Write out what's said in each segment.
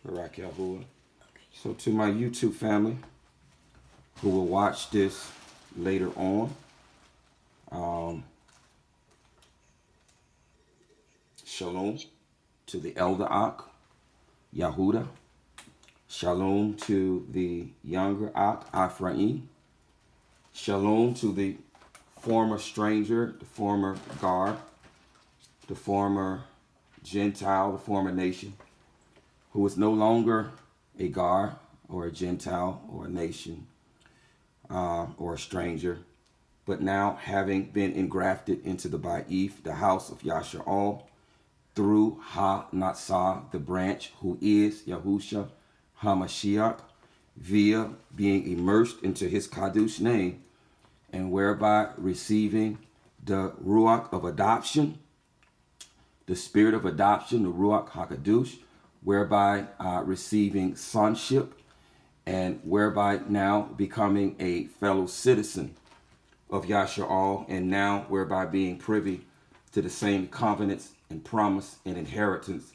Barak Yahuwah. So to my YouTube family who will watch this later on, shalom to the elder Ak, Yahudah. Shalom to the younger Ak, Ephraim. Shalom to the former stranger, the former guard, the former Gentile, the former nation, who is no longer a guard or a Gentile or a nation or a stranger, but now having been engrafted into the Ba'if, the house of Yasha'al, through Ha-Natsah, the branch, who is Yahusha HaMashiach, via being immersed into his Kadush name, and whereby receiving the Ruach of adoption, the spirit of adoption, the Ruach HaKadush, whereby receiving sonship, and whereby now becoming a fellow citizen of Yasha'al, and now whereby being privy to the same covenants and promise and inheritance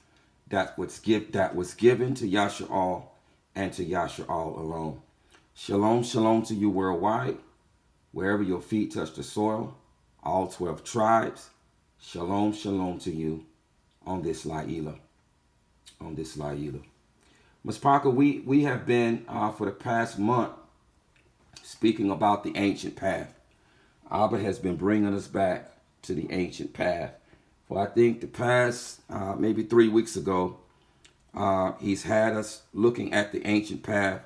that was given to Yasha'al and to Yasha'al alone. Shalom, shalom to you worldwide, wherever your feet touch the soil, all 12 tribes. Shalom, shalom to you on this La'ila. On this La'ila. Ms. Parker, we have been, for the past month, speaking about the ancient path. Abba has been bringing us back to the ancient path. For I think the past, maybe 3 weeks ago, he's had us looking at the ancient path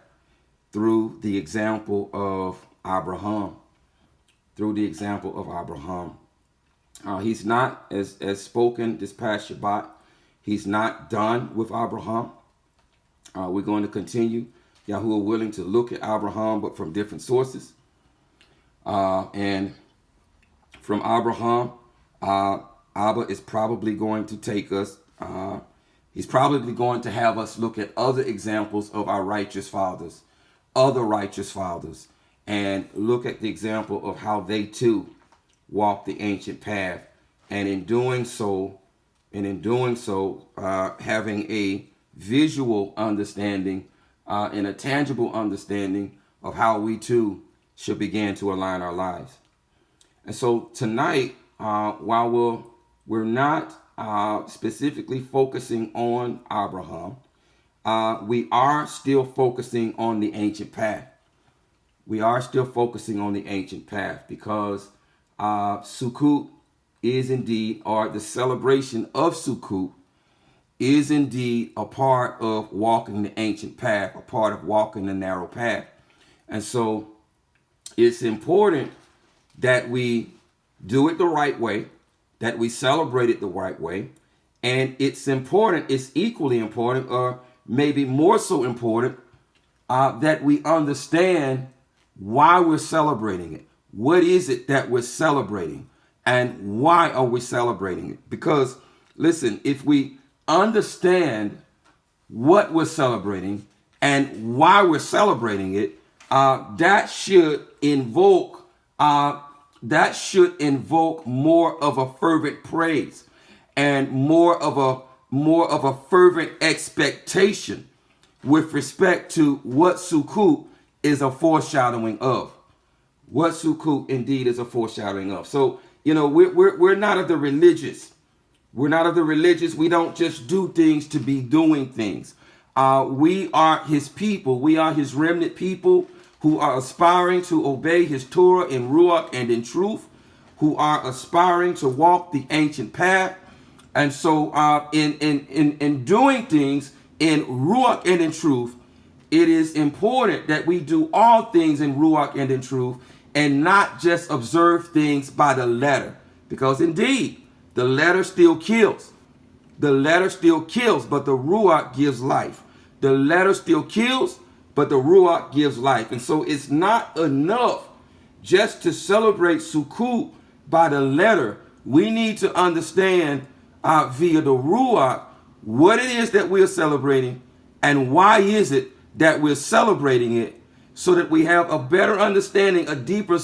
through the example of Abraham. Through the example of Abraham. He's not, as spoken this past Shabbat, he's not done with Abraham. We're going to continue, Yahuwah willing, to look at Abraham, but from different sources. And from Abraham, Abba is probably going to take us, he's probably going to have us look at other examples of our righteous fathers, other righteous fathers, and look at the example of how they too walk the ancient path. And in doing so, having a visual understanding and a tangible understanding of how we too should begin to align our lives. And so tonight, while we're not specifically focusing on Abraham, we are still focusing on the ancient path. We are still focusing on the ancient path because Sukut is indeed, or the celebration of Sukut is indeed a part of walking the ancient path, a part of walking the narrow path. And so it's important that we do it the right way, that we celebrate it the right way. And it's equally important, or maybe more so important, that we understand why we're celebrating it. What is it that we're celebrating? And why are we celebrating it? Because, listen, if we understand what we're celebrating and why we're celebrating it, that should invoke more of a fervent praise and more of a fervent expectation with respect to what Sukut is a foreshadowing of. What Sukut indeed is a foreshadowing of. So, we're not of the religious. We're not of the religious. We don't just do things to be doing things. We are his people. We are his remnant people who are aspiring to obey his Torah in Ruach and in truth, who are aspiring to walk the ancient path. And so in doing things in Ruach and in truth, it is important that we do all things in Ruach and in truth and not just observe things by the letter. Because indeed, the letter still kills. The letter still kills, but the Ruach gives life. The letter still kills, but the Ruach gives life. And so it's not enough just to celebrate Sukut by the letter. We need to understand via the Ruach what it is that we're celebrating and why is it that we're celebrating it, so that we have a better understanding, a deeper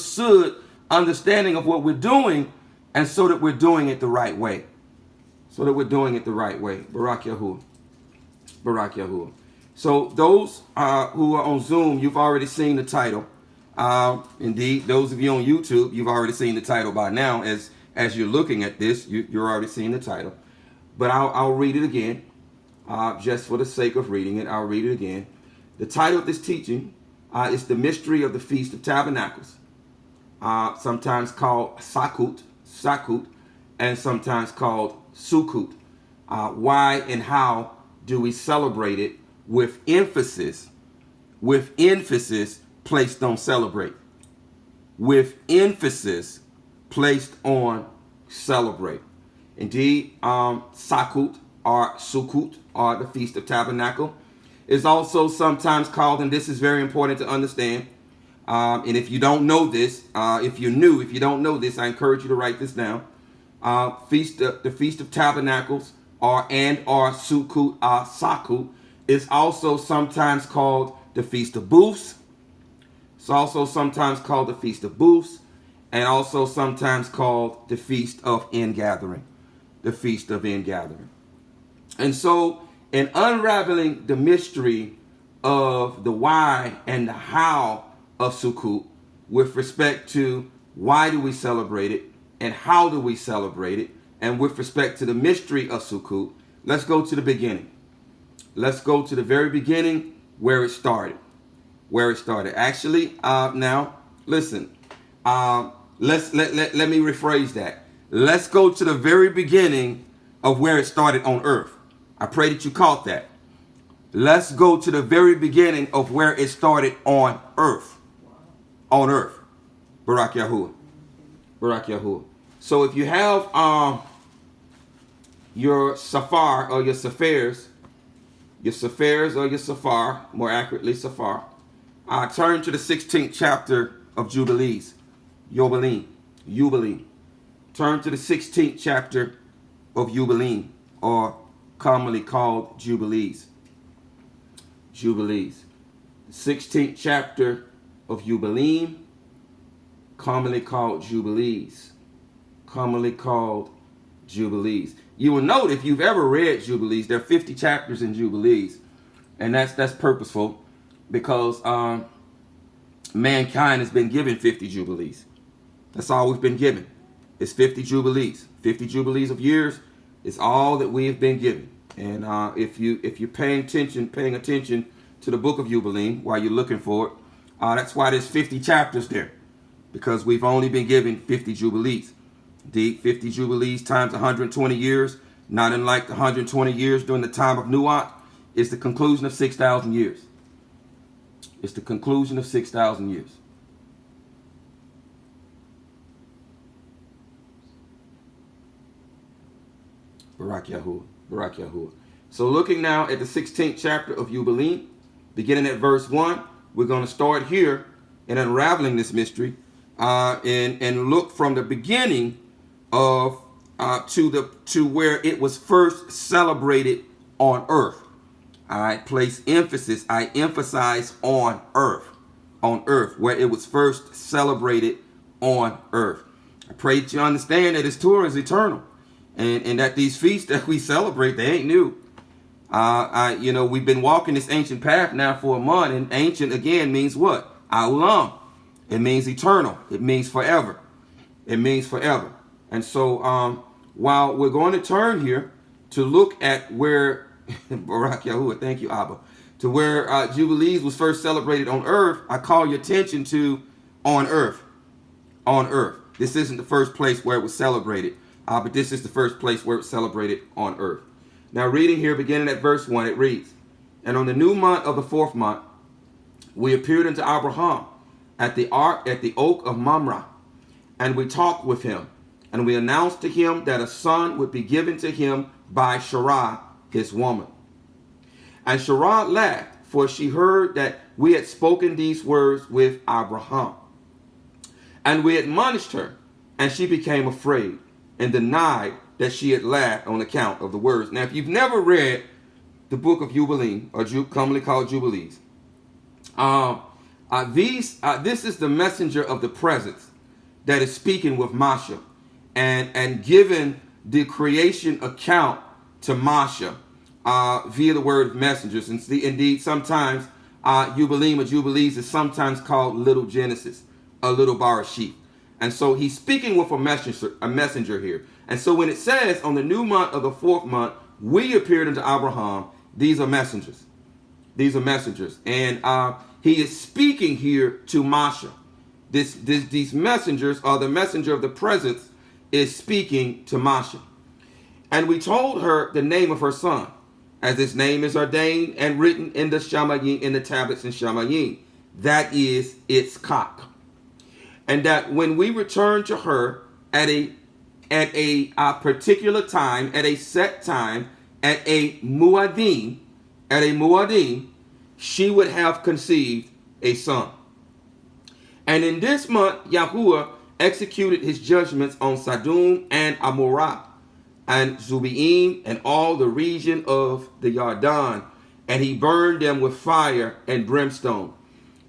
understanding of what we're doing, and so that we're doing it the right way. So that we're doing it the right way. Barak Yahuwah. Barak Yahuwah. So those who are on Zoom, you've already seen the title. Indeed, those of you on YouTube, you've already seen the title by now. As you're looking at this, you're already seeing the title. But I'll read it again, just for the sake of reading it. I'll read it again. The title of this teaching is The Mystery of the Feast of Tabernacles, sometimes called Sakut, and sometimes called Sukut. Why and how do we celebrate it with emphasis placed on celebrate? With emphasis placed on celebrate. Indeed, Sakut or Sukut, or the Feast of Tabernacle, is also sometimes called, and this is very important to understand, and if you don't know this, if you're new, if you don't know this, I encourage you to write this down. The Feast of Tabernacles, or Sukut, Sakut, is also sometimes called the Feast of Booths. It's also sometimes called the Feast of Booths, and also sometimes called the Feast of Ingathering. The Feast of Ingathering. And so, in unraveling the mystery of the why and the how of Sukut, with respect to why do we celebrate it and how do we celebrate it, and with respect to the mystery of Sukut, let's go to the beginning. Let's go to the very beginning, where it started. Where it started. Actually, now, listen. Let me rephrase that. Let's go to the very beginning of where it started on earth. I pray that you caught that. Let's go to the very beginning of where it started on earth. On earth. Barak Yahuwah. Barak Yahuwah. So if you have your Safar or your Safaris or your Safar, more accurately Safar, turn to the 16th chapter of Jubilees. Jubilee. Turn to the 16th chapter of Jubilee, or commonly called Jubilees. Jubilees. The 16th chapter of Jubilee, commonly called Jubilees. Commonly called Jubilees. You will note, if you've ever read Jubilees, there are 50 chapters in Jubilees, and that's purposeful, because mankind has been given 50 Jubilees. That's all we've been given. It's 50 Jubilees. 50 Jubilees of years is all that we have been given. And if you're paying attention to the book of Jubilee while you're looking for it, that's why there's 50 chapters there, because we've only been given 50 Jubilees. The 50 Jubilees times 120 years, not unlike the 120 years during the time of Nuach, is the conclusion of 6,000 years. It's the conclusion of 6,000 years. Barak Yahuwah. Barak Yahuwah. So looking now at the 16th chapter of Jubilee, beginning at verse 1, we're going to start here in unraveling this mystery and look from the beginning of to where it was first celebrated on earth. I place emphasis, I emphasize on earth, where it was first celebrated on earth. I pray that you understand that His Torah is eternal, and that these feasts that we celebrate, they ain't new. We've been walking this ancient path now for a month, and ancient again means what? Aulam. It means eternal. It means forever. It means forever. And so while we're going to turn here to look at where Barak Yahuwah, thank you, Abba, to where Jubilees was first celebrated on earth, I call your attention to on earth. On earth. This isn't the first place where it was celebrated, but this is the first place where it was celebrated on earth. Now, reading here, beginning at verse 1, it reads, "And on the new month of the 4th month, we appeared unto Abraham at the oak of Mamre, and we talked with him, and we announced to him that a son would be given to him by Sarah, his woman. And Sarah laughed, for she heard that we had spoken these words with Abraham. And we admonished her, and she became afraid, and denied that she had laughed on account of the words." Now, if you've never read the book of Jubilee, or commonly called Jubilees, this is the messenger of the presence that is speaking with Masha, and giving the creation account to Masha, via the word of messengers. And indeed, sometimes Jubileem or Jubilees is sometimes called Little Genesis, a little bar of sheep. And so he's speaking with a messenger here. And so when it says on the new month of the 4th month, we appeared unto Abraham, these are messengers. These are messengers. And he is speaking here to Masha. These messengers, or the messenger of the presence, is speaking to Masha. And we told her the name of her son, as his name is ordained and written in the Shamayim, in the tablets in Shamayim. That is its cock. And that when we return to her at a particular time, at a set time, at a muadim, she would have conceived a son. And in this month, Yahuwah executed his judgments on Sodom and Amorah and Zubiim and all the region of the Yarden, and he burned them with fire and brimstone,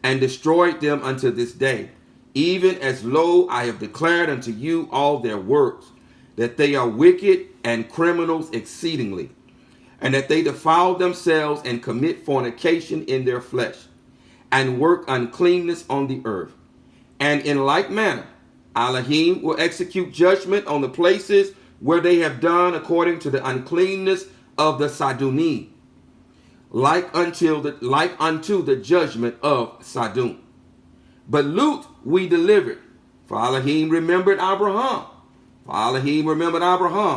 and destroyed them unto this day. Even as lo, I have declared unto you all their works, that they are wicked and criminals exceedingly, and that they defile themselves and commit fornication in their flesh, and work uncleanness on the earth. And in like manner, Elohim will execute judgment on the places where they have done according to the uncleanness of the Sadunim, like unto the judgment of Sodom. But Lut we delivered, for Elohim remembered Abraham.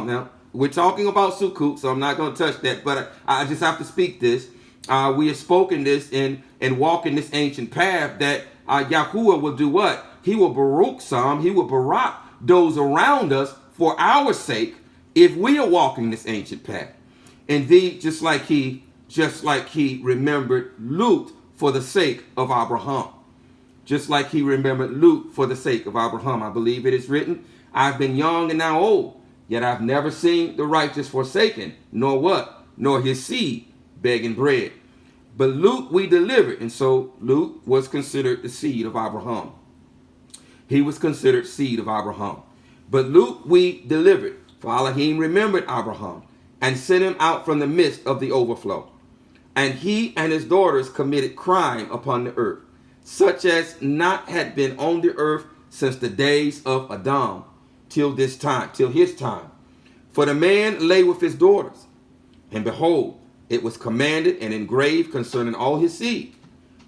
Now, we're talking about Sukut, so I'm not going to touch that, but I just have to speak this. We have spoken this and walking this ancient path that Yahuwah will do what? He will baruch some, he will barak those around us for our sake if we are walking this ancient path. Indeed, just like he remembered Lut for the sake of Abraham. Just like he remembered Lut for the sake of Abraham. I believe it is written, I've been young and now old, yet I've never seen the righteous forsaken, nor what? Nor his seed begging bread. But Lut we delivered, and so Lut was considered the seed of Abraham. He was considered seed of Abraham. But Lut we delivered, for Elohim remembered Abraham, and sent him out from the midst of the overflow. And he and his daughters committed crime upon the earth, such as not had been on the earth since the days of Adam, till his time. For the man lay with his daughters, and behold, it was commanded and engraved concerning all his seed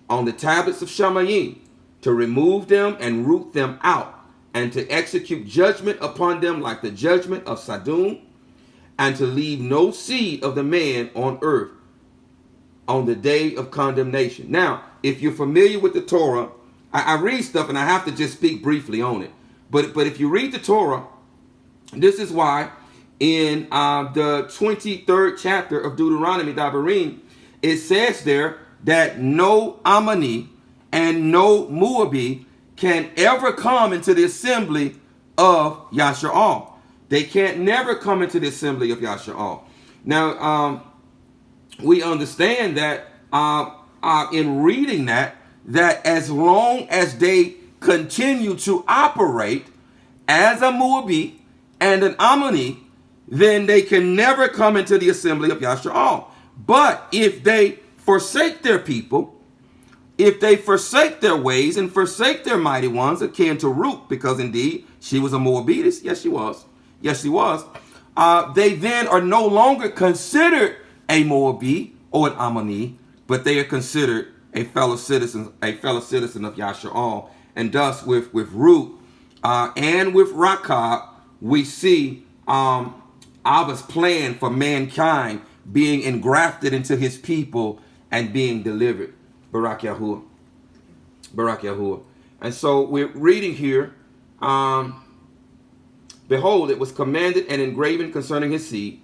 on the tablets of Shamayim, to remove them and root them out, and to execute judgment upon them like the judgment of Sodom, and to leave no seed of the man on earth on the day of condemnation. Now, if you're familiar with the Torah, I read stuff and I have to just speak briefly on it. But if you read the Torah, this is why in the 23rd chapter of Deuteronomy, Dabarim, it says there that no Ammoni and no Moabite can ever come into the assembly of Yasha'al. They can't never come into the assembly of Yasha'al. Now, we understand that in reading that as long as they continue to operate as a Moabite and an Ammoni, then they can never come into the assembly of Yasha'al. But if they forsake their people, if they forsake their ways and forsake their mighty ones, akin to Ruth, because indeed she was a Moabitess, yes she was, they then are no longer considered a Moabite or an Ammoni, but they are considered a fellow citizen of Yasha'al. And thus with Ruth and with Rakab, we see Abba's plan for mankind being engrafted into his people and being delivered. Barak Yahuwah. Barak Yahuwah. And so we're reading here, behold, it was commanded and engraven concerning his seed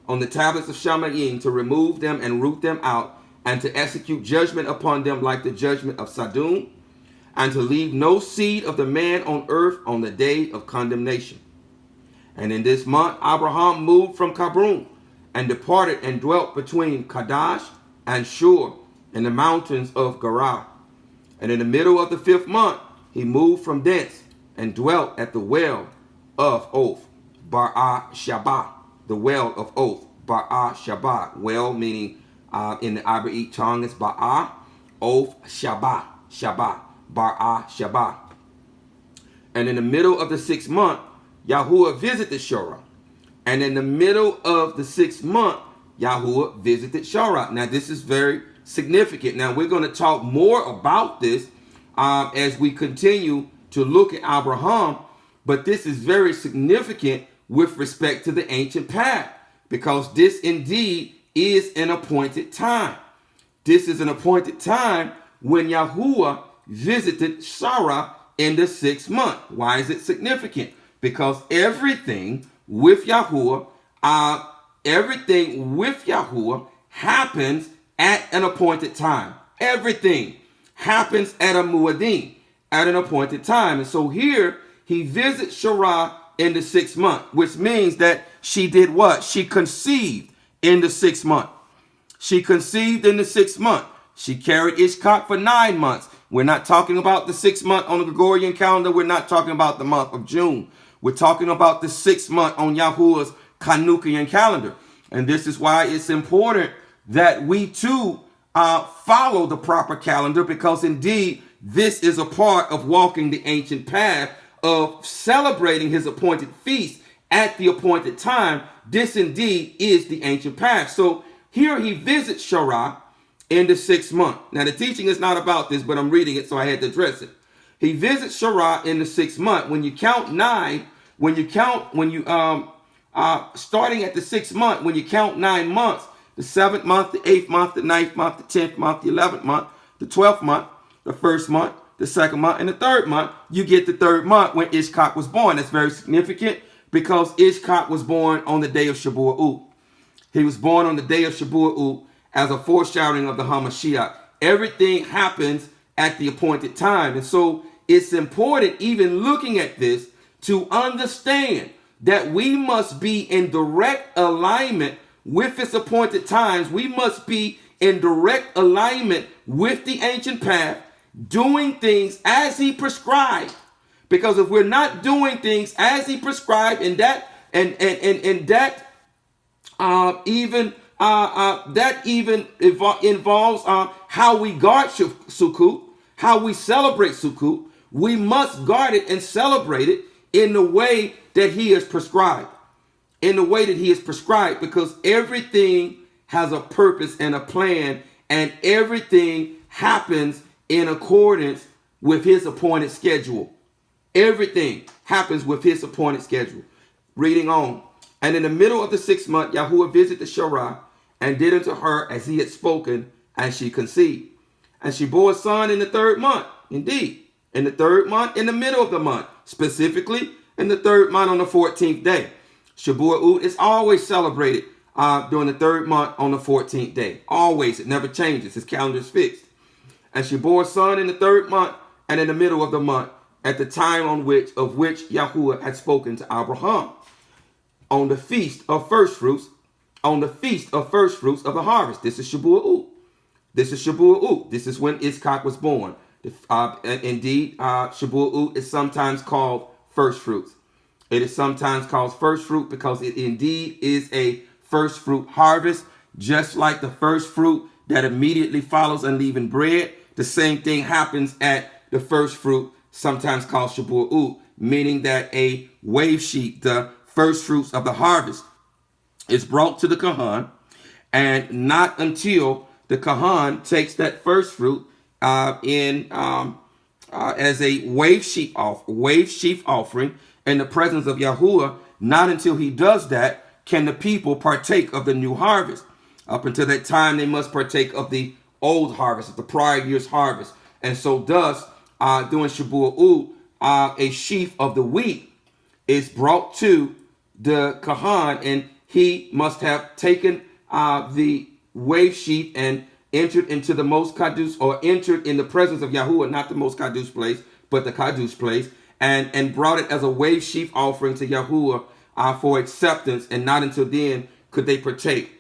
on the tablets of Shamayim to remove them and root them out, and to execute judgment upon them like the judgment of Sodom, and to leave no seed of the man on earth on the day of condemnation. And in this month Abraham moved from Cabron and departed and dwelt between Kadesh and Shur in the mountains of Gerar. And in the middle of the 5th month he moved from thence and dwelt at the well of Oath, Bar-Shabbat, the well of Oath, Ba'ah Shabbat. Well, meaning in the Ibraic tongue, it's Ba'ah, Oath, Shabbat, Shabbat, Ba'ah Shabbat. And in the middle of the 6th month, Yahuwah visited Shorah. And in the middle of the 6th month, Yahuwah visited Shorah. Now, this is very significant. Now, we're going to talk more about this as we continue to look at Abraham. But this is very significant with respect to the ancient path, because this indeed is an appointed time. This is an appointed time when Yahuwah visited Shorah in the 6th month. Why is it significant? Because everything with Yahuwah happens at an appointed time. Everything happens at a muadim, at an appointed time. And so here he visits Shorah in the 6th month, which means that she did what? She conceived in the 6th month. She conceived in the 6th month. She carried Ishkak for 9 months. We're not talking about the 6th month on the Gregorian calendar. We're not talking about the month of June. We're talking about the 6th month on Yahuwah's Chanukian calendar. And this is why it's important that we too follow the proper calendar, because indeed this is a part of walking the ancient path of celebrating his appointed feast at the appointed time. This indeed is the ancient path. So here he visits Shorah in the 6th month. Now the teaching is not about this, but I'm reading it, so I had to address it. He visits Shorah in the 6th month. When you count 9, starting at the 6th month, when you count 9 months, the 7th month, the 8th month, the 9th month, the 10th month, the 11th month, the 12th month, the 1st month, the 2nd month, and the 3rd month, you get the 3rd month when Ishkak was born. That's very significant because Ishkak was born on the day of Shabu'ut. He was born on the day of Shabu'ut as a foreshadowing of the Hamashiach. Everything happens at the appointed time. And so it's important, even looking at this, to understand that we must be in direct alignment with its appointed times. We must be in direct alignment with the ancient path, doing things as he prescribed. Because if we're not doing things as he prescribed, and that involves how we guard Sukut, how we celebrate Sukut, we must guard it and celebrate it in the way that he has prescribed. In the way that he has prescribed, because everything has a purpose and a plan, and everything happens in accordance with his appointed schedule. Everything happens with his appointed schedule. Reading on. And in the middle of the 6th month, Yahuwah visited Shorah and did unto her as he had spoken, and she conceived. And she bore a son in the 3rd month. Indeed, in the 3rd month, in the middle of the month, specifically in the 3rd month on the 14th day. Shabu'ut is always celebrated during the 3rd month on the 14th day. Always. It never changes. His calendar is fixed. And she bore a son in the 3rd month and in the middle of the month, at the time of which Yahuwah had spoken to Abraham, on the feast of first fruits, of the harvest. This is Shabu'ut. This is Shabu'ut. This is when Ishkak was born. Indeed, Shabu'ut is sometimes called first fruits. It is sometimes called first fruit because it indeed is a first fruit harvest, just like the first fruit that immediately follows unleavened bread. The same thing happens at the first fruit, sometimes called Shabu'ut, meaning that a wave sheet, the first fruits of the harvest, is brought to the Kahan, and not until the Kahan takes that first fruit as a wave sheaf offering in the presence of Yahuwah, not until he does that can the people partake of the new harvest. Up until that time, they must partake of the old harvest, of the prior year's harvest. And so thus, during Shabu'ut, a sheaf of the wheat is brought to the Kahan, and he must have taken the wave sheaf and entered into the most Kadosh, or entered in the presence of Yahuwah, not the most Kadosh place, but the Kadosh place, and brought it as a wave sheaf offering to Yahuwah for acceptance, and not until then could they partake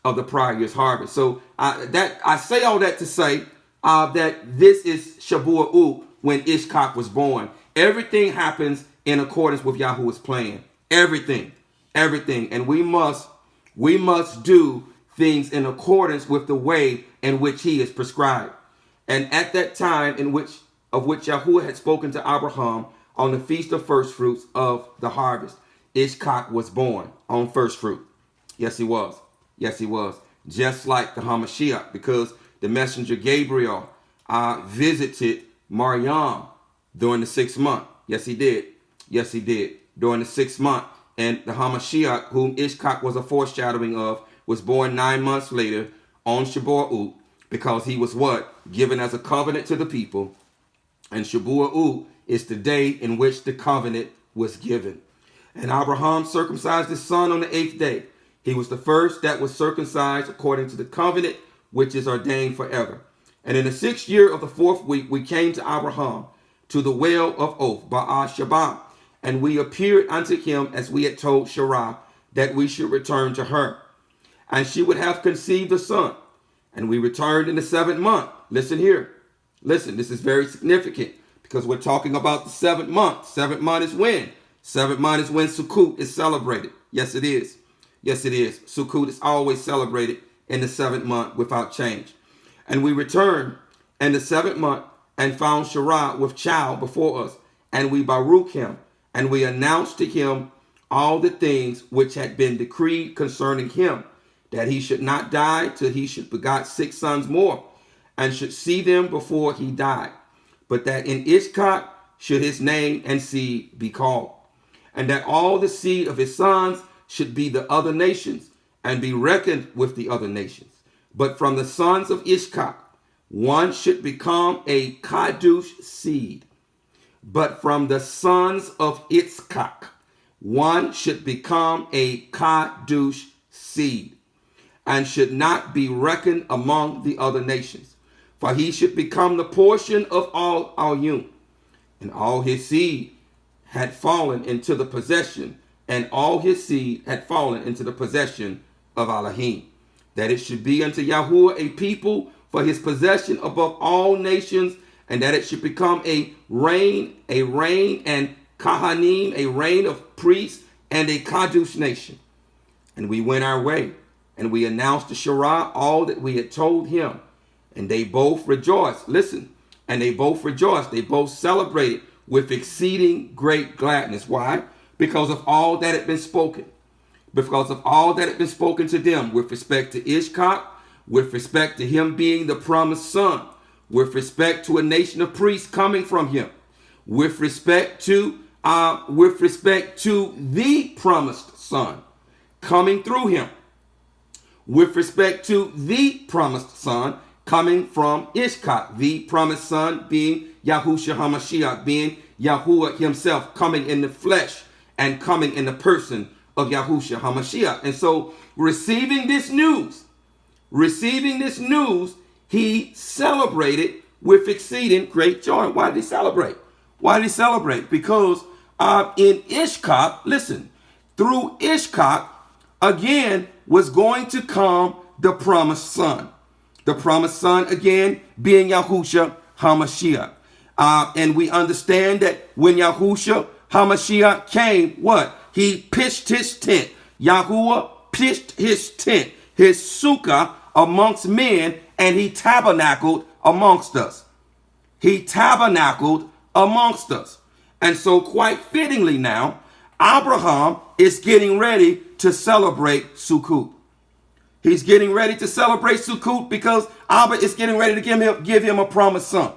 of the prior year's harvest. So that I say all that to say that this is Shabu'ut when Ishkak was born. Everything happens in accordance with Yahuwah's plan. Everything. And we must We must do things in accordance with the way in which he is prescribed. And at that time of which Yahuwah had spoken to Abraham on the feast of first fruits of the harvest, Ishkak was born on first fruit. Yes, he was. Yes, he was. Just like the Hamashiach, because the messenger Gabriel visited Maryam during the 6th month. Yes, he did. Yes, he did. During the 6th month. And the Hamashiach, whom Ishkak was a foreshadowing of, was born 9 months later on Shabu'ut, because he was what? Given as a covenant to the people. And Shabu'ut is the day in which the covenant was given. And Abraham circumcised his son on the 8th day. He was the first that was circumcised according to the covenant, which is ordained forever. And in the 6th year of the 4th week, we came to Abraham to the well of oath, Ba'al Shabbat. And we appeared unto him as we had told Sarah that we should return to her. And she would have conceived a son. And we returned in the 7th month. Listen here. Listen, this is very significant because we're talking about the 7th month. 7th month is when? 7th month is when Sukut is celebrated. Yes, it is. Yes, it is. Sukut is always celebrated in the 7th month without change. And we returned in the 7th month and found Sarah with child before us. And we Baruch him. And we announced to him all the things which had been decreed concerning him, that he should not die till he should begot 6 sons more, and should see them before he died. But that in Ishkak should his name and seed be called. And that all the seed of his sons should be the other nations, and be reckoned with the other nations. But from the sons of Ishkak, one should become a Kadush seed. But from the sons of Itzkak, one should become a Kadush seed, and should not be reckoned among the other nations. For he should become the portion of all Ayun. And all his seed had fallen into the possession, and all his seed had fallen into the possession of Elohim, that it should be unto Yahuwah a people for his possession above all nations, and that it should become a reign and Kahanim, a reign of priests, and a Kadush nation. And we went our way, and we announced to Sarah all that we had told him. And they both rejoiced. Listen, and they both rejoiced. They both celebrated with exceeding great gladness. Why? Because of all that had been spoken. Because of all that had been spoken to them with respect to Ishkak, with respect to him being the promised son, with respect to a nation of priests coming from him, with respect to the promised son coming through him, with respect to the promised son coming from Ishkak, the promised son being Yahushua HaMashiach, being Yahuwah himself coming in the flesh and coming in the person of Yahushua HaMashiach. And so receiving this news, he celebrated with exceeding great joy. Why did he celebrate? Why did he celebrate? Because in Ishkak, listen, through Ishkak, again, was going to come the promised son. The promised son, again, being Yahushua HaMashiach. And we understand that when Yahushua HaMashiach came, what? He pitched his tent. Yahuwah pitched his tent, his sukkah amongst men, and he tabernacled amongst us. He tabernacled amongst us. And so quite fittingly now, Abraham is getting ready to celebrate Sukut. He's getting ready to celebrate Sukut because Abba is getting ready to give him a promised son.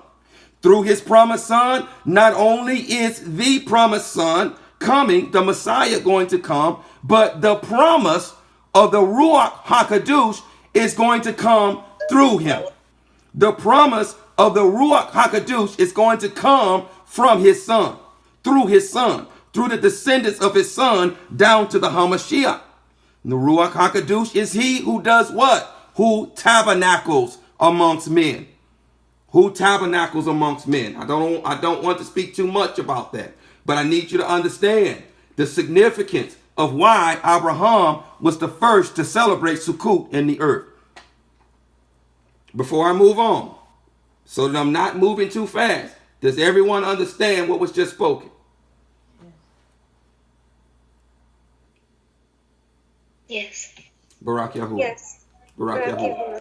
Through his promised son, not only is the promised son coming, the Messiah going to come, but the promise of the Ruach HaKadosh is going to come through him. The promise of the Ruach HaKadosh is going to come from his son, through the descendants of his son down to the Hamashiach. The Ruach HaKadosh is he who does what? Who tabernacles amongst men. Who tabernacles amongst men. I don't want to speak too much about that, but I need you to understand the significance of why Abraham was the first to celebrate Sukut in the earth. Before I move on, so that I'm not moving too fast, does everyone understand what was just spoken? Yes. Barak Yahuwah. Yes. Barak Barak Yahuwah. Yahuwah.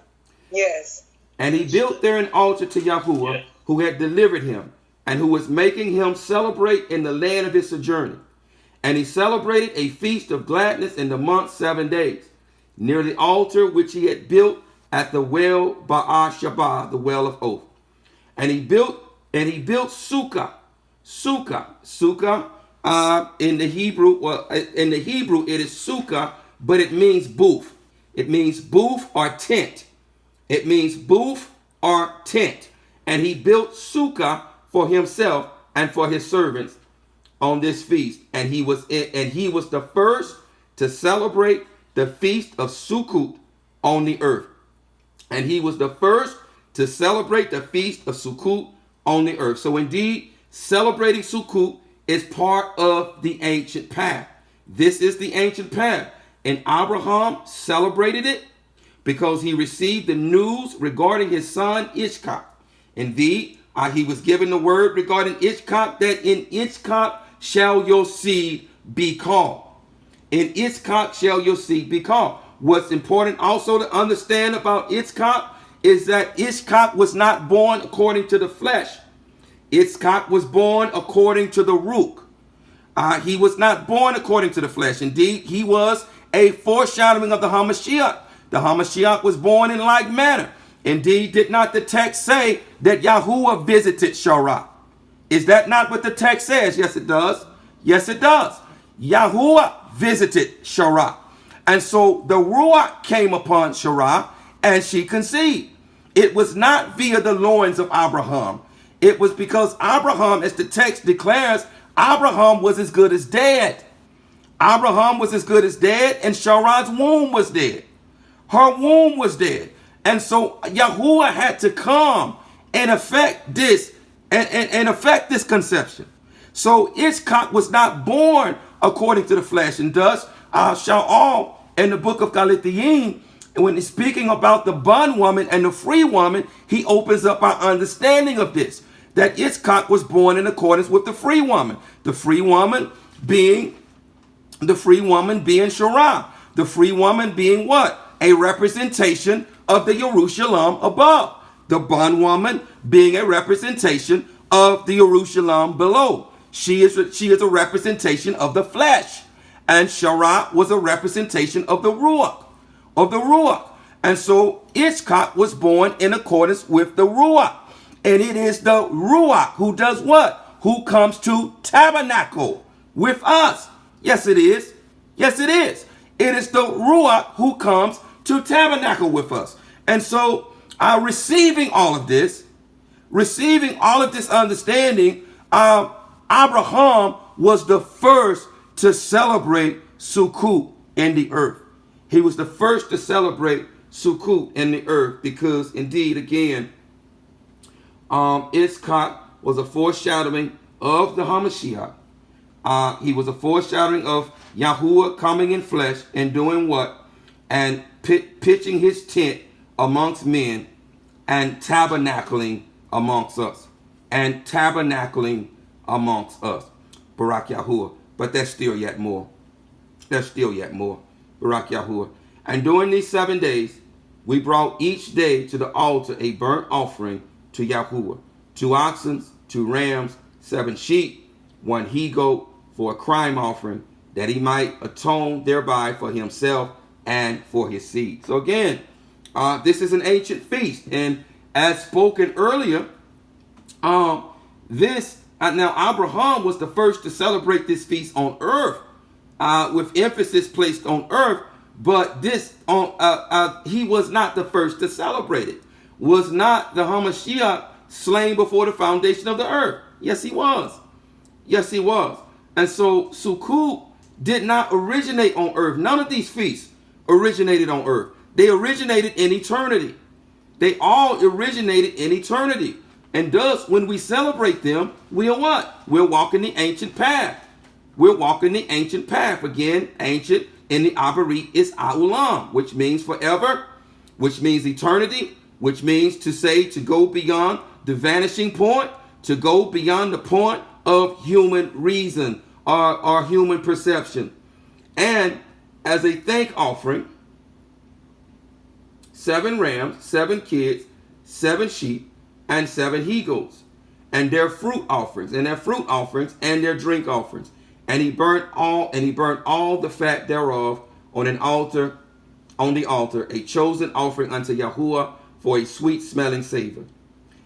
Yes. And he built there an altar to Yahuwah, who had delivered him, and who was making him celebrate in the land of his sojourning. And he celebrated a feast of gladness in the month 7 days, near the altar which he had built at the well Baal Shabah, the well of oath. And he built Sukkah. Sukkah in the Hebrew, it is Sukkah, but it means booth. It means booth or tent. It means booth or tent. And he built Sukkah for himself and for his servants on this feast. And he was the first to celebrate the feast of Sukut on the earth. And he was the first to celebrate the feast of Sukut on the earth. So indeed, celebrating Sukut is part of the ancient path. This is the ancient path. And Abraham celebrated it because he received the news regarding his son Ishkak. Indeed, he was given the word regarding Ishkak, that in Ishkak shall your seed be called. In Ishkak shall your seed be called. What's important also to understand about Ishkak is that Ishkak was not born according to the flesh. Ishkak was born according to the Ruach. He was not born according to the flesh. Indeed, he was a foreshadowing of the Hamashiach. The Hamashiach was born in like manner. Indeed, did not the text say that Yahuwah visited Shorah? Is that not what the text says? Yes, it does. Yes, it does. Yahuwah visited Shorah. And so the Ruach came upon Shorah and she conceived. It was not via the loins of Abraham. It was because Abraham, as the text declares, Abraham was as good as dead. Abraham was as good as dead, and Shorah's womb was dead. Her womb was dead. And so Yahuwah had to come and affect this and affect this conception. So Ishkak was not born according to the flesh, and thus shall all in the book of Galatians, when he's speaking about the bondwoman and the free woman, he opens up our understanding of this, that Ishkak was born in accordance with the free woman. The free woman being Shorah. The free woman being what? A representation of the Jerusalem above. The bondwoman being a representation of the Jerusalem below. She is a representation of the flesh. And Shorah was a representation of the Ruach. And so Ishkak was born in accordance with the Ruach. And it is the Ruach who does what? Who comes to tabernacle with us. Yes, it is. Yes, it is. It is the Ruach who comes to tabernacle with us. And so, receiving all of this understanding, Abraham was the first to celebrate Sukut in the earth. He was the first to celebrate Sukut in the earth because, indeed, again, Ishkak was a foreshadowing of the Hamashiach. He was a foreshadowing of Yahuwah coming in flesh and doing what? And pitching his tent amongst men and tabernacling amongst us. Barak Yahuwah. But there's still yet more. Barak Yahuwah. And during these 7 days, we brought each day to the altar a burnt offering to Yahuwah. 2 oxen, 2 rams, 7 sheep, 1 he-goat for a crime offering, that he might atone thereby for himself and for his seed. So again, this is an ancient feast. And as spoken earlier, now Abraham was the first to celebrate this feast on earth, with emphasis placed on earth. But this he was not the first to celebrate it. Was not the Hamashiach slain before the foundation of the earth? Yes, he was. Yes, he was. And so Sukut did not originate on earth. None of these feasts originated on earth. They originated in eternity. They all originated in eternity. And thus, when we celebrate them, we are what? We're walking the ancient path. We're walking the ancient path. Again, ancient in the Abarit is Aulam, which means forever, which means eternity, which means to go beyond the vanishing point, to go beyond the point of human reason or human perception. And as a thank offering, 7 rams, 7 kids, 7 sheep, and 7 he-goats, and their fruit offerings, and their drink offerings. And he burnt all the fat thereof on the altar, a chosen offering unto Yahuwah for a sweet smelling savor.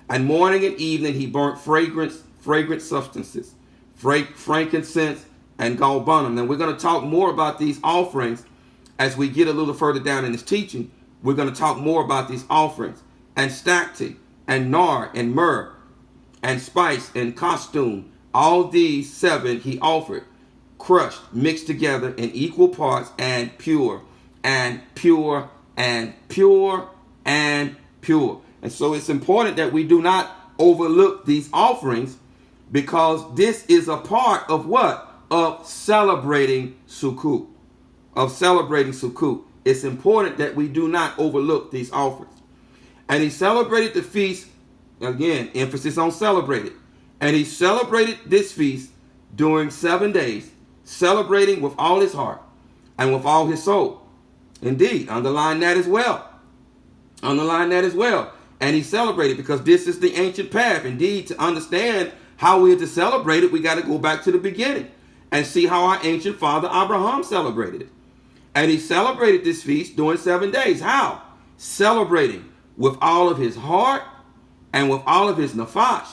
And morning and evening he burnt fragrant substances, frankincense and galbanum. And we're going to talk more about these offerings as we get a little further down in this teaching. We're going to talk more about these offerings, and stacte, and nard, and myrrh, and spice, and costume. All these 7 he offered, crushed, mixed together in equal parts, and pure, and pure, and pure, and pure. And so it's important that we do not overlook these offerings, because this is a part of what? Of celebrating Sukut. It's important that we do not overlook these offerings. And he celebrated the feast, again, emphasis on celebrated. And he celebrated this feast during 7 days, celebrating with all his heart and with all his soul. Indeed, underline that as well. And he celebrated, because this is the ancient path. Indeed, to understand how we are to celebrate it, we got to go back to the beginning and see how our ancient father Abraham celebrated it. And he celebrated this feast during 7 days. How? Celebrating with all of his heart and with all of his nafash.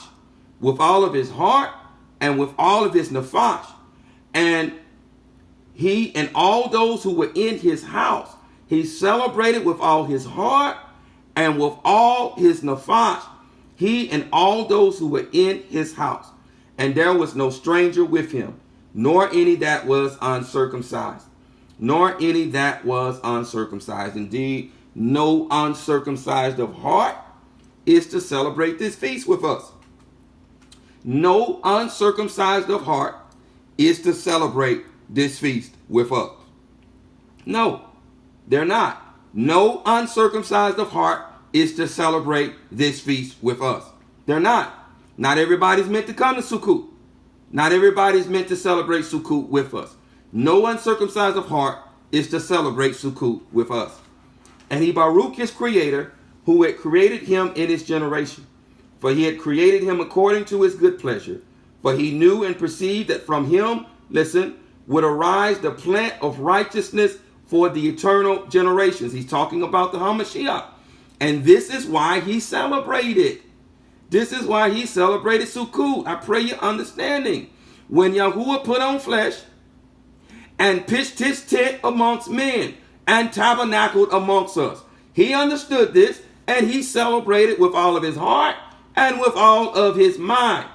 With all of his heart and with all of his nafash. And he and all those who were in his house, he celebrated with all his heart and with all his nafash. He and all those who were in his house. And there was no stranger with him, nor any that was uncircumcised. Indeed, no uncircumcised of heart is to celebrate this feast with us. No uncircumcised of heart is to celebrate this feast with us. No, they're not. No uncircumcised of heart is to celebrate this feast with us. They're not. Not everybody's meant to come to Sukut. Not everybody's meant to celebrate Sukut with us. No uncircumcised of heart is to celebrate Sukut with us. And he baruch his creator, who had created him in his generation. For he had created him according to his good pleasure. For he knew and perceived that from him, listen, would arise the plant of righteousness for the eternal generations. He's talking about the HaMashiach. And this is why he celebrated. This is why he celebrated Sukut. I pray you're understanding. When Yahuwah put on flesh and pitched his tent amongst men and tabernacled amongst us, he understood this, and he celebrated with all of his heart and with all of his mind,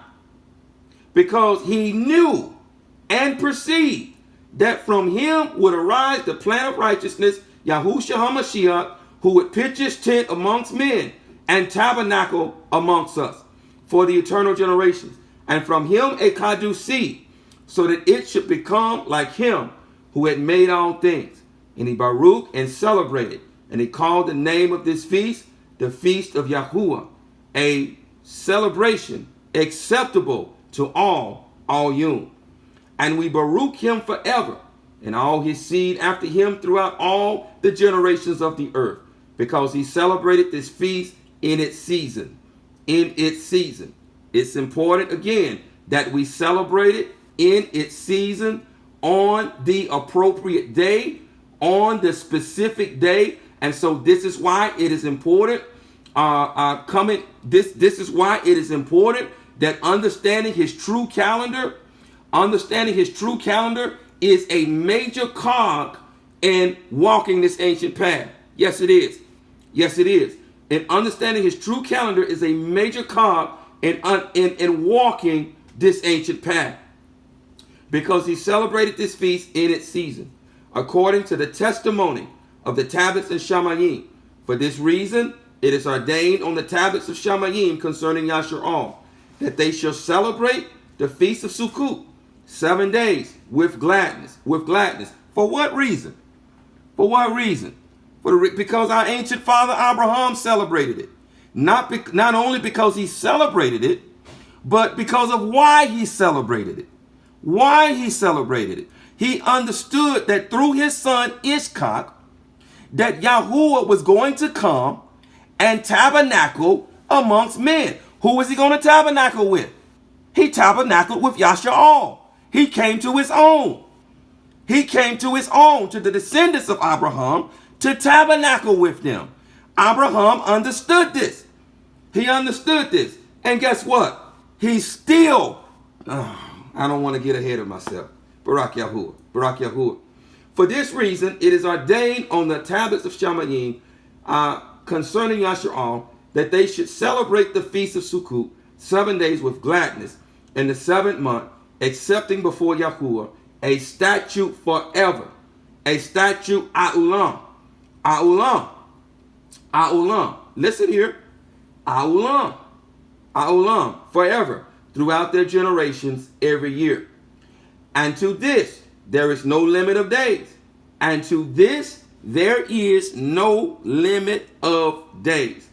because he knew and perceived that from him would arise the plant of righteousness, Yahushua HaMashiach, who would pitch his tent amongst men and tabernacle amongst us for the eternal generations. And from him a Kadu seed, so that it should become like him who had made all things. And he baruch and celebrated, and he called the name of this feast the Feast of Yahuwah, a celebration acceptable to all Yom. And we baruch him forever, and all his seed after him throughout all the generations of the earth, because he celebrated this feast in its season. It's important, again, that we celebrate it in its season, on the appropriate day, on the specific day. And so this is why it is important. This is why it is important that understanding his true calendar is a major cog in walking this ancient path. Yes, it is. And understanding his true calendar is a major cog in walking this ancient path, because he celebrated this feast in its season, according to the testimony of the tablets and Shamayim. For this reason, it is ordained on the tablets of Shamayim concerning Yashar'al, that they shall celebrate the feast of Sukut 7 days with gladness. For what reason? Because our ancient father Abraham celebrated it. Not only because he celebrated it, but because of why he celebrated it. He understood that through his son Ishkak, that Yahuwah was going to come and tabernacle amongst men. Who was he going to tabernacle with? He tabernacled with Yasha'al. He came to his own. He came to his own, to the descendants of Abraham, to tabernacle with them. Abraham understood this. He understood this. And guess what? He's still, I don't want to get ahead of myself. Barak Yahuwah. Barak Yahuwah. For this reason, it is ordained on the tablets of Shamayim concerning Yasha'al that they should celebrate the Feast of Sukut 7 days with gladness in the 7th month, accepting before Yahuwah a statute forever. A statute A'ulam. A'ulam. A'ulam. Listen here. A'ulam. A'ulam. Forever. Throughout their generations every year. And to this there is no limit of days. And to this there is no limit of days.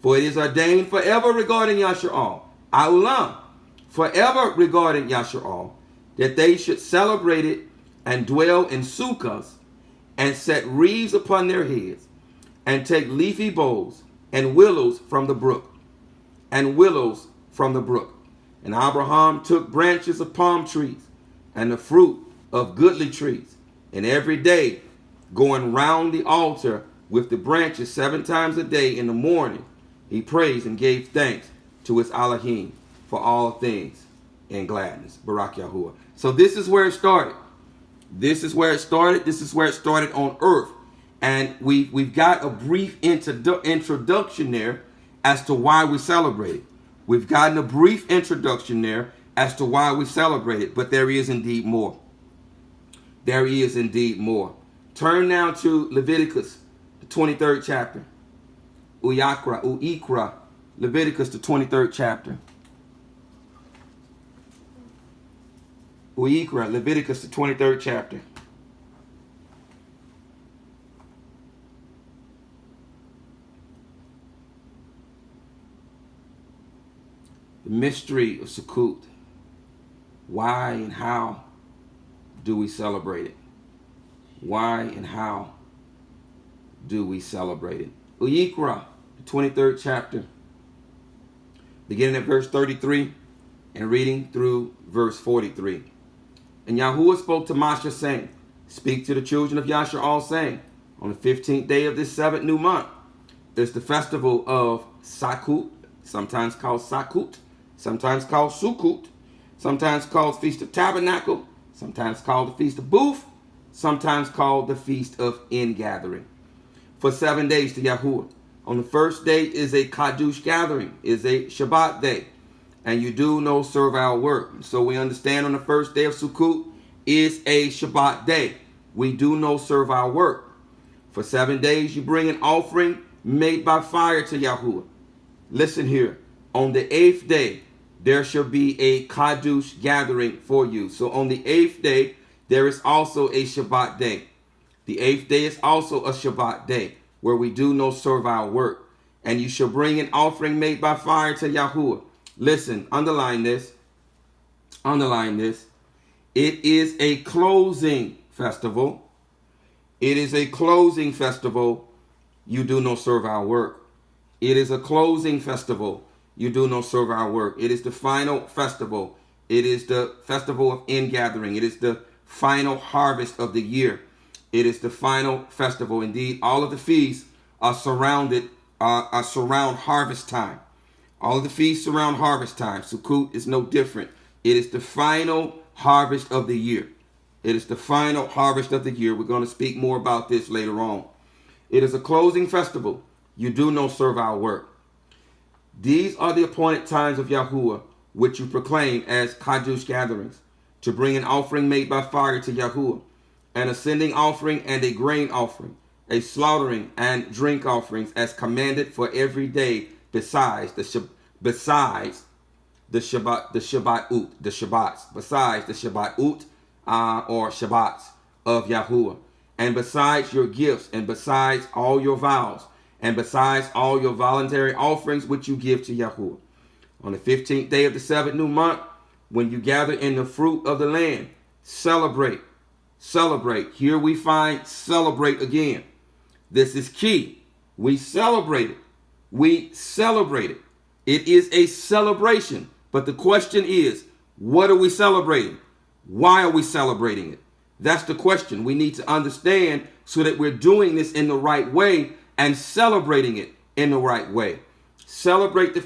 For it is ordained forever regarding Yasha'al. A'ulam. Forever regarding Yasha'al, that they should celebrate it and dwell in sukkahs and set wreaths upon their heads and take leafy boughs and willows from the brook. And willows from the brook. And Abraham took branches of palm trees and the fruit of goodly trees, and every day going round the altar with the branches 7 times a day in the morning, he praised and gave thanks to his Elohim for all things in gladness. Barak Yahuwah. So this is where it started. This is where it started. This is where it started on earth. And we've got a brief introduction there as to why we celebrate it. We've gotten a brief introduction there as to why we celebrate it. But there is indeed more. There is indeed more. Turn now to Leviticus, the 23rd chapter. Uikra, Leviticus, the 23rd chapter. Uikra, Leviticus, the 23rd chapter. The mystery of Sakut. Why and how do we celebrate it? Why and how do we celebrate it? Uyikra, the 23rd chapter, beginning at verse 33 and reading through verse 43. And Yahuwah spoke to Moshe, saying, speak to the children of Yasha'al, saying, on the 15th day of this 7th new month is the festival of Sakut, sometimes called Sakut, sometimes called Sukut, sometimes called Feast of Tabernacles, sometimes called the Feast of Booth, sometimes called the Feast of Ingathering. For 7 days to Yahuwah. On the first day is a Kadush gathering, is a Shabbat day. And you do no servile work. So we understand on the first day of Sukut is a Shabbat day. We do no servile work. For 7 days you bring an offering made by fire to Yahuwah. Listen here. On the 8th day there shall be a Kadush gathering for you. So on the 8th day there is also a Shabbat day. The 8th day is also a Shabbat day where we do no servile work. And you shall bring an offering made by fire to Yahuwah. Listen, underline this. Underline this. It is a closing festival. It is a closing festival. You do no servile work. It is a closing festival. You do no servile work. It is the final festival. It is the festival of ingathering. It is the final harvest of the year. It is the final festival. Indeed, all of the feasts are surround harvest time. All of the feasts surround harvest time. Sukut is no different. It is the final harvest of the year. It is the final harvest of the year. We're going to speak more about this later on. It is a closing festival. You do no servile work. These are the appointed times of Yahuwah, which you proclaim as Kadush gatherings, to bring an offering made by fire to Yahuwah, an ascending offering and a grain offering, a slaughtering and drink offerings as commanded for every day, besides the Shabbats, besides the Shabbatut or Shabbats of Yahuwah, and besides your gifts, and besides all your vows, and besides all your voluntary offerings which you give to Yahuwah. On the 15th day of the 7th new month, when you gather in the fruit of the land, celebrate. Celebrate. Here we find celebrate again. This is key. We celebrate it. We celebrate it. It is a celebration. But the question is, what are we celebrating? Why are we celebrating it? That's the question we need to understand so that we're doing this in the right way and celebrating it in the right way. Celebrate the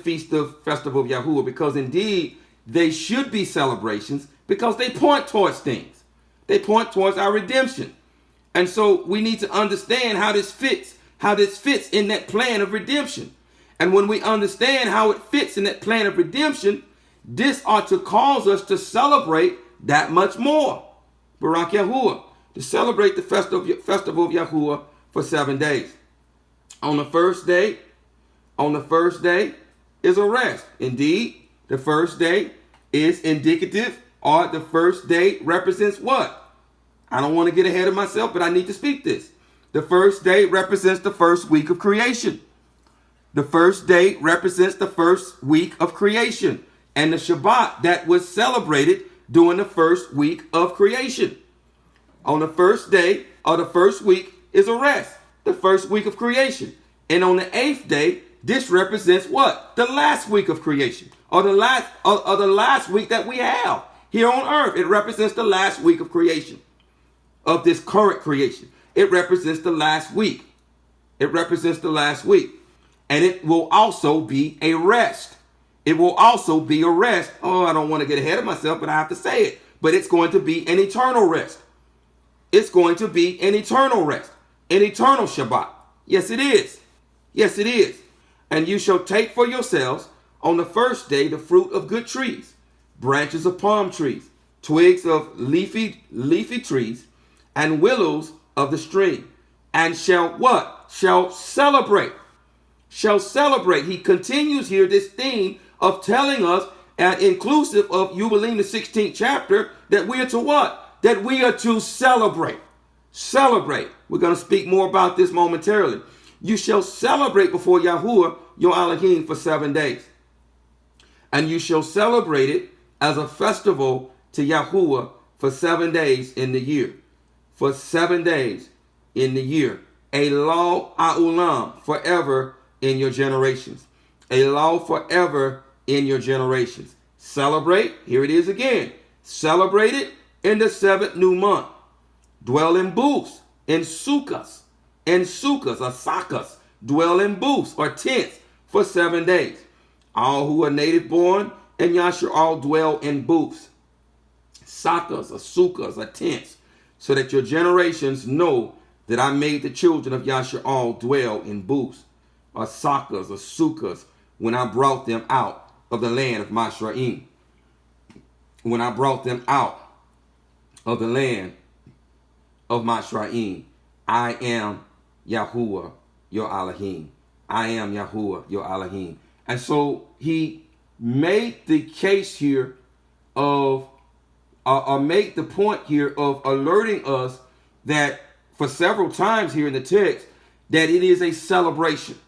Festival of Yahuwah, because indeed they should be celebrations because they point towards things. They point towards our redemption. And so we need to understand how this fits in that plan of redemption. And when we understand how it fits in that plan of redemption, this ought to cause us to celebrate that much more. Barak Yahuwah, to celebrate the Festival of Yahuwah for 7 days. On the first day is a rest. Indeed, the first day is indicative, or the first day represents what? I don't want to get ahead of myself, but I need to speak this. The first day represents the first week of creation. The first day represents the first week of creation and the Shabbat that was celebrated during the first week of creation. On the first day of the first week is a rest, the first week of creation. And on the 8th day, this represents what? The last week of creation, or the last week that we have here on earth. It represents the last week of creation, of this current creation. It represents the last week. It represents the last week. And it will also be a rest. It will also be a rest. Oh, I don't want to get ahead of myself, but I have to say it. But it's going to be an eternal rest. It's going to be an eternal rest, an eternal Shabbat. Yes, it is. Yes, it is. And you shall take for yourselves on the first day the fruit of good trees, branches of palm trees, twigs of leafy trees, and willows of the stream, and shall what? Shall celebrate. Shall celebrate. He continues here this theme of telling us, and inclusive of Yubilim, the 16th chapter, that we are to what? That we are to celebrate. Celebrate. We're going to speak more about this momentarily. You shall celebrate before Yahuwah, your Elohim, for 7 days. And you shall celebrate it as a festival to Yahuwah for 7 days in the year. For 7 days in the year. A law ha'ulam, forever in your generations. A law forever in your generations. Celebrate, here it is again. Celebrate it in the 7th new month. Dwell in booths, in sukkahs, or sakas. Dwell in booths or tents for 7 days. All who are native born and Yashar dwell in booths, sakas, or sukkahs, or tents, so that your generations know that I made the children of Yashar dwell in booths, or sakas, or sukkahs, when I brought them out of the land of Mashraim. When I brought them out of the land of Mashraim. I am Yahuwah, your Elohim. I am Yahuwah, your Elohim. And so he made the case here of, or make the point here of alerting us that for several times here in the text, that it is a celebration.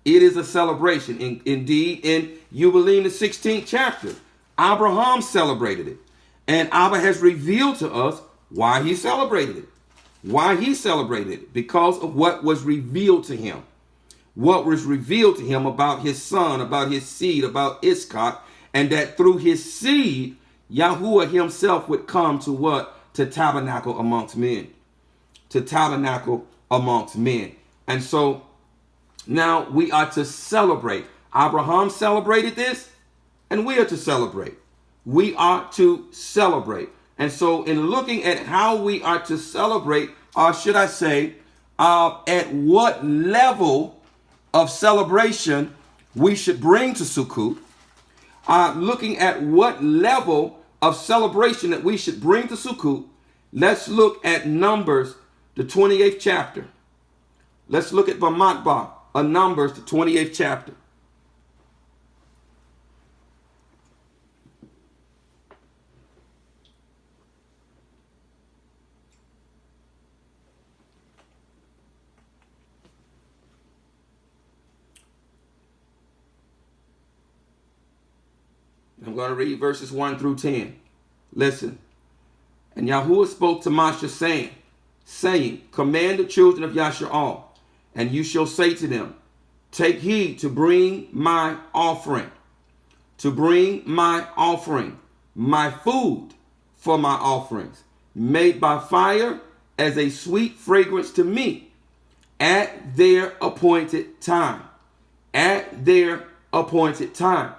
It is a celebration. Indeed, in Yubilim, the 16th chapter, Abraham celebrated it. And Abba has revealed to us why he celebrated it. Why he celebrated it? Because of what was revealed to him. What was revealed to him about his son, about his seed, about Iskak, and that through his seed, Yahuwah himself would come to what? To tabernacle amongst men. To tabernacle amongst men. And so now we are to celebrate. Abraham celebrated this, and we are to celebrate. We are to celebrate. And so in looking at how we are to celebrate, or should I say, at what level of celebration we should bring to Sukut, looking at what level of celebration that we should bring to Sukut, let's look at Numbers, the 28th chapter. Let's look at Bamatba of Numbers, the 28th chapter. I'm going to read verses 1 through 10. Listen. And Yahuwah spoke to Moshe, saying, command the children of Yashar And you shall say to them, take heed to bring my offering, my food for my offerings, made by fire as a sweet fragrance to me at their appointed time. At their appointed time.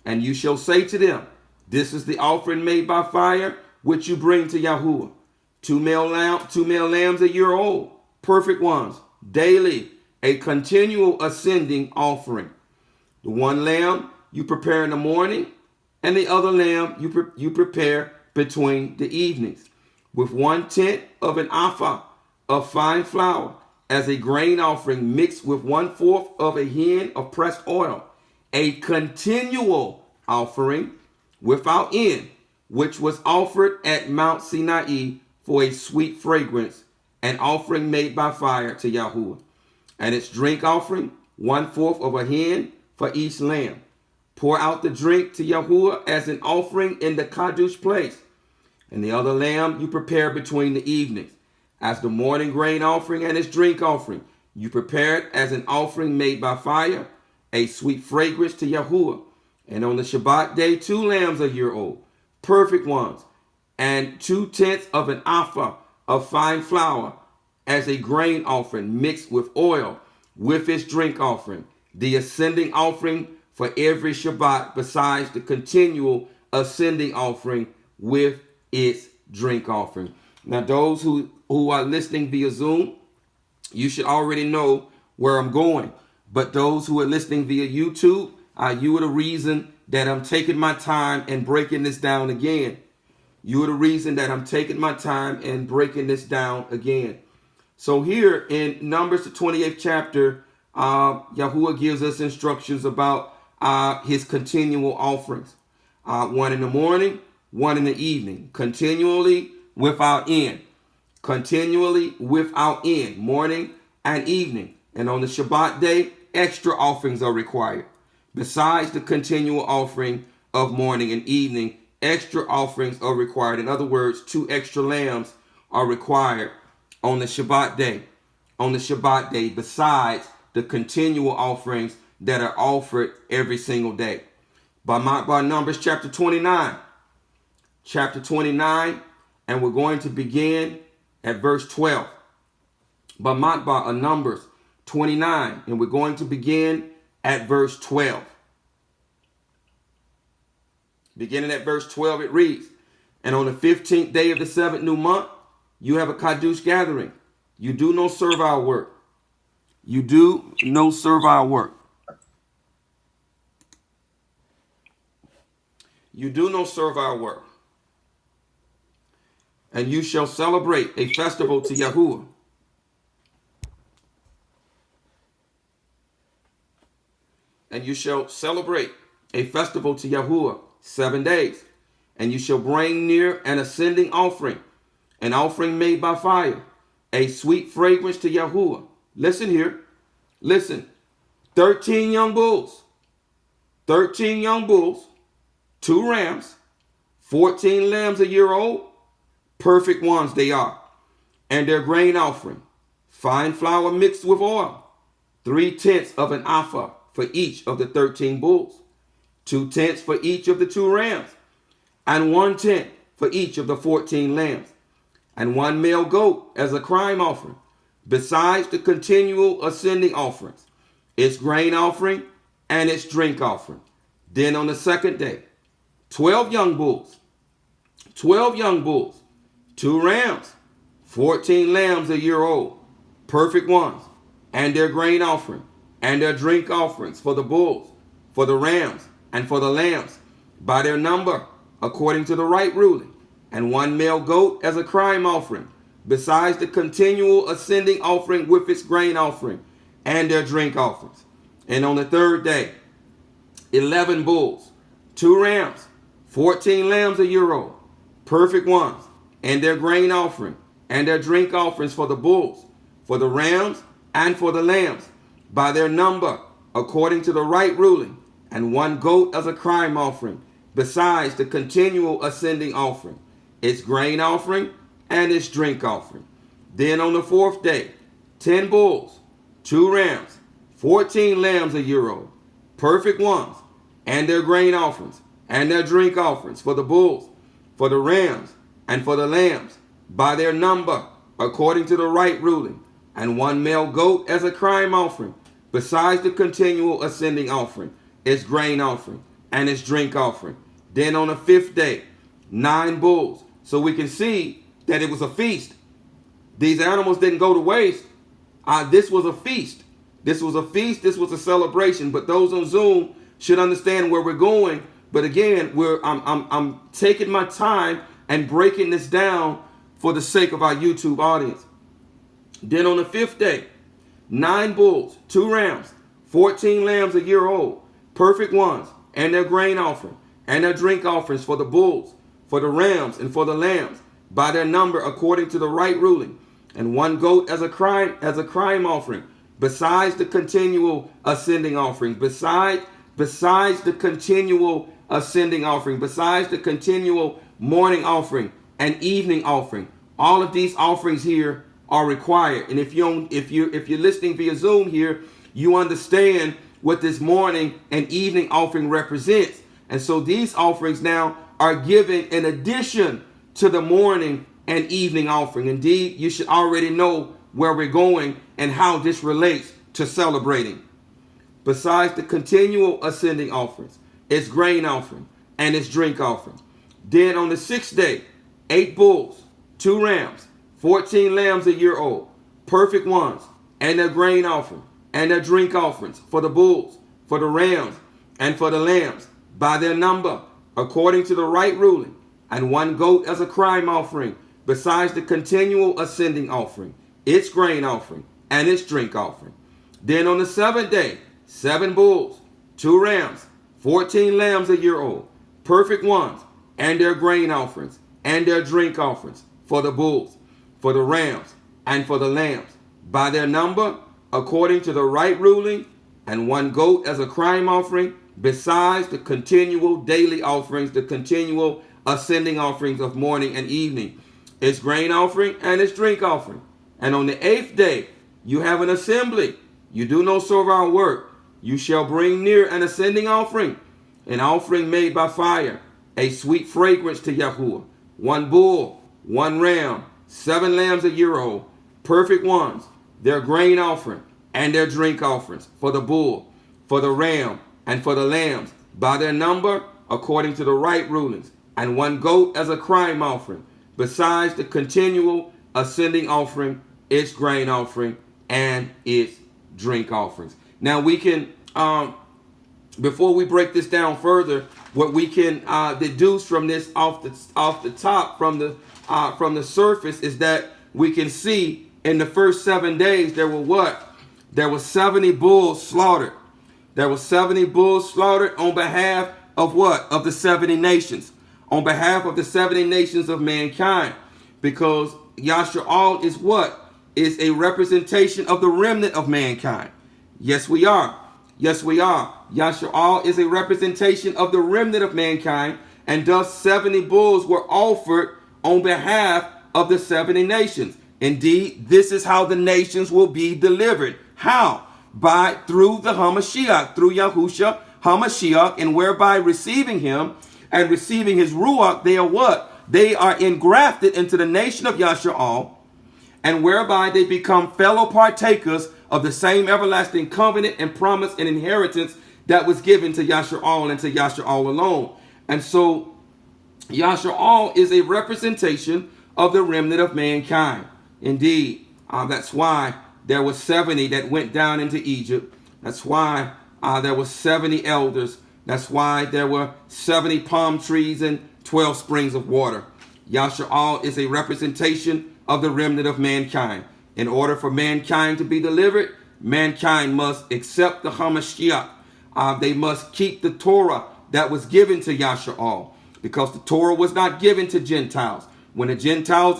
And you shall say to them, this is the offering made by fire, which you bring to Yahuwah. Two male lambs a year old, perfect ones, daily, a continual ascending offering. The one lamb you prepare in the morning, and the other lamb you prepare between the evenings, with 1/10 of an ephah of fine flour, as a grain offering, mixed with 1/4 of a hin of pressed oil, a continual offering without end, which was offered at Mount Sinai for a sweet fragrance, an offering made by fire to Yahuwah. And its drink offering, 1/4 of a hin for each lamb. Pour out the drink to Yahuwah as an offering in the Kadush place. And the other lamb you prepare between the evenings, as the morning grain offering and its drink offering. You prepare it as an offering made by fire, a sweet fragrance to Yahuwah. And on the Shabbat day, 2 lambs a year old, perfect ones, and 2/10 of an ephah of fine flour, as a grain offering mixed with oil, with its drink offering, the ascending offering for every Shabbat, besides the continual ascending offering with its drink offering. Now, those who are listening via Zoom, you should already know where I'm going. But those who are listening via YouTube, you are the reason that I'm taking my time and breaking this down again. You are the reason that I'm taking my time and breaking this down again. So here in Numbers, the 28th chapter, Yahuwah gives us instructions about his continual offerings. 1 in the morning, 1 in the evening, continually without end. Continually without end, morning and evening. And on the Shabbat day, extra offerings are required. Besides the continual offering of morning and evening, extra offerings are required. In other words, 2 extra lambs are required on the Shabbat day. On the Shabbat day, besides the continual offerings that are offered every single day. By Numbers chapter 29. Chapter 29, and we're going to begin at verse 12. By Numbers 29, and we're going to begin at verse 12. Beginning at verse 12, it reads, and on the 15th day of the 7th new month, you have a Kadush gathering. You do no servile work. You do no servile work. You do no servile work. And you shall celebrate a festival to Yahuwah. And you shall celebrate a festival to Yahuwah 7 days. And you shall bring near an ascending offering, an offering made by fire, a sweet fragrance to Yahuwah. Listen here. Listen. 13 young bulls. 13 young bulls. 2 rams. 14 lambs a year old. Perfect ones they are. And their grain offering, fine flour mixed with oil, 3/10 of an ephah for each of the 13 bulls, 2/10 for each of the 2 rams, and 1/10 for each of the 14 lambs, and 1 male goat as a crime offering, besides the continual ascending offerings, its grain offering and its drink offering. Then on the 2nd day, 12 young bulls, 2 rams, 14 lambs a year old, perfect ones, and their grain offering, and their drink offerings for the bulls, for the rams, and for the lambs, by their number, according to the right ruling, and 1 male goat as a crime offering, besides the continual ascending offering with its grain offering, and their drink offerings. And on the 3rd day, 11 bulls, 2 rams, 14 lambs a year old, perfect ones, and their grain offering, and their drink offerings for the bulls, for the rams, and for the lambs, by their number, according to the right ruling, and 1 goat as a crime offering, besides the continual ascending offering, its grain offering, and its drink offering. Then on the 4th day, 10 bulls, 2 rams, 14 lambs a year old, perfect ones, and their grain offerings, and their drink offerings for the bulls, for the rams, and for the lambs, by their number, according to the right ruling, and 1 male goat as a crime offering, besides the continual ascending offering, its grain offering, and its drink offering. Then on the 5th day, 9 bulls. So we can see that it was a feast. These animals didn't go to waste. This was a feast. This was a feast. This was a celebration. But those on Zoom should understand where we're going. But again, I'm taking my time and breaking this down for the sake of our YouTube audience. Then on the 5th day, 9 bulls, 2 rams, 14 lambs a year old, perfect ones, and their grain offering, and their drink offerings for the bulls, for the rams, and for the lambs, by their number according to the right ruling, and 1 goat as a crime offering, besides the continual ascending offering, besides the continual ascending offering, besides the continual morning offering and evening offering. All of these offerings here are required. And if you're listening via Zoom here, you understand what this morning and evening offering represents. And so these offerings now are given in addition to the morning and evening offering. Indeed, you should already know where we're going and how this relates to celebrating. Besides the continual ascending offerings, its grain offering, and its drink offering. Then on the 6th day, 8 bulls, 2 rams, 14 lambs a year old, perfect ones, and their grain offering, and their drink offerings for the bulls, for the rams, and for the lambs, by their number, according to the right ruling, and 1 goat as a crime offering, besides the continual ascending offering, its grain offering, and its drink offering. Then on the 7th day, 7 bulls, 2 rams, 14 lambs a year old, perfect ones, and their grain offerings, and their drink offerings for the bulls, for the rams, and for the lambs, by their number, according to the right ruling, and 1 goat as a crime offering, besides the continual daily offerings, the continual ascending offerings of morning and evening, its grain offering and its drink offering. And on the 8th day, you have an assembly. You do no servile work. You shall bring near an ascending offering, an offering made by fire, a sweet fragrance to Yahuwah, 1 bull, 1 ram, 7 lambs a year old, perfect ones, their grain offering and their drink offerings for the bull, for the ram, and for the lambs, by their number, according to the right rulings, and 1 goat as a crime offering, besides the continual ascending offering, its grain offering, and its drink offerings. Now we can, before we break this down further, what we can deduce from this off the top, from the surface, is that we can see in the first 7 days there were what? There were 70 bulls slaughtered. There were 70 bulls slaughtered on behalf of what? Of the 70 nations. On behalf of the 70 nations of mankind. Because Yasha'al is what? Is a representation of the remnant of mankind. Yes, we are. Yes, we are. Yasha'al is a representation of the remnant of mankind. And thus 70 bulls were offered on behalf of the 70 nations. Indeed, this is how the nations will be delivered. How? Through the Hamashiach, through Yahusha Hamashiach, and whereby receiving him and receiving his Ruach, they are what? They are engrafted into the nation of Yasha'al, and whereby they become fellow partakers of the same everlasting covenant and promise and inheritance that was given to Yasha'al and to Yasha'al alone. And so Yasha'al is a representation of the remnant of mankind. Indeed, that's why there were 70 that went down into Egypt. That's why there were 70 elders. That's why there were 70 palm trees and 12 springs of water. Yasha'al is a representation of the remnant of mankind. In order for mankind to be delivered, mankind must accept the Hamashiach. They must keep the Torah that was given to Yasha'al, because the Torah was not given to Gentiles. When a Gentile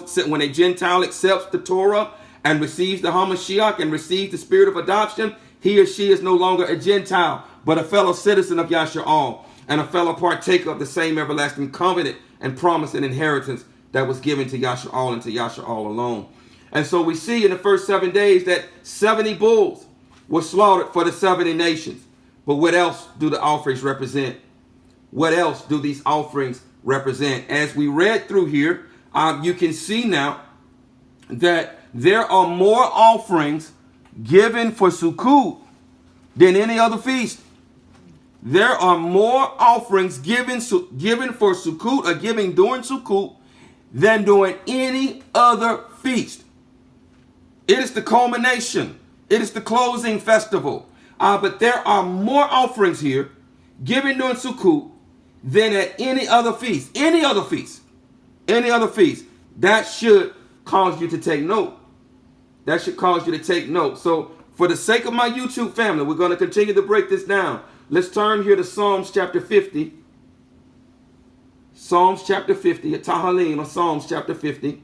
accepts the Torah and receives the Hamashiach and receives the spirit of adoption, he or she is no longer a Gentile, but a fellow citizen of Yasha'al and a fellow partaker of the same everlasting covenant and promise and inheritance that was given to Yasha'al and to Yasha'al alone. And so we see in the first 7 days that 70 bulls was slaughtered for the 70 nations. But what else do the offerings represent? What else do these offerings represent? As we read through here, you can see now that there are more offerings given for Sukut than any other feast. There are more offerings given for Sukut or giving during Sukut than during any other feast. It is the culmination. It is the closing festival. But there are more offerings here given during Sukut than at any other feast. Any other feast. Any other feast. That should cause you to take note. That should cause you to take note. So for the sake of my YouTube family, we're going to continue to break this down. Let's turn here to Psalms chapter 50. Psalms chapter 50, a Tahalim, or Psalms chapter 50.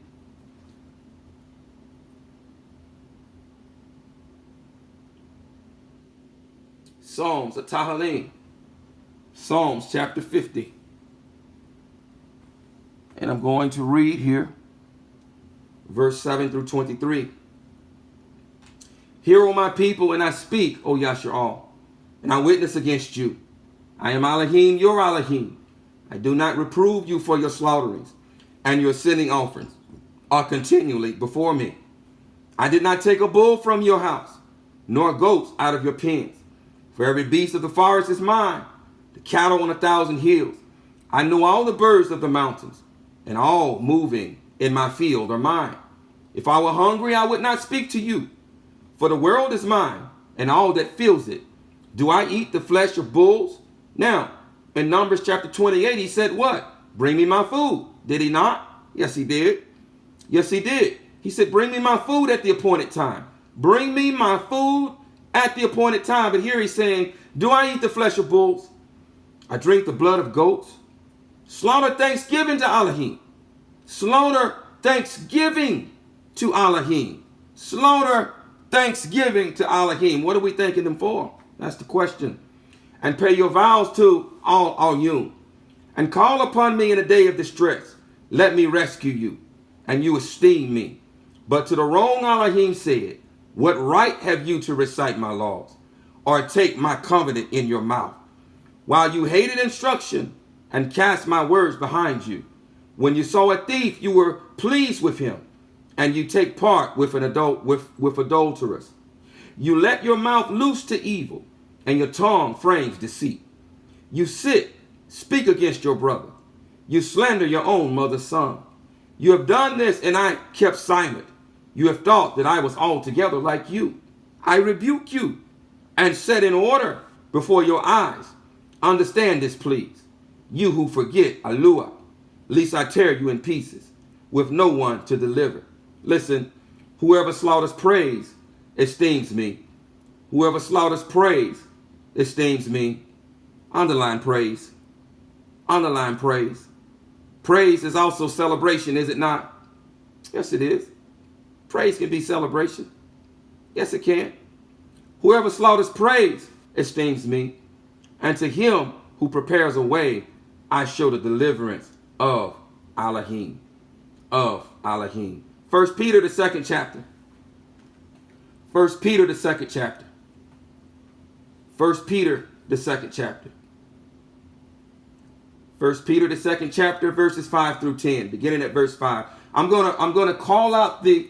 Psalms, a Tahalim. Psalms chapter 50. And I'm going to read here, verse 7 through 23. Hear, O my people, and I speak, O YAHUAH'S, and I witness against you. I am Elohim, your Elohim. I do not reprove you for your slaughterings, and your sinning offerings are continually before me. I did not take a bull from your house, nor goats out of your pens. For every beast of the forest is mine, the cattle on 1,000 hills. I know all the birds of the mountains, and all moving in my field are mine. If I were hungry, I would not speak to you. For the world is mine, and all that fills it. Do I eat the flesh of bulls? Now, in Numbers chapter 28, he said what? Bring me my food. Did he not? Yes, he did. Yes, he did. He said, bring me my food at the appointed time. Bring me my food at the appointed time. But here he's saying, do I eat the flesh of bulls? I drink the blood of goats. Slaughter thanksgiving to Elohim. Slaughter thanksgiving to Elohim. Slaughter thanksgiving to Elohim. What are we thanking them for? That's the question. And pay your vows to all you. And call upon me in a day of distress. Let me rescue you, and you esteem me. But to the wrong Elohim said, what right have you to recite my laws, or take my covenant in your mouth? While you hated instruction and cast my words behind you. When you saw a thief, you were pleased with him, and you take part with with adulterers. You let your mouth loose to evil, and your tongue frames deceit. You speak against your brother. You slander your own mother's son. You have done this, and I kept silent. You have thought that I was altogether like you. I rebuke you and set in order before your eyes. Understand this, please. You who forget Aluah, lest I tear you in pieces, with no one to deliver. Listen, whoever slaughters praise esteems me. Whoever slaughters praise esteems me. Underline praise. Underline praise. Praise is also celebration, is it not? Yes, it is. Praise can be celebration. Yes, it can. Whoever slaughters praise esteems me. And to him who prepares a way, I show the deliverance of Elohim. Of Elohim. 1 Peter, the 2nd chapter. 1 Peter, the 2nd chapter. 1 Peter, the 2nd chapter. 1 Peter, the 2nd chapter, verses 5 through 10, beginning at verse 5. I'm gonna call out the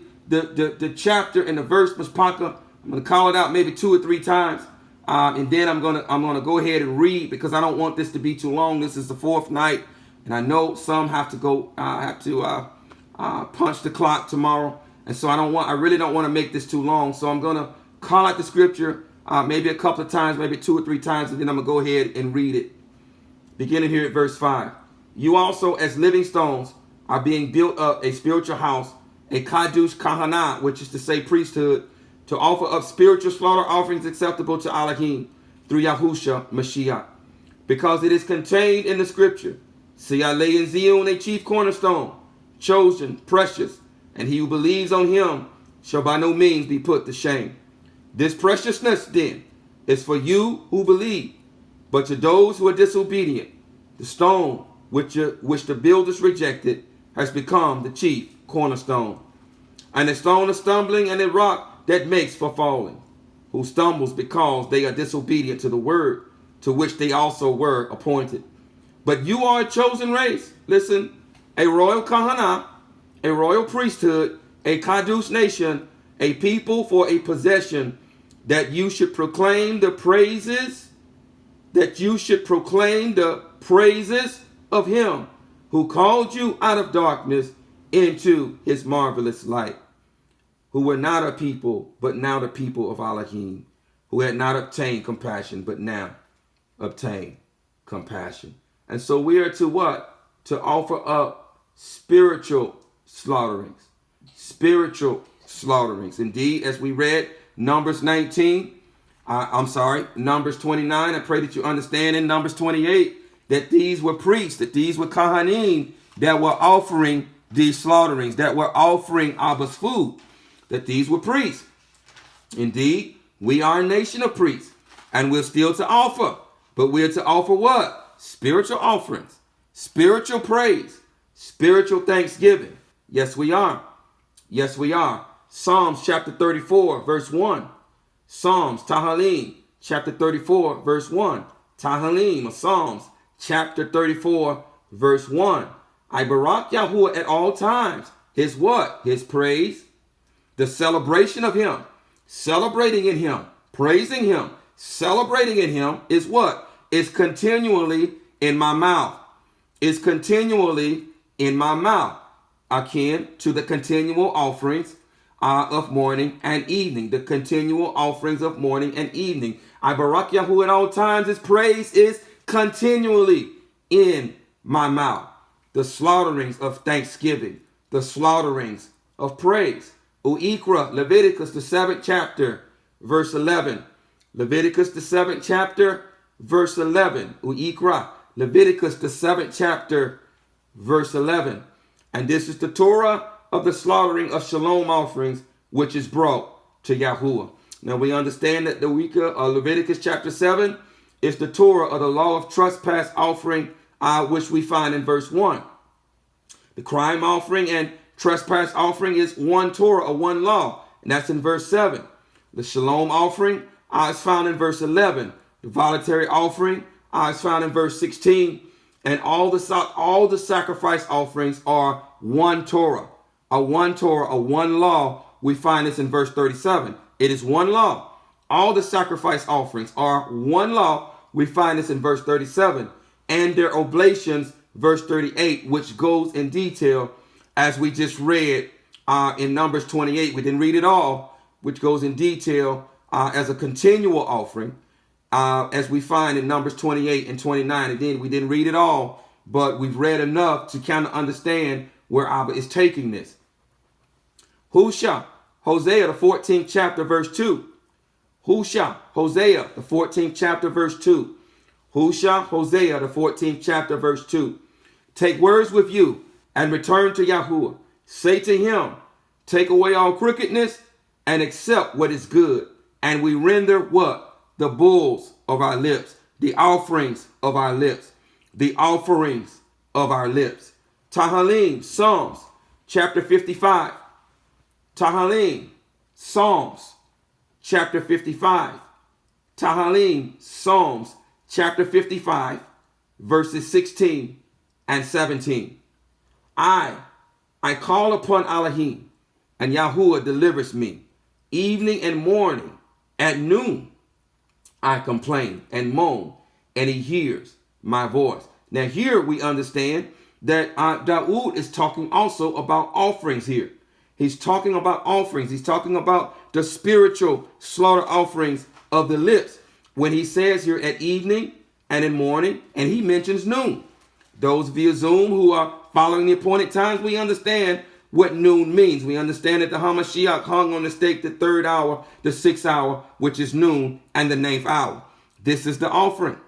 chapter and the verse, Ms. Parker. I'm gonna call it out maybe 2 or 3 times, and then I'm gonna go ahead and read, because I don't want this to be too long. This is the 4th night, and I know some have to go punch the clock tomorrow, and so I really don't want to make this too long. So I'm gonna call out the scripture maybe a couple of times, maybe 2 or 3 times, and then I'm gonna go ahead and read it. Beginning here at verse 5. You also, as living stones, are being built up a spiritual house, a kadush kahana, which is to say priesthood, to offer up spiritual slaughter offerings acceptable to Elohim through Yahushua Mashiach. Because it is contained in the scripture, see, I lay in Zion a chief cornerstone, chosen, precious, and he who believes on him shall by no means be put to shame. This preciousness, then, is for you who believe. But to those who are disobedient, the stone which the builders rejected has become the chief cornerstone, and a stone of stumbling and a rock that makes for falling. who stumbles because they are disobedient to the word to which they also were appointed. But you are a chosen race. Listen, a royal kahana, a royal priesthood, a kadosh nation, a people for a possession, that you should proclaim the praises, of him who called you out of darkness into his marvelous light, who were not a people, but now the people of Elohim, who had not obtained compassion, but now obtain compassion. And so we are to what? To offer up spiritual slaughterings. Spiritual slaughterings. Indeed, as we read Numbers 29. I pray that you understand in Numbers 28 that these were priests, that these were kahanim that were offering these slaughterings, that were offering Abba's food, that these were priests. Indeed, we are a nation of priests, and we're still to offer. But we're to offer what? Spiritual offerings, spiritual praise, spiritual thanksgiving. Yes, we are. Yes, we are. Psalms chapter 34, verse 1. Psalms, Tahalim, chapter 34, verse 1. Tahalim, Psalms, chapter 34, verse 1. I barak Yahuwah at all times. His what? His praise. The celebration of him. Celebrating in him. Praising him. Celebrating in him is what? Is continually in my mouth. Is continually in my mouth. Akin to the continual offerings of morning and evening. The continual offerings of morning and evening. I barak Yahuwah at all times. His praise is continually in my mouth. The slaughterings of thanksgiving. The slaughterings of praise. Uikra, Leviticus, the 7th chapter, verse 11. Leviticus, the 7th chapter, verse 11. Uikra, Leviticus, the 7th chapter, verse 11. And this is the Torah of the slaughtering of shalom offerings, which is brought to Yahuwah. Now we understand that the week of Leviticus chapter 7 is the Torah of the law of trespass offering, which we find in verse 1. The crime offering and trespass offering is one Torah or one law, and that's in verse 7. The shalom offering is found in verse 11. The voluntary offering is found in verse 16. And all the sacrifice offerings are one Torah, a one law. We find this in verse 37. It is one law. All the sacrifice offerings are one law. We find this in verse 37. And their oblations, verse 38, which goes in detail as we just read in Numbers 28. We didn't read it all, which goes in detail as a continual offering. As we find in Numbers 28 and 29. Again, we didn't read it all, but we've read enough to kind of understand where Abba is taking this. Hosea, the 14th chapter, verse 2. Hosea, the 14th chapter, verse 2. Hosea, the 14th chapter, verse 2. Take words with you and return to Yahuwah. Say to him, take away all crookedness and accept what is good. And we render what? The bulls of our lips, the offerings of our lips, the offerings of our lips. Tahalim, Psalms, chapter 55. Tahalim, Psalms, chapter 55. Tahalim, Psalms, chapter 55, verses 16 and 17. I call upon Elohim, and Yahuwah delivers me. Evening and morning, at noon, I complain and moan, and he hears my voice. Now here we understand that Dawood is talking also about offerings here. He's talking about offerings. He's talking about the spiritual slaughter offerings of the lips. When he says here at evening and in morning, and he mentions noon. Those via Zoom who are following the appointed times, we understand what noon means. We understand that the Hamashiach hung on the stake the 3rd hour, the 6th hour, which is noon, and the 9th hour. This is the offering.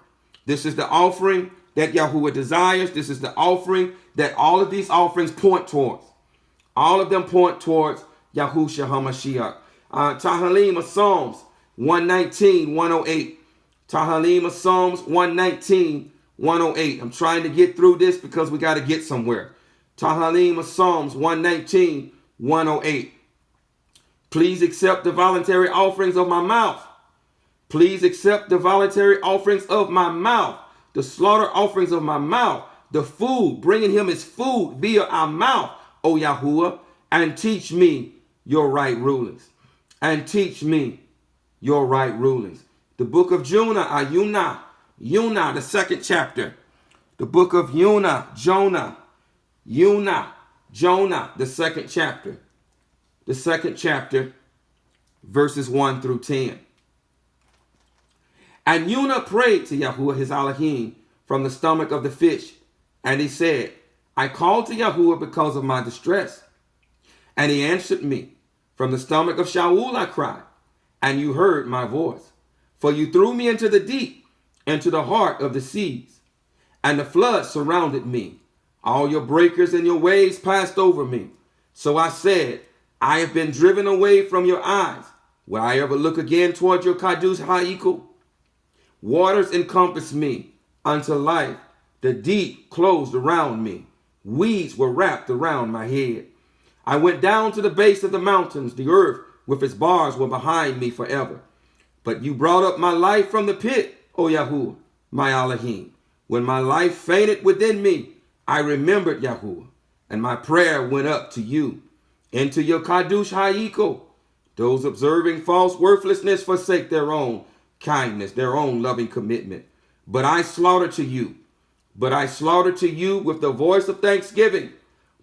This is the offering that Yahuwah desires. This is the offering that all of these offerings point towards. All of them point towards Yahushua HaMashiach. Tahalim of Psalms 119, 108. Tahalim of Psalms 119, 108. I'm trying to get through this because we got to get somewhere. Tahalim of Psalms 119, 108. Please accept the voluntary offerings of my mouth. Please accept the voluntary offerings of my mouth, the slaughter offerings of my mouth, the food, bringing him his food via our mouth, O Yahuwah, and teach me your right rulings. And teach me your right rulings. The book of Jonah, Yunah, the second chapter. The book of Jonah, the second chapter. The second chapter, verses 1 through 10. And Yunah prayed to Yahuwah his Elohim from the stomach of the fish. And he said, I called to Yahuwah because of my distress. And he answered me. From the stomach of Shaul I cried, and you heard my voice. For you threw me into the deep, into the heart of the seas. And the flood surrounded me. All your breakers and your waves passed over me. So I said, I have been driven away from your eyes. Will I ever look again toward your Kadush Ha'ikul? Waters encompassed me unto life. The deep closed around me. Weeds were wrapped around my head. I went down to the base of the mountains. The earth with its bars were behind me forever. But you brought up my life from the pit, O Yahuwah, my Elohim. When my life fainted within me, I remembered Yahuwah, and my prayer went up to you. Into your Kadush Ha'ikul. Those observing false worthlessness forsake their own kindness, their own loving commitment. But I slaughter to you. But I slaughter to you with the voice of thanksgiving.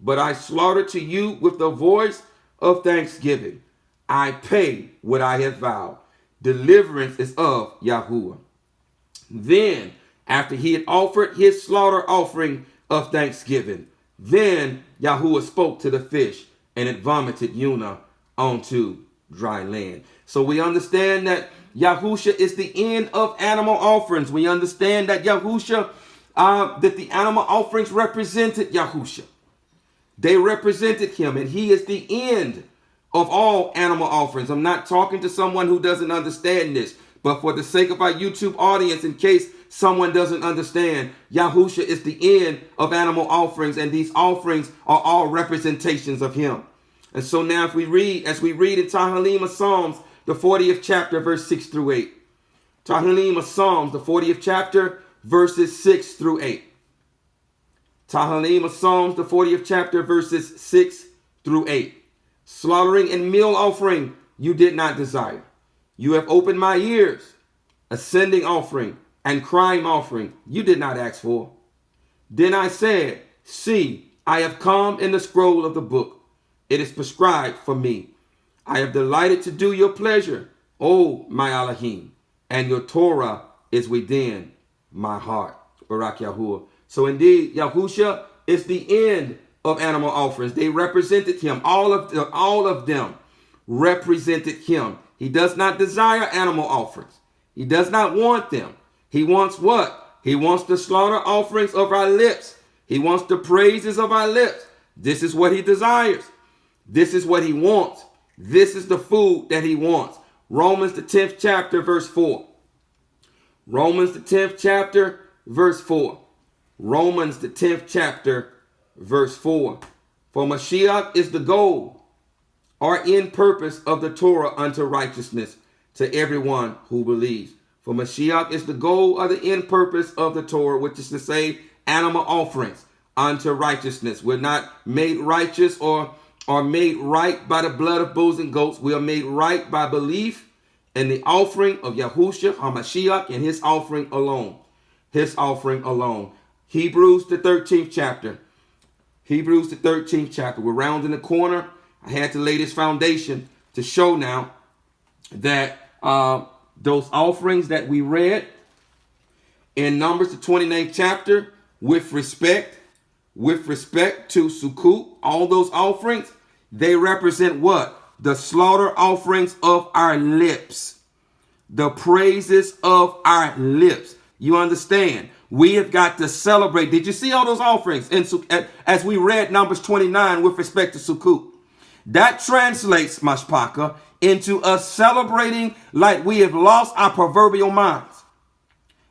But I slaughter to you with the voice of thanksgiving. I pay what I have vowed. Deliverance is of Yahuwah. Then, after he had offered his slaughter offering of thanksgiving, then Yahuwah spoke to the fish, and it vomited Yunah onto dry land. So we understand that Yahusha is the end of animal offerings. We understand that Yahusha, that the animal offerings represented Yahusha. They represented him, and he is the end of all animal offerings. I'm not talking to someone who doesn't understand this, but for the sake of our YouTube audience, in case someone doesn't understand, Yahusha is the end of animal offerings, and these offerings are all representations of him. And so now as we read in Tahalim of Psalms, the 40th chapter, verse 6 through 8. Tahalim of Psalms, the 40th chapter, verses 6 through 8. Tahalim of Psalms, the 40th chapter, verses 6 through 8. Slaughtering and meal offering you did not desire. You have opened my ears. Ascending offering and crime offering you did not ask for. Then I said, see, I have come in the scroll of the book. It is prescribed for me. I have delighted to do your pleasure, O my Elohim, and your Torah is within my heart. Barak Yahuwah. So indeed, Yahusha is the end of animal offerings. They represented him. All of them represented him. He does not desire animal offerings. He does not want them. He wants what? He wants the slaughter offerings of our lips. He wants the praises of our lips. This is what he desires. This is what he wants. This is the food that he wants. Romans the 10th chapter, verse 4. Romans the 10th chapter, verse 4. Romans the 10th chapter, verse 4. For Mashiach is the goal or end purpose of the Torah unto righteousness to everyone who believes. For Mashiach is the goal or the end purpose of the Torah, which is to say animal offerings unto righteousness. We're not made righteous or made right by the blood of bulls and goats. We are made right by belief in the offering of Yahushua HaMashiach and his offering alone. His offering alone. Hebrews the 13th chapter. Hebrews the 13th chapter. We're rounding the corner. I had to lay this foundation to show now that those offerings that we read in Numbers the 29th chapter with respect to Sukut, all those offerings, they represent what? The slaughter offerings of our lips. The praises of our lips. You understand? We have got to celebrate. Did you see all those offerings as we read Numbers 29 with respect to Sukut? That translates, Mashpaka, into us celebrating like we have lost our proverbial minds.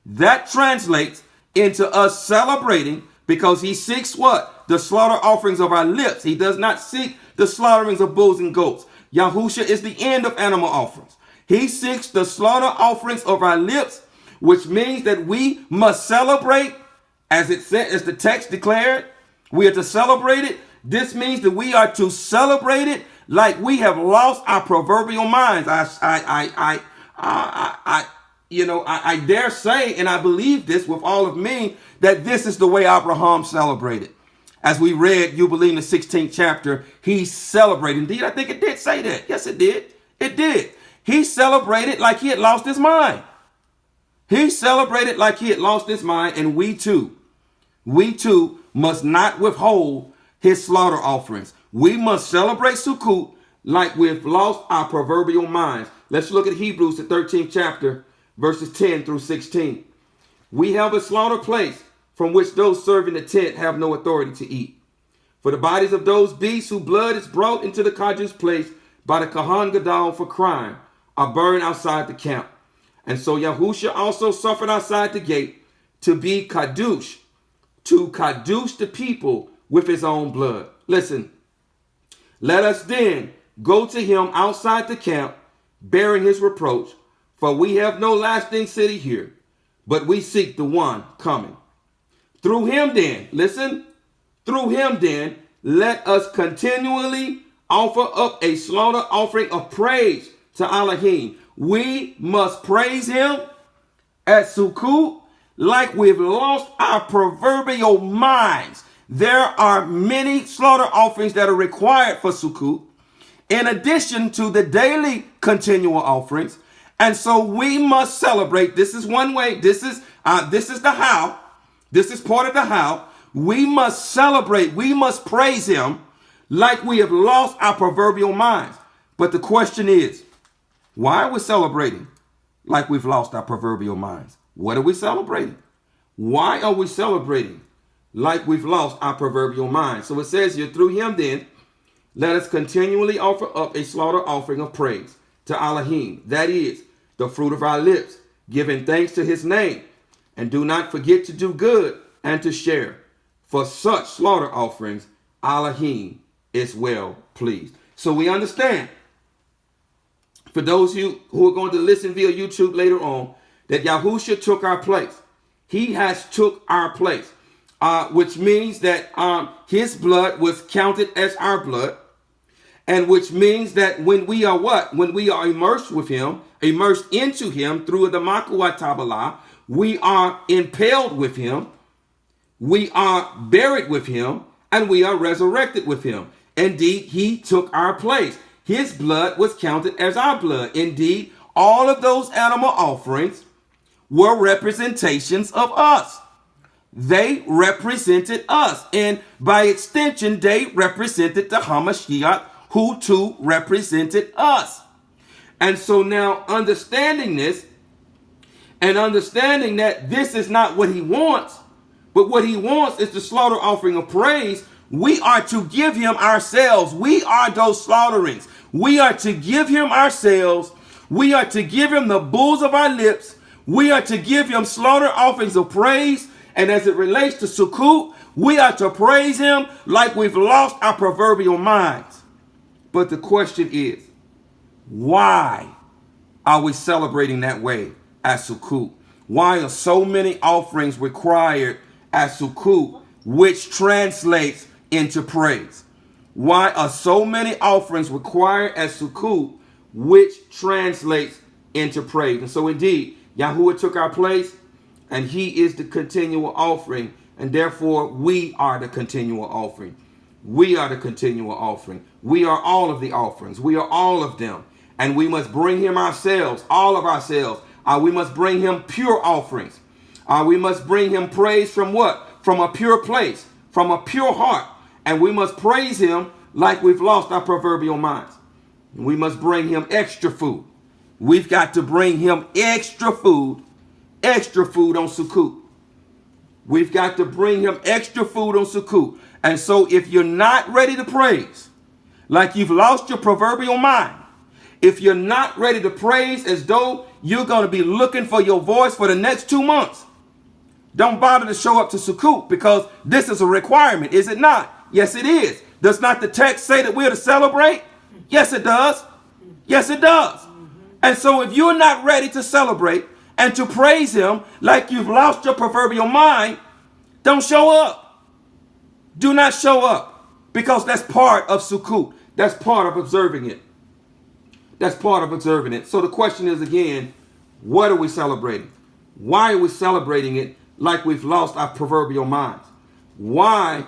That translates into us celebrating because he seeks what? The slaughter offerings of our lips. He does not seek the slaughterings of bulls and goats. Yahusha is the end of animal offerings. He seeks the slaughter offerings of our lips, which means that we must celebrate, as it said, as the text declared. We are to celebrate it. This means that we are to celebrate it like we have lost our proverbial minds. I dare say, and I believe this with all of me, that this is the way Abraham celebrated. As we read, you believe in the 16th chapter, he celebrated. Indeed, I think it did say that. Yes, it did. It did. He celebrated like he had lost his mind. He celebrated like he had lost his mind, and we too must not withhold his slaughter offerings. We must celebrate Sukut like we've lost our proverbial minds. Let's look at Hebrews, the 13th chapter, verses 10 through 16. We have a slaughter place from which those serving the tent have no authority to eat. For the bodies of those beasts whose blood is brought into the Kaddish place by the Kohen Gadol for crime are burned outside the camp. And so Yahusha also suffered outside the gate to be Kadush, to Kadush the people with his own blood. Listen, let us then go to him outside the camp, bearing his reproach, for we have no lasting city here, but we seek the one coming. Through him then, listen, through him then, let us continually offer up a slaughter offering of praise to Elohim. We must praise him at Sukut like we've lost our proverbial minds. There are many slaughter offerings that are required for Sukut, in addition to the daily continual offerings. And so we must celebrate. This is one way. This is the how. This is part of the how. We must celebrate. We must praise him like we have lost our proverbial minds. But the question is, why are we celebrating like we've lost our proverbial minds? What are we celebrating? Why are we celebrating like we've lost our proverbial minds? So it says here, through him then, let us continually offer up a slaughter offering of praise to Elohim. That is the fruit of our lips, giving thanks to his name. And do not forget to do good and to share. For such slaughter offerings, Elohim is well pleased. So we understand, for those of you who are going to listen via YouTube later on, that Yahusha took our place. He has took our place, which means that his blood was counted as our blood, and which means that when we are what? When we are immersed with him, immersed into him through the YAHUAH'S, we are impaled with him, we are buried with him, and we are resurrected with him. Indeed, he took our place. His blood was counted as our blood. Indeed, all of those animal offerings were representations of us. They represented us. And by extension, they represented the HaMashiach, who too represented us. And so now, understanding this, and understanding that this is not what he wants, but what he wants is the slaughter offering of praise, we are to give him ourselves. We are those slaughterings. We are to give him ourselves. We are to give him the bulls of our lips. We are to give him slaughter offerings of praise. And as it relates to Sukut, we are to praise him like we've lost our proverbial minds. But the question is, why are we celebrating that way at Sukut? Why are so many offerings required at Sukut, which translates into praise? Why are so many offerings required at Sukut, which translates into praise? And so indeed, Yahuwah took our place, and he is the continual offering, and therefore we are the continual offering. We are the continual offering. We are all of the offerings. We are all of them. And we must bring him ourselves, all of ourselves. We must bring him pure offerings. We must bring him praise from what? From a pure place, from a pure heart. And we must praise him like we've lost our proverbial minds. We must bring him extra food. We've got to bring him extra food on Sukut. We've got to bring him extra food on Sukut. And so if you're not ready to praise, like you've lost your proverbial mind, if you're not ready to praise as though you're going to be looking for your voice for the next 2 months, don't bother to show up to Sukut, because this is a requirement, is it not? Yes, it is. Does not the text say that we're to celebrate? Yes, it does. Yes, it does. And so if you're not ready to celebrate and to praise him like you've lost your proverbial mind, don't show up. Do not show up, because that's part of Sukut. That's part of observing it. That's part of observing it. So the question is again, what are we celebrating? Why are we celebrating it like we've lost our proverbial minds? Why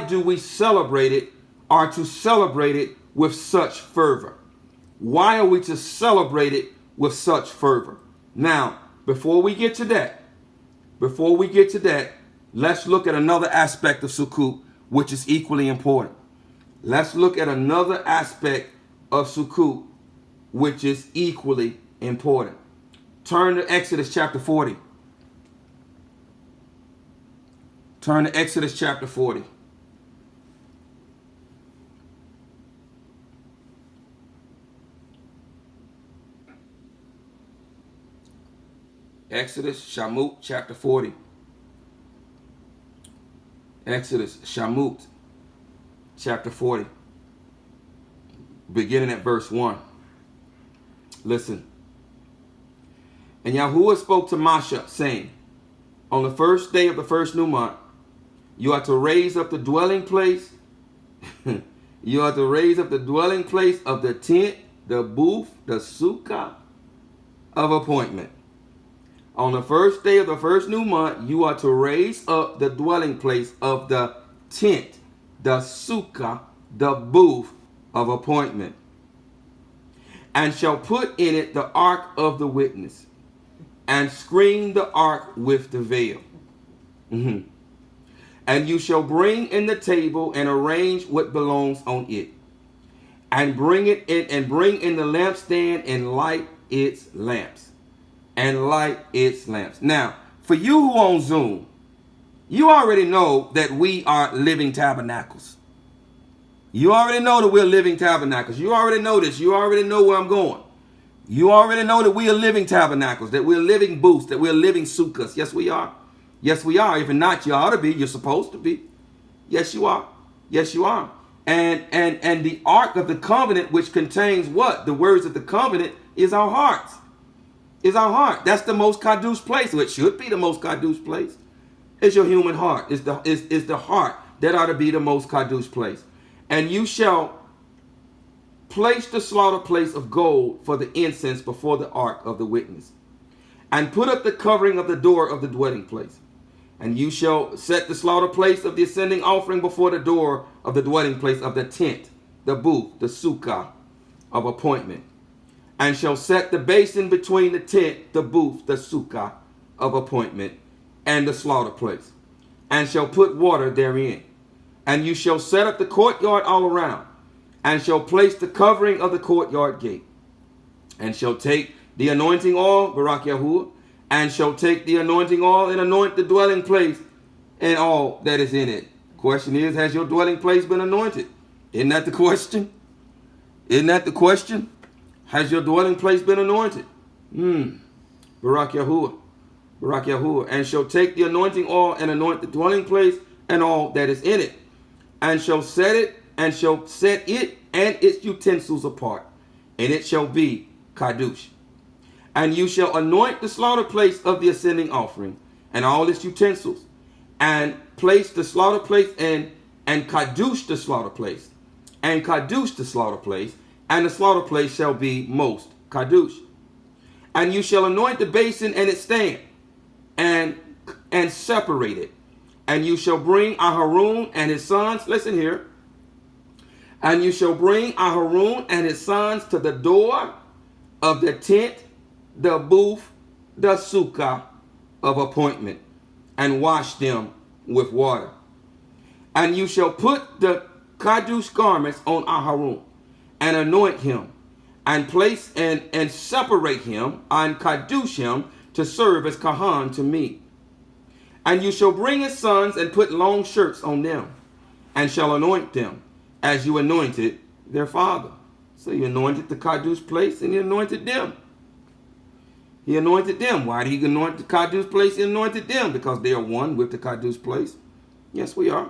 do we celebrate it, or to celebrate it with such fervor? Why are we to celebrate it with such fervor? Now, before we get to that, let's look at another aspect of Sukut, which is equally important. Let's look at another aspect of Sukut, which is equally important. Turn to Exodus chapter 40. Turn to Exodus chapter 40. Exodus Shamut chapter 40. Exodus Shamut chapter 40. Beginning at verse 1. Listen. And Yahuwah spoke to Moshe, saying, on the first day of the first new month, you are to raise up the dwelling place. You are to raise up the dwelling place of the tent, the booth, the sukkah of appointment. On the first day of the first new month, you are to raise up the dwelling place of the tent, the sukkah, the booth of appointment, and shall put in it the ark of the witness, and screen the ark with the veil. And you shall bring in the table and arrange what belongs on it, and bring it in, and bring in the lampstand and light its lamps. Now, for you who on Zoom, you already know that we are living tabernacles. You already know that we're living tabernacles. You already know this. You already know where I'm going. You already know that we are living tabernacles, that we're living booths, that we're living sukkahs. Yes, we are. Yes, we are. If not, you ought to be. You're supposed to be. Yes, you are. Yes, you are. And the ark of the covenant, which contains what? The words of the covenant, is our hearts. Is our heart. That's the most kadosh place. So it should be the most kadosh place. It's your human heart. Is the heart that ought to be the most kadosh place. And you shall place the slaughter place of gold for the incense before the ark of the witness, and put up the covering of the door of the dwelling place. And you shall set the slaughter place of the ascending offering before the door of the dwelling place of the tent, the booth, the sukkah of appointment. And shall set the basin between the tent, the booth, the sukkah of appointment, and the slaughter place, and shall put water therein. And you shall set up the courtyard all around, and shall place the covering of the courtyard gate, and shall take the anointing oil, Barak Yahuwah, and shall take the anointing oil and anoint the dwelling place and all that is in it. Question is, has your dwelling place been anointed? Isn't that the question? Isn't that the question? Has your dwelling place been anointed? Barak Yahuwah. Barak Yahuwah. And shall take the anointing oil and anoint the dwelling place and all that is in it, and shall set it and its utensils apart, and it shall be kadosh. And you shall anoint the slaughter place of the ascending offering and all its utensils, and place the slaughter place and kadosh the slaughter place, and kadosh the slaughter place, and the slaughter place shall be most kadosh. And you shall anoint the basin and its stand, and separate it. And you shall bring Aharon and his sons, listen here, and you shall bring Aharon and his sons to the door of the tent, the booth, the sukkah of appointment, and wash them with water. And you shall put the kadosh garments on Aharon, and anoint him, and place and separate him, and kadosh him to serve as kahan to me. And you shall bring his sons and put long shirts on them, and shall anoint them as you anointed their father. So he anointed the kadosh place, and he anointed them. He anointed them. Why did he anoint the kadosh place? He anointed them because they are one with the kadosh place. Yes, we are.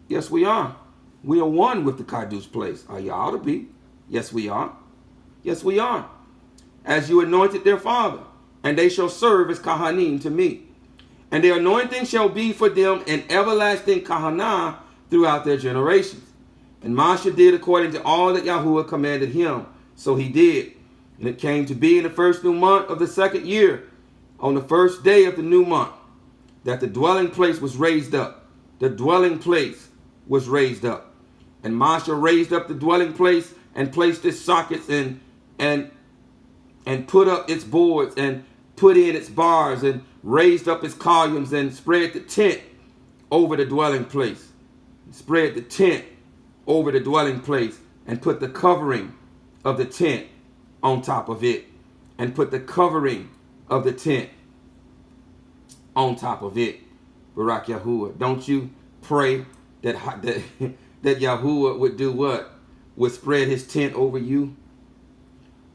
Yes, we are. We are one with the kadosh place. You ought to be. Yes, we are. Yes, we are. As you anointed their father, and they shall serve as Kahanim to me. And their anointing shall be for them an everlasting Kahanah throughout their generations. And Moshe did according to all that Yahuwah commanded him. So he did. And it came to be in the first new month of the second year, on the first day of the new month, that the dwelling place was raised up. The dwelling place was raised up. And Moshe raised up the dwelling place and placed its sockets and put up its boards and put in its bars and raised up its columns and spread the tent over the dwelling place. Spread the tent over the dwelling place and put the covering of the tent on top of it. And put the covering of the tent on top of it. Barak Yahuwah. Don't you pray that Yahuwah would do what? Would spread his tent over you?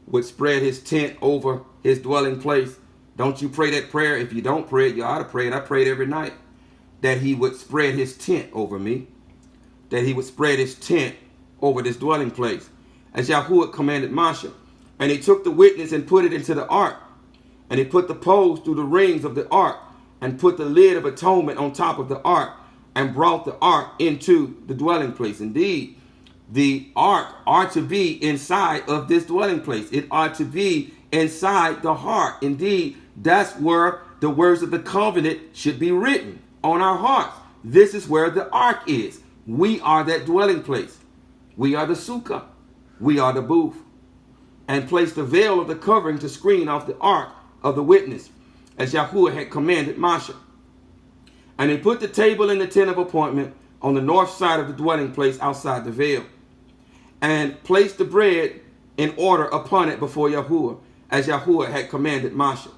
Would spread his tent over his dwelling place? Don't you pray that prayer? If you don't pray it, you ought to pray it. I pray it every night. That he would spread his tent over me. That he would spread his tent over this dwelling place. As Yahuwah commanded Moshe. And he took the witness and put it into the ark. And he put the poles through the rings of the ark. And put the lid of atonement on top of the ark. And brought the ark into the dwelling place. Indeed, the ark ought to be inside of this dwelling place. It ought to be inside the heart. Indeed, that's where the words of the covenant should be written, on our hearts. This is where the ark is. We are that dwelling place. We are the sukkah. We are the booth. And place the veil of the covering to screen off the ark of the witness, as Yahuwah had commanded Moshe. And he put the table in the tent of appointment on the north side of the dwelling place outside the veil, and placed the bread in order upon it before Yahuwah, as Yahuwah had commanded Moshe.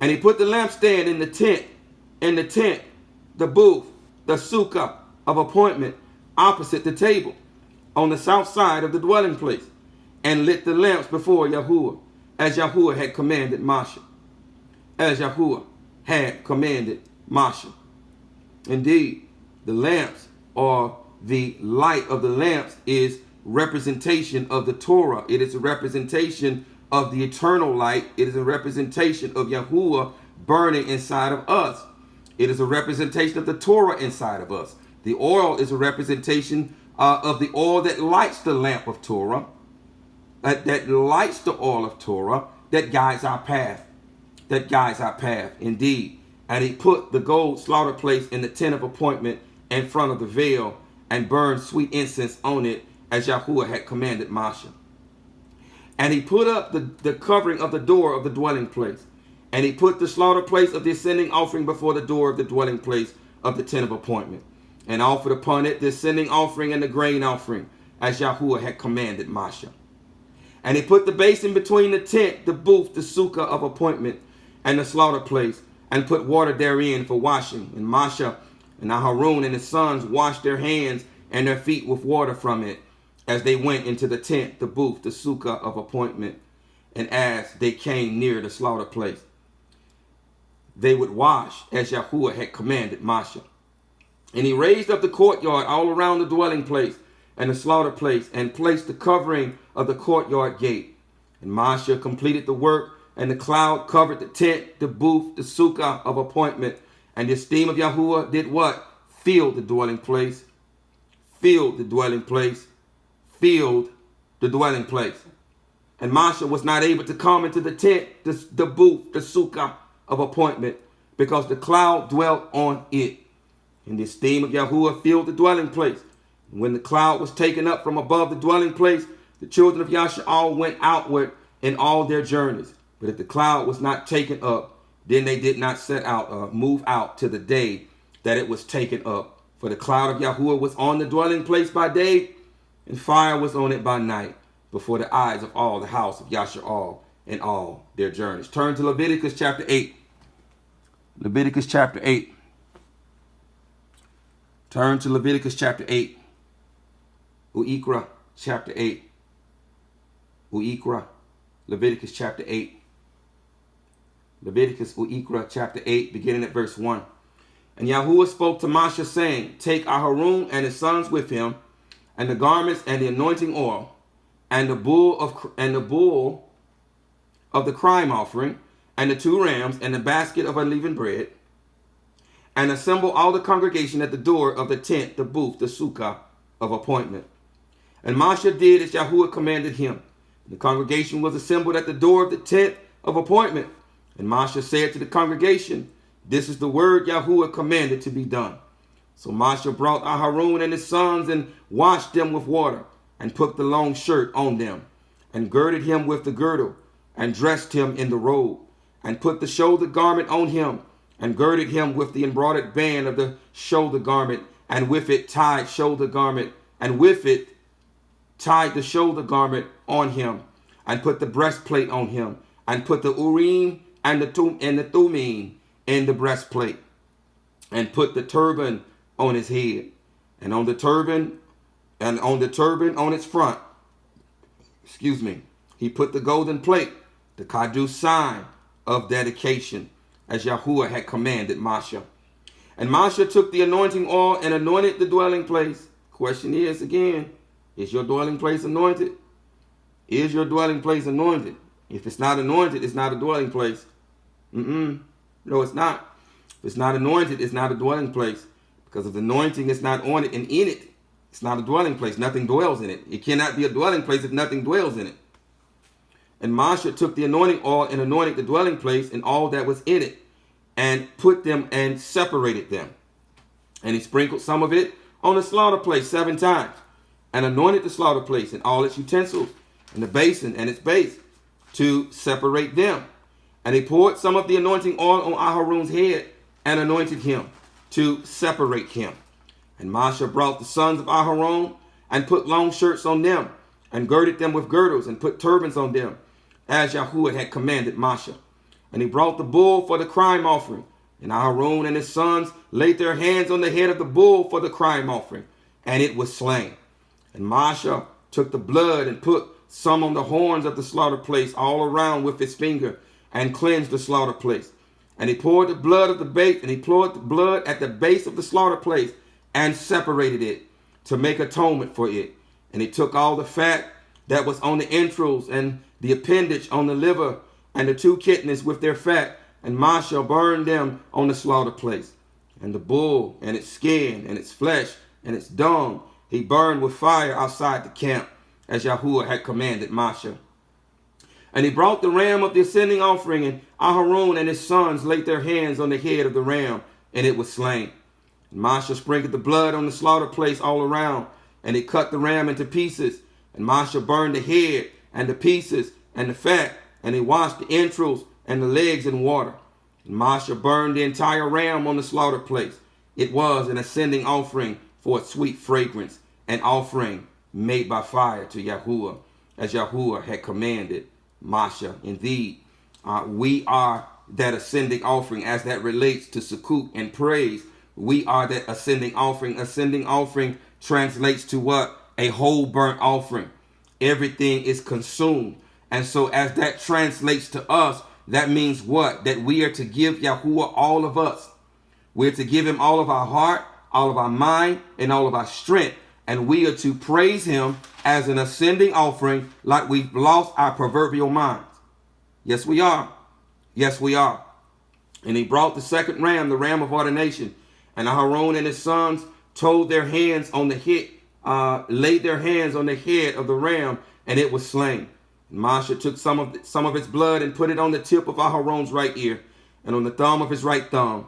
And he put the lampstand in the tent, the booth, the sukkah of appointment, opposite the table, on the south side of the dwelling place, and lit the lamps before Yahuwah, as Yahuwah had commanded Moshe. As Yahuwah had commanded Moshe. Indeed, the lamps, or the light of the lamps, is representation of the Torah. It is a representation of the eternal light. It is a representation of Yahuwah burning inside of us. It is a representation of the Torah inside of us. The oil is a representation of the oil that lights the lamp of Torah, that lights the oil of Torah, that guides our path. That guides our path, indeed. And he put the gold slaughter place in the tent of appointment in front of the veil, and burned sweet incense on it, as Yahuwah had commanded Moshe. And he put up the covering of the door of the dwelling place. And he put the slaughter place of the ascending offering before the door of the dwelling place of the tent of appointment, and offered upon it the ascending offering and the grain offering, as Yahuwah had commanded Moshe. And he put the basin between the tent, the booth, the sukkah of appointment, and the slaughter place, and put water therein for washing. And Moshe and Aharon and his sons washed their hands and their feet with water from it, as they went into the tent, the booth, the sukkah of appointment, and as they came near the slaughter place. They would wash as Yahuwah had commanded Moshe. And he raised up the courtyard all around the dwelling place and the slaughter place, and placed the covering of the courtyard gate. And Moshe completed the work, and the cloud covered the tent, the booth, the sukkah of appointment. And the esteem of Yahuwah did what? Filled the dwelling place. Filled the dwelling place. Filled the dwelling place. And Moshe was not able to come into the tent, the booth, the sukkah of appointment, because the cloud dwelt on it. And the esteem of Yahuwah filled the dwelling place. And when the cloud was taken up from above the dwelling place, the children of Yasha'al went outward in all their journeys. But if the cloud was not taken up, then they did not set out or move out to the day that it was taken up. For the cloud of Yahuwah was on the dwelling place by day, and fire was on it by night, before the eyes of all the house of Yasha'al in all their journeys. Turn to Leviticus chapter 8. Leviticus chapter 8. Turn to Leviticus chapter 8. Uikra chapter 8. Uikra. Leviticus chapter 8. Leviticus Uikra chapter 8, beginning at verse 1. And Yahuwah spoke to Moshe, saying, Take Aharon and his sons with him, and the garments and the anointing oil, and the bull of the crime offering, and the 2 rams, and the basket of unleavened bread, and assemble all the congregation at the door of the tent, the booth, the sukkah of appointment. And Moshe did as Yahuwah commanded him. The congregation was assembled at the door of the tent of appointment. And Moshe said to the congregation, this is the word Yahuwah commanded to be done. So Moshe brought Aharon and his sons and washed them with water, and put the long shirt on them, and girded him with the girdle, and dressed him in the robe, and put the shoulder garment on him, and girded him with the embroidered band of the shoulder garment, and with it tied shoulder garment, and with it tied the shoulder garment on him, and put the breastplate on him, and put the Urim and the Thummim in the breastplate, and put the turban on his head, and on the turban on its front, he put the golden plate, the Kadush sign of dedication, as Yahuwah had commanded Moshe. And Moshe took the anointing oil and anointed the dwelling place. Question is again, is your dwelling place anointed? Is your dwelling place anointed? If it's not anointed, it's not a dwelling place. No, it's not. If it's not anointed, it's not a dwelling place. Because of the anointing, it's not on it and in it. It's not a dwelling place. Nothing dwells in it. It cannot be a dwelling place if nothing dwells in it. And Moshe took the anointing oil and anointed the dwelling place and all that was in it, and put them and separated them. And he sprinkled some of it on the slaughter place 7 times, and anointed the slaughter place and all its utensils, and the basin and its base, to separate them. And he poured some of the anointing oil on Aharon's head, and anointed him, to separate him. And Moshe brought the sons of Aharon, and put long shirts on them, and girded them with girdles, and put turbans on them, as Yahuwah had commanded Moshe. And he brought the bull for the crime offering. And Aharon and his sons laid their hands on the head of the bull for the crime offering, and it was slain. And Moshe took the blood and put some on the horns of the slaughter place all around with his finger, and cleansed the slaughter place. And he poured the blood of the base, and he poured the blood at the base of the slaughter place, and separated it to make atonement for it. And he took all the fat that was on the entrails, and the appendage on the liver, and the 2 kidneys with their fat, and Moshe burned them on the slaughter place. And the bull and its skin and its flesh and its dung he burned with fire outside the camp, as Yahuwah had commanded Moshe. And he brought the ram of the ascending offering, and Aharon and his sons laid their hands on the head of the ram, and it was slain. And Moshe sprinkled the blood on the slaughter place all around, and he cut the ram into pieces. And Moshe burned the head and the pieces and the fat, and he washed the entrails and the legs in water. And Moshe burned the entire ram on the slaughter place. It was an ascending offering for a sweet fragrance, an offering made by fire to Yahuwah, as Yahuwah had commanded Moshe. Indeed, we are that ascending offering as that relates to Sukut and praise. We are that ascending offering. Ascending offering translates to what? A whole burnt offering. Everything is consumed. And so as that translates to us, that means what? That we are to give Yahuwah all of us. We're to give him all of our heart, all of our mind, and all of our strength. And we are to praise him as an ascending offering, like we've lost our proverbial minds. Yes, we are. Yes, we are. And he brought the second ram, the ram of ordination. And Aharon and his sons laid their hands on the head of the ram, and it was slain. And Moshe took some of its blood and put it on the tip of Aharon's right ear, and on the thumb of his right thumb,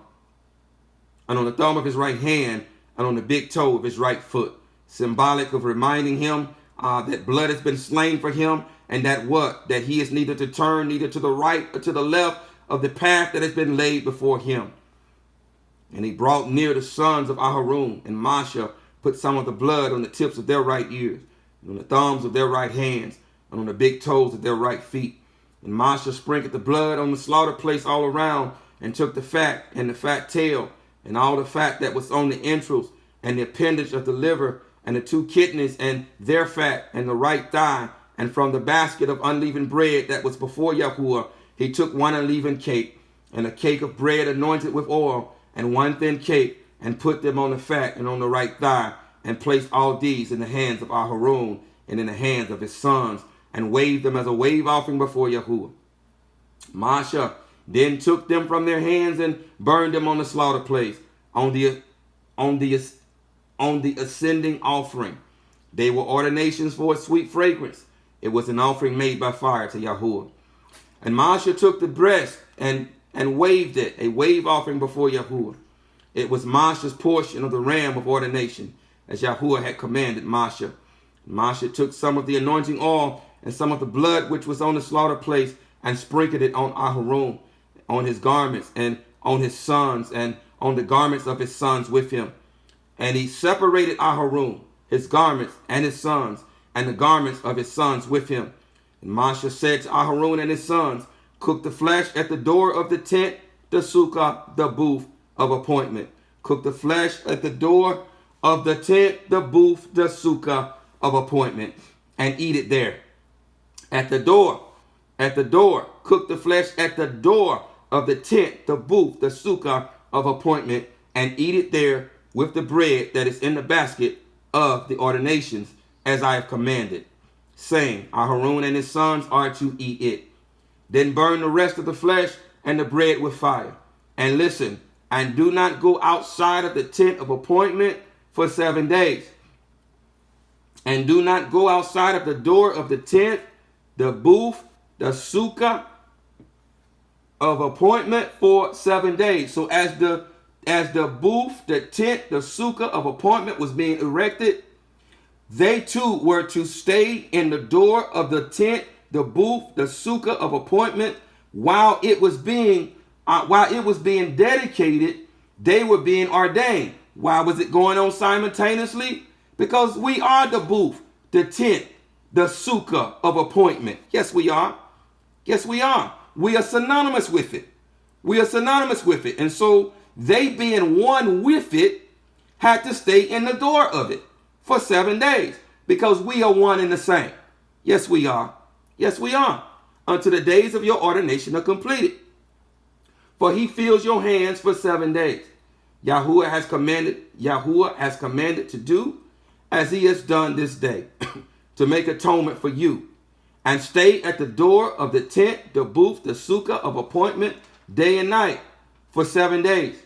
and on the thumb of his right hand, and on the big toe of his right foot, symbolic of reminding him that blood has been slain for him, and that what? That he is neither to turn neither to the right or to the left of the path that has been laid before him. And he brought near the sons of Aharon, and Moshe put some of the blood on the tips of their right ears, and on the thumbs of their right hands, and on the big toes of their right feet. And Moshe sprinkled the blood on the slaughter place all around, and took the fat and the fat tail, and all the fat that was on the entrails, and the appendage of the liver, and the 2 kidneys and their fat, and the right thigh. And from the basket of unleavened bread that was before Yahuwah, he took 1 unleavened cake, and a cake of bread anointed with oil, and 1 thin cake, and put them on the fat and on the right thigh, and placed all these in the hands of Aharon and in the hands of his sons, and waved them as a wave offering before Yahuwah. Moshe then took them from their hands and burned them on the slaughter place, on the ascending offering. They were ordinations for a sweet fragrance. It was an offering made by fire to Yahuwah. And Moshe took the breast and waved it, a wave offering before Yahuwah. It was Moshe's portion of the ram of ordination, as Yahuwah had commanded Moshe. Moshe took some of the anointing oil and some of the blood which was on the slaughter place, and sprinkled it on Aharon, on his garments, and on his sons, and on the garments of his sons with him. And he separated Aharon, his garments, and his sons, and the garments of his sons with him. And Moshe said to Aharon and his sons, cook the flesh at the door of the tent, the sukkah, the booth of appointment. Cook the flesh at the door of the tent, the booth, the sukkah of appointment, and eat it there. At the door, cook the flesh at the door of the tent, the booth, the sukkah of appointment, and eat it there with the bread that is in the basket of the ordinations, as I have commanded, saying, Aharon and his sons are to eat it. Then burn the rest of the flesh and the bread with fire. And listen, and do not go outside of the tent of appointment for 7 days. And do not go outside of the door of the tent, the booth, the sukkah of appointment for 7 days. So as the booth, the tent, the sukkah of appointment was being erected, they too were to stay in the door of the tent, the booth, the sukkah of appointment, while it was being dedicated. They were being ordained. Why was it going on simultaneously? Because we are the booth, the tent, the sukkah of appointment. Yes, we are. Yes, we are. We are synonymous with it. We are synonymous with it. And so they, being one with it, had to stay in the door of it for 7 days, because we are one and the same. Yes, we are. Yes, we are. Until the days of your ordination are completed. For he fills your hands for 7 days. Yahuwah has commanded to do as he has done this day, to make atonement for you, and stay at the door of the tent, the booth, the sukkah of appointment, day and night for 7 days.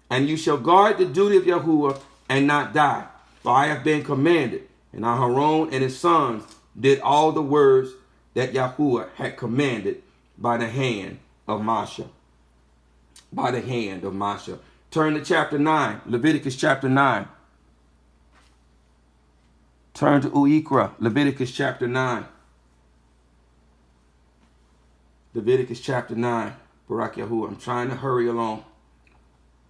And you shall guard the duty of Yahuwah and not die. For I have been commanded. And Aharon and his sons did all the words that Yahuwah had commanded by the hand of Moshe. By the hand of Moshe. Turn to chapter 9, Leviticus chapter 9. Turn to Uikra, Leviticus chapter 9. Leviticus chapter 9. Barak Yahuwah. I'm trying to hurry along,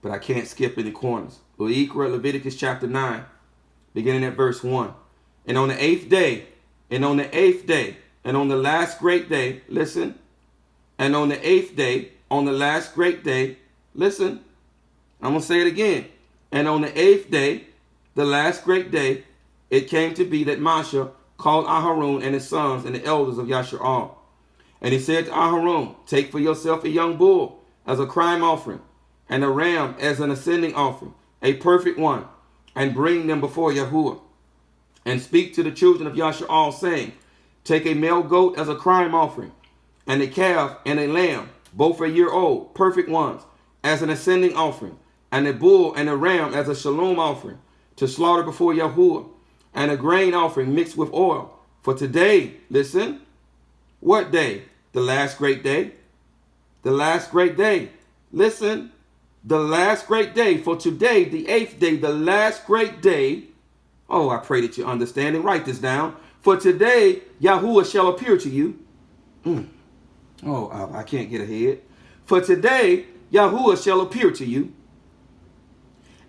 but I can't skip any corners. Uikra, Leviticus chapter 9, beginning at verse 1. And on the 8th day, and on the 8th day, and on the last great day, listen. And on the 8th day, on the last great day, listen. I'm going to say it again. And on the 8th day, the last great day, it came to be that Moshe called Aharon and his sons and the elders of Yashar'al. And he said to Aharon, take for yourself a young bull as a crime offering, and a ram as an ascending offering, a perfect one, and bring them before Yahuwah. And speak to the children of Yashar'al, saying, take a male goat as a crime offering, and a calf and a lamb, both a year old, perfect ones, as an ascending offering, and a bull and a ram as a shalom offering, to slaughter before Yahuwah, and a grain offering mixed with oil. For today, listen, what day? The last great day. The last great day. Listen, the last great day. For today, the 8th day, the last great day. Oh, I pray that you understand and write this down. For today, Yahuwah shall appear to you. Oh, I can't get ahead. For today, Yahuwah shall appear to you.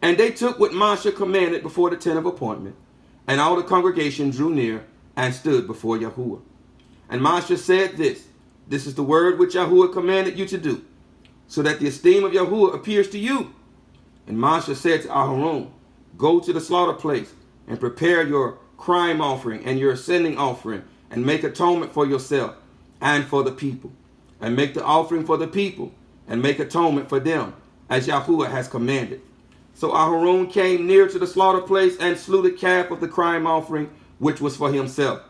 And they took what Moshe commanded before the tent of appointment. And all the congregation drew near and stood before Yahuwah. And Moshe said this is the word which Yahuwah commanded you to do, so that the esteem of Yahuwah appears to you. And Moshe said to Aharon, go to the slaughter place and prepare your crime offering and your ascending offering, and make atonement for yourself and for the people. And make the offering for the people, and make atonement for them, as Yahuwah has commanded. So Aharon came near to the slaughter place and slew the calf of the crime offering which was for himself.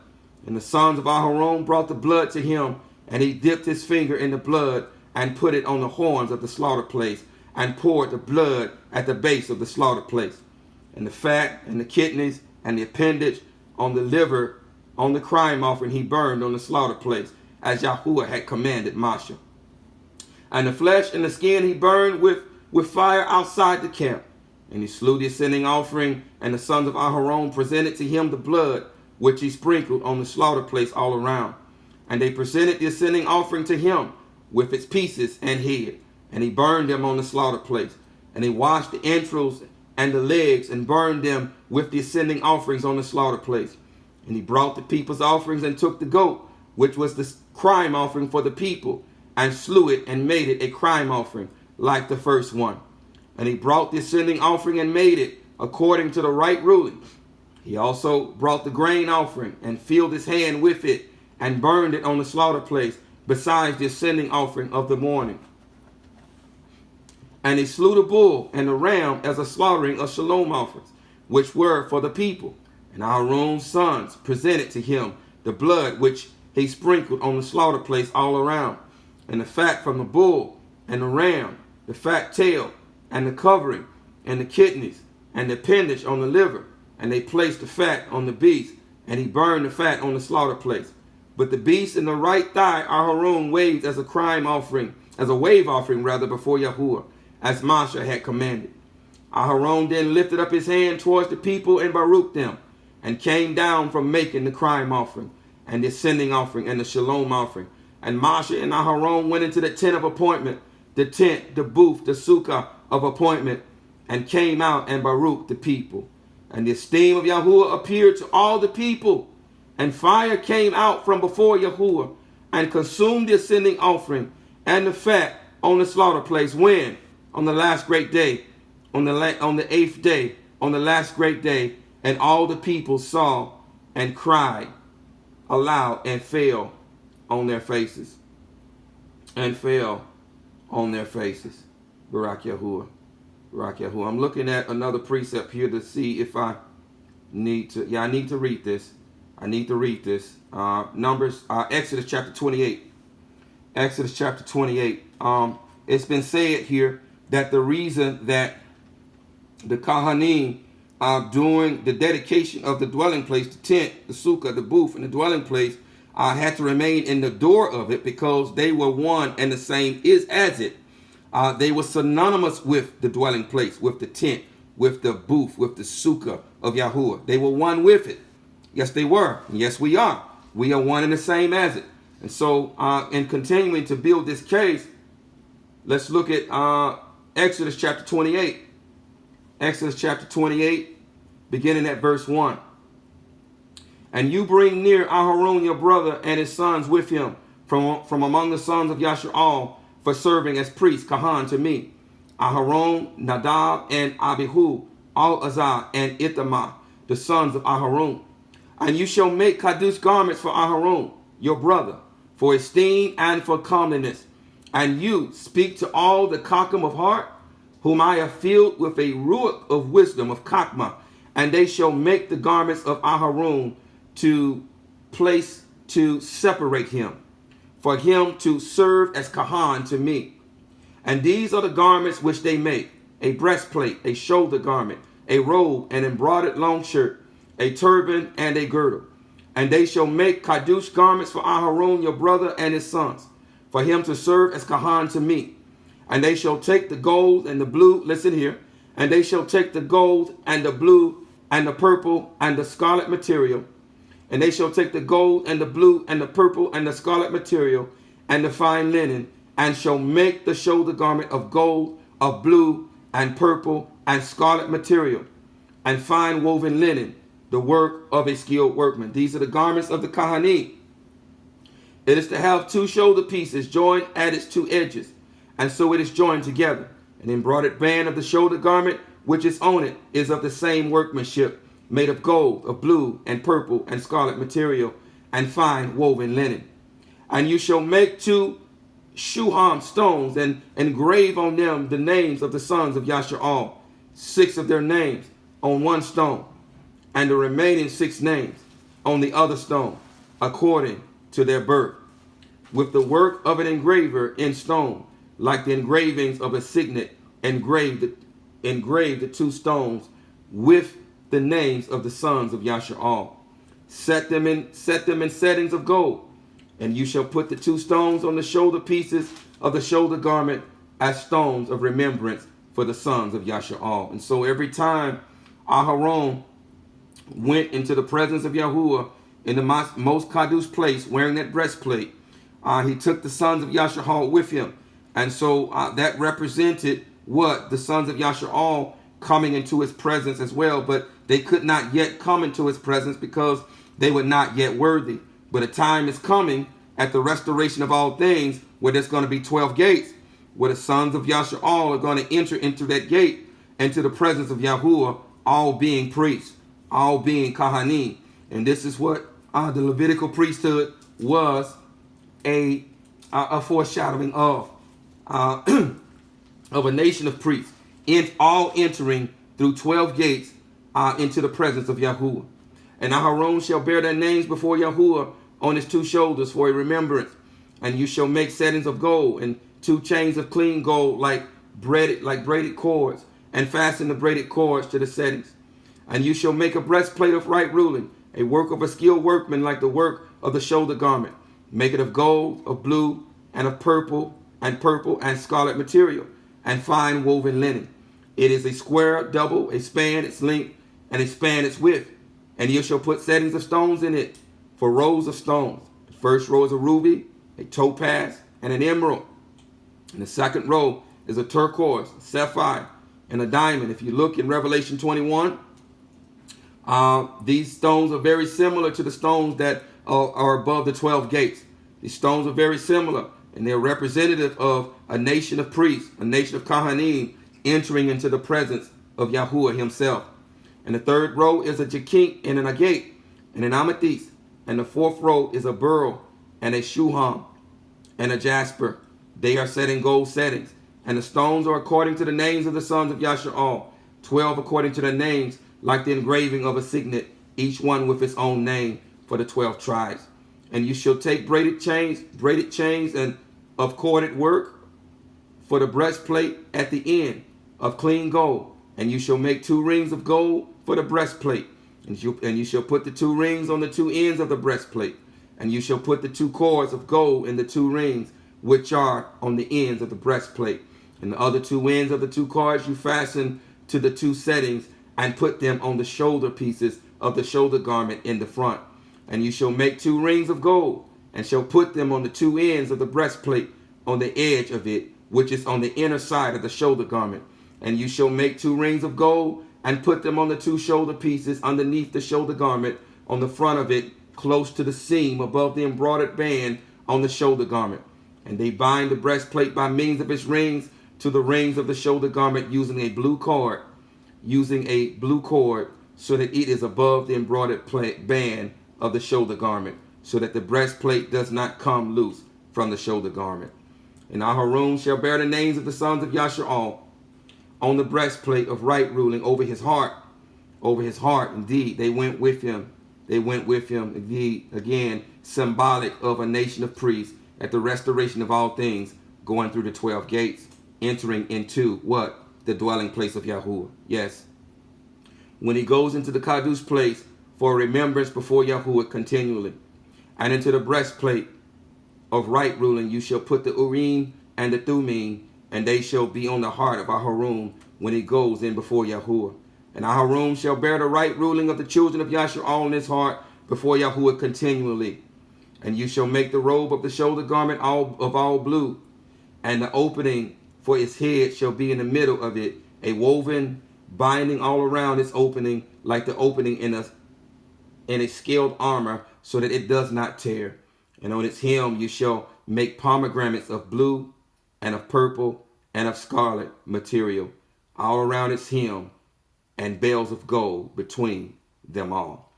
And the sons of Aharon brought the blood to him, and he dipped his finger in the blood and put it on the horns of the slaughter place, and poured the blood at the base of the slaughter place. And the fat and the kidneys and the appendage on the liver on the crime offering he burned on the slaughter place, as Yahuwah had commanded Moshe. And the flesh and the skin he burned with fire outside the camp. And he slew the ascending offering, and the sons of Aharon presented to him the blood, which he sprinkled on the slaughter place all around. And they presented the ascending offering to him with its pieces and head, and he burned them on the slaughter place. And he washed the entrails and the legs, and burned them with the ascending offerings on the slaughter place. And he brought the people's offerings, and took the goat, which was the crime offering for the people, and slew it, and made it a crime offering like the first one. And he brought the ascending offering, and made it according to the right ruling. He also brought the grain offering, and filled his hand with it, and burned it on the slaughter place, besides the ascending offering of the morning. And he slew the bull and the ram as a slaughtering of shalom offerings, which were for the people. And Aaron's sons presented to him the blood which he sprinkled on the slaughter place all around, and the fat from the bull and the ram, the fat tail, and the covering, and the kidneys, and the appendage on the liver. And they placed the fat on the beast, and he burned the fat on the slaughter place. But the beast in the right thigh Aharon waved as a crime offering, as a wave offering rather, before Yahuwah, as Moshe had commanded. Aharon then lifted up his hand towards the people and baruched them, and came down from making the crime offering, and the ascending offering, and the shalom offering. And Moshe and Aharon went into the tent of appointment, the tent, the booth, the sukkah of appointment, and came out and baruched the people. And the esteem of Yahuwah appeared to all the people, and fire came out from before Yahuwah, and consumed the ascending offering and the fat on the slaughter place. When? On the last great day, on the 8th day, on the last great day. And all the people saw and cried aloud, and fell on their faces. And fell on their faces. Barak Yahuwah. Barak Yahuwah. I'm looking at another precept here to see if I need to. Yeah, I need to read this. I need to read this. Exodus chapter 28. Exodus chapter 28. It's been said here that the reason that the Kohanim during the dedication of the dwelling place, the tent, the sukkah, the booth, and the dwelling place, had to remain in the door of it, because they were one and the same as it. They were synonymous with the dwelling place, with the tent, with the booth, with the sukkah of Yahuwah. They were one with it. Yes, they were. Yes, we are. We are one and the same as it. And so, in continuing to build this case, let's look at Exodus chapter 28. Exodus chapter 28, beginning at verse 1. And you bring near Aharon your brother and his sons with him from among the sons of Yashar'al, for serving as priests, Kahan, to me. Aharon, Nadab, and Abihu, Al-Azar, and Ithamar, the sons of Aharon. And you shall make Kadush garments for Aharon, your brother, for esteem and for comeliness. And you speak to all the Kakam of heart, whom I have filled with a ruach of wisdom of Kakma, and they shall make the garments of Aharon to place to separate him, for him to serve as Kahan to me. And these are the garments which they make: a breastplate, a shoulder garment, a robe, an embroidered long shirt, a turban, and a girdle. And they shall make Kadush garments for Aharon your brother and his sons, for him to serve as Kahan to me. And they shall take the gold and the blue, listen here, and they shall take the gold and the blue and the purple and the scarlet material. And they shall take the gold and the blue and the purple and the scarlet material and the fine linen, and shall make the shoulder garment of gold, of blue and purple and scarlet material, and fine woven linen, the work of a skilled workman. These are the garments of the Kohanim. It is to have 2 shoulder pieces joined at its 2 edges, and so it is joined together. An embroidered band of the shoulder garment which is on it is of the same workmanship, made of gold, of blue and purple and scarlet material, and fine woven linen. And you shall make 2 shuham stones, and engrave on them the names of the sons of Yashar'al, 6 of their names on 1 stone, and the remaining 6 names on the other stone, according to their birth, with the work of an engraver in stone, like the engravings of a signet, engraved the two stones with the names of the sons of YAHUAH'S. Set them in settings of gold, and you shall put the two stones on the shoulder pieces of the shoulder garment as stones of remembrance for the sons of YAHUAH'S. And so every time Aharon went into the presence of Yahuwah in the most kadosh place, wearing that breastplate, he took the sons of YAHUAH'S with him. And so that represented what? The sons of YAHUAH'S coming into his presence as well. But they could not yet come into his presence because they were not yet worthy. But a time is coming at the restoration of all things where there's going to be 12 gates, where the sons of YAHUAH'S are going to enter into that gate, into the presence of Yahuwah, all being priests, all being kahanim. And this is what the Levitical priesthood was a foreshadowing of a nation of priests, all entering through 12 gates into the presence of Yahuwah. And Aharon shall bear their names before Yahuwah on his two shoulders for a remembrance. And you shall make settings of gold and 2 chains of clean gold like braided cords, and fasten the braided cords to the settings. And you shall make a breastplate of right ruling, a work of a skilled workman like the work of the shoulder garment. Make it of gold, of blue, and of purple and scarlet material, and fine woven linen. It is a square double, a span its length, and a span its width. And you shall put settings of stones in it for rows of stones. The first row is a ruby, a topaz, and an emerald. And the second row is a turquoise, a sapphire, and a diamond. If you look in Revelation 21, these stones are very similar to the stones that are above the 12 gates. These stones are very similar, and they're representative of a nation of priests, a nation of kahanim, entering into the presence of Yahuwah himself. And the third row is a jacinth and an agate and an amethyst. And the fourth row is a beryl and a shuham and a jasper. They are set in gold settings. And the stones are according to the names of the sons of YAHUAH'S, 12 according to their names, like the engraving of a signet, each one with its own name for the 12 tribes. And you shall take braided chains and of corded work for the breastplate at the end of clean gold. And you shall make 2 rings of gold for the breastplate. And you shall put the 2 rings on the 2 ends of the breastplate. And you shall put the 2 cords of gold in the 2 rings, which are on the ends of the breastplate. And the other 2 ends of the 2 cords you fasten to the 2 settings, and put them on the shoulder pieces of the shoulder garment in the front. And you shall make 2 rings of gold, and shall put them on the 2 ends of the breastplate on the edge of it, which is on the inner side of the shoulder garment. And you shall make 2 rings of gold, and put them on the 2 shoulder pieces underneath the shoulder garment on the front of it, close to the seam above the embroidered band on the shoulder garment. And they bind the breastplate by means of its rings to the rings of the shoulder garment using a blue cord, so that it is above the embroidered band of the shoulder garment, so that the breastplate does not come loose from the shoulder garment. And Aharon shall bear the names of the sons of YAHUAH'S on the breastplate of right ruling over his heart. Over his heart, indeed, they went with him. They went with him, indeed, again, symbolic of a nation of priests at the restoration of all things, going through the 12 gates, entering into what? The dwelling place of Yahuwah. Yes. When he goes into the kadosh place for remembrance before Yahuwah continually, and into the breastplate of right ruling, you shall put the Urim and the Thummim, and they shall be on the heart of Aharon when he goes in before Yahuwah. And Aharon shall bear the right ruling of the children of YAHUAH'S on his heart before Yahuwah continually. And you shall make the robe of the shoulder garment of all blue, and the opening for its head shall be in the middle of it, a woven binding all around its opening, like the opening in a scaled armor, so that it does not tear. And on its hem you shall make pomegranates of blue and of purple and of scarlet material all around its hem, and bells of gold between them all.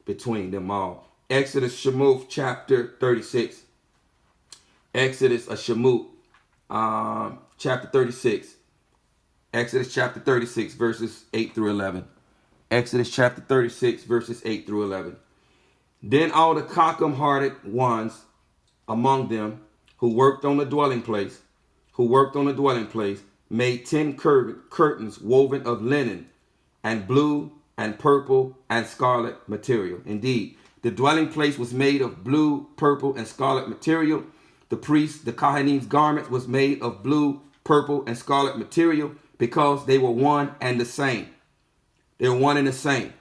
Between them all. Exodus Shemot chapter 36. Exodus Shemot chapter 36. Exodus chapter 36 verses 8 through 11. Exodus chapter 36 verses 8 through 11. Then all the cockum-hearted ones among them who worked on the dwelling place, made 10 curtains woven of linen and blue and purple and scarlet material. Indeed, the dwelling place was made of blue, purple, and scarlet material. The priests, the Kohanim's garments was made of blue, purple, and scarlet material because they were one and the same. They were one and the same.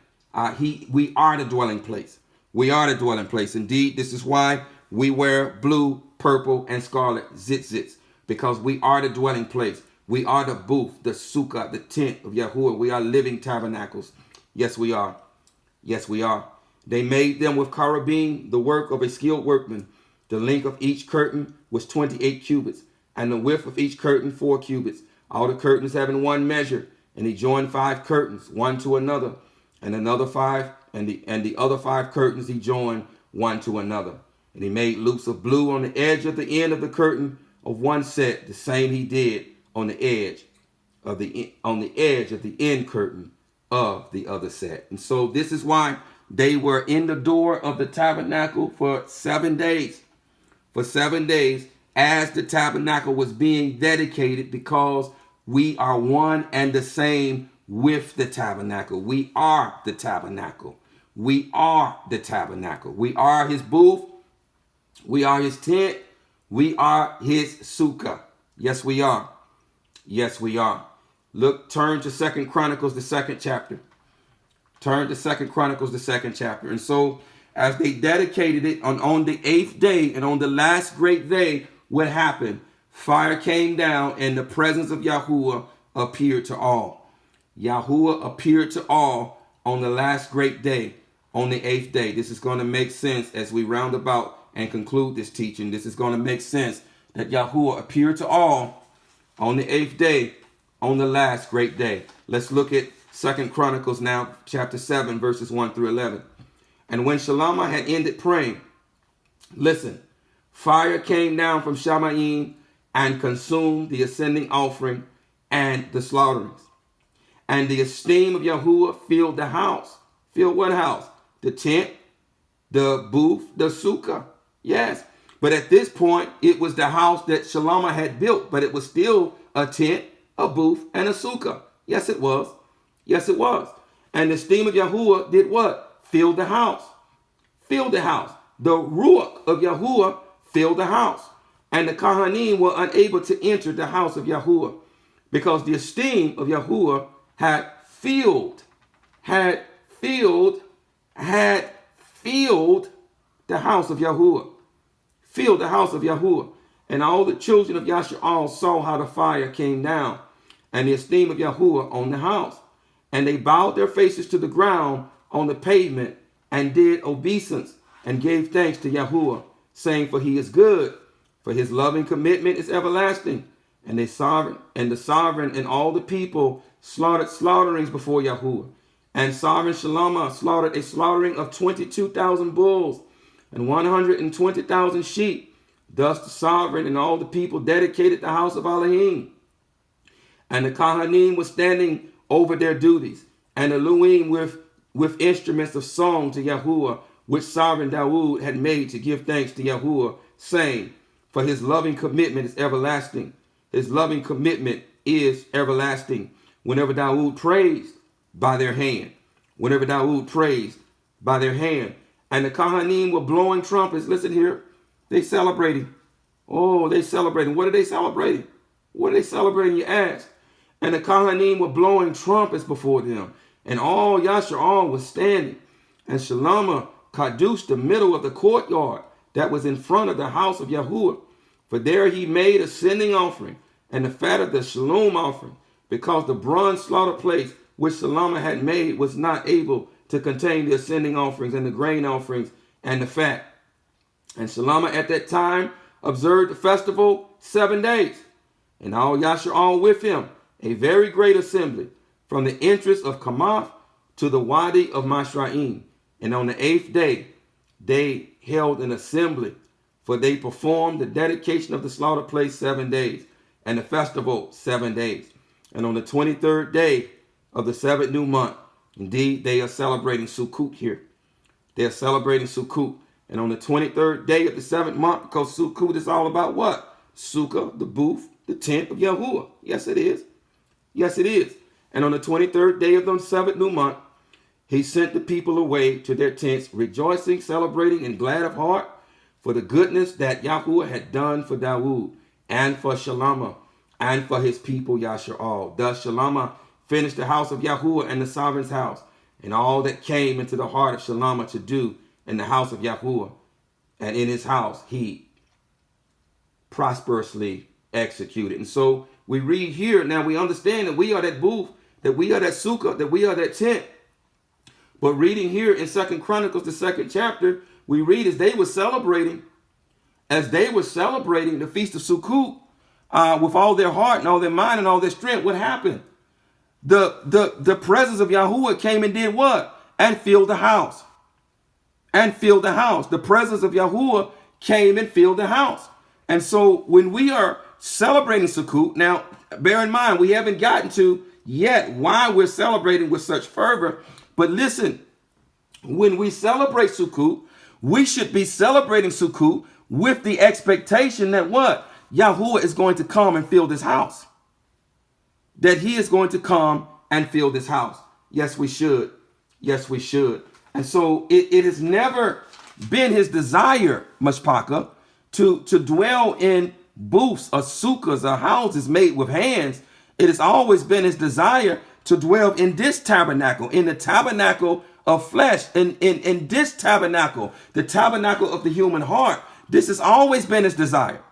We are the dwelling place. We are the dwelling place. Indeed, this is why we wear blue, purple, and scarlet zitzits, because we are the dwelling place. We are the booth, the sukkah, the tent of Yahuwah. We are living tabernacles. Yes, we are. Yes, we are. They made them with cherubim, the work of a skilled workman. The length of each curtain was 28 cubits, and the width of each curtain 4 cubits. All the curtains having one measure. And he joined 5 curtains, one to another, and another 5, and the other 5 curtains he joined one to another. And he made loops of blue on the edge of the end of the curtain of one set, the same he did on the edge of the end curtain of the other set. And so this is why they were in the door of the tabernacle for 7 days. For 7 days, as the tabernacle was being dedicated, because we are one and the same with the tabernacle. We are the tabernacle. We are the tabernacle. We are his booth. We are his tent. We are his sukkah. Yes, we are. Yes, we are. Turn to 2 Chronicles, the 2nd chapter. Turn to 2 Chronicles, the 2nd chapter. And so as they dedicated it on the 8th day and on the last great day, what happened? Fire came down and the presence of Yahuwah appeared to all. Yahuwah appeared to all on the last great day, on the 8th day. This is going to make sense as we round about and conclude this teaching. This is going to make sense that Yahuwah appeared to all on the 8th day, on the last great day. Let's look at 2 Chronicles now, chapter 7, verses 1 through 11. And when Shalomah had ended praying, listen, fire came down from Shamayim and consumed the ascending offering and the slaughterings. And the esteem of Yahuwah filled the house. Filled what house? The tent, the booth, the sukkah. Yes. But at this point, it was the house that Shalomah had built, but it was still a tent, a booth, and a sukkah. Yes, it was. Yes, it was. And the esteem of Yahuwah did what? Filled the house. Filled the house. The ruach of Yahuwah filled the house. And the Kohanim were unable to enter the house of Yahuwah because the esteem of Yahuwah had filled the house of Yahuwah. Filled the house of Yahuwah. And all the children of Yasha'al saw how the fire came down and the esteem of Yahuwah on the house. And they bowed their faces to the ground on the pavement and did obeisance and gave thanks to Yahuwah, saying, for he is good, for his loving commitment is everlasting. And the sovereign and all the people slaughtered slaughterings before Yahuwah. And sovereign Shalomah slaughtered a slaughtering of 22,000 bulls and 120,000 sheep. Thus the sovereign and all the people dedicated the house of Elohim. And the Kohanim were standing over their duties, and the Luim with instruments of song to Yahuwah, which sovereign Dawood had made to give thanks to Yahuwah, saying, for his loving commitment is everlasting. His loving commitment is everlasting. Whenever Dawood praised by their hand. Whenever Dawood praised by their hand. And the Kohanim were blowing trumpets. Listen here. They celebrating. Oh, they celebrating. What are they celebrating? What are they celebrating, you ask? And the Kohanim were blowing trumpets before them. And all Yasha'al was standing. And Shalomah kadushed the middle of the courtyard that was in front of the house of Yahuwah. For there he made a sending offering and the fat of the shalom offering, because the bronze slaughter place which Shalomah had made was not able to contain the ascending offerings and the grain offerings and the fat. And Shalomah at that time observed the festival 7 days, and all Yasha'al with him, a very great assembly, from the entrance of Kamath to the Wadi of Mashraim. And on the 8th day, they held an assembly, for they performed the dedication of the slaughter place 7 days, and the festival 7 days. And on the 23rd day of the 7th new month, indeed, they are celebrating Sukut here. They're celebrating Sukut. And on the 23rd day of the 7th month, because Sukut is all about what? Sukkah, the booth, the tent of Yahuwah. Yes, it is. Yes, it is. And on the 23rd day of the 7th new month, he sent the people away to their tents, rejoicing, celebrating, and glad of heart for the goodness that Yahuwah had done for Dawood and for Shalomah and for his people Yashar'al. Thus Shalomah finished the house of Yahuwah and the sovereign's house, and all that came into the heart of Shalomah to do in the house of Yahuwah and in his house he prosperously executed. And so we read here, now we understand that we are that booth, that we are that sukkah, that we are that tent. But reading here in 2 Chronicles, the 2nd chapter, we read as they were celebrating the Feast of Sukut with all their heart and all their mind and all their strength, what happened? The presence of Yahuwah came and did what? And filled the house. And filled the house. The presence of Yahuwah came and filled the house. And so when we are celebrating Sukut, now bear in mind, we haven't gotten to yet why we're celebrating with such fervor. But listen, when we celebrate Sukut, we should be celebrating Sukut with the expectation that what? Yahuwah is going to come and fill this house. That he is going to come and fill this house. Yes, we should. Yes, we should. And so it has never been his desire, Mashpaka, to dwell in booths or sukkahs or houses made with hands. It has always been his desire to dwell in this tabernacle, in the tabernacle of flesh, in this tabernacle, the tabernacle of the human heart. This has always been his desire.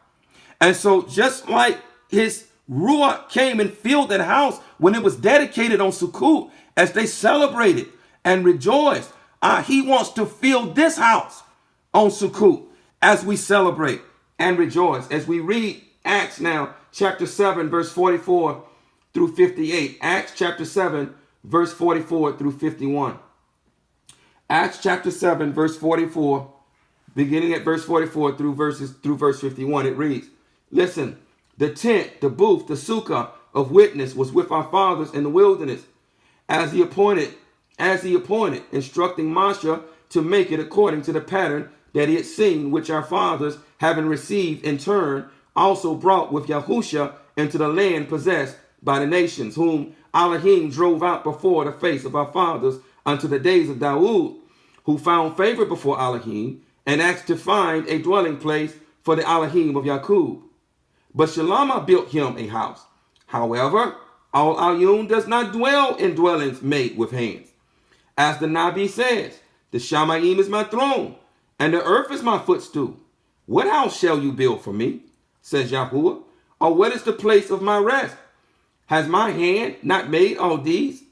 And so just like his Ruach came and filled that house when it was dedicated on Sukut, as they celebrated and rejoiced, he wants to fill this house on Sukut as we celebrate and rejoice. As we read Acts now, chapter 7, verse 44 through 58. Acts chapter 7, verse 44 through 51. Acts chapter 7, verse 44, beginning at verse 44 through verse 51, it reads, listen, the tent, the booth, the sukkah of witness was with our fathers in the wilderness, as he appointed, instructing Moshe to make it according to the pattern that he had seen, which our fathers, having received in turn, also brought with Yahusha into the land possessed by the nations, whom Elohim drove out before the face of our fathers unto the days of Dawood, who found favor before Elohim, and asked to find a dwelling place for the Elohim of Yaqub. But Shalomah built him a house. However, Al Ayun does not dwell in dwellings made with hands. As the Nabi says, the Shamayim is my throne, and the earth is my footstool. What house shall you build for me, says Yahuwah, or what is the place of my rest? Has my hand not made all these?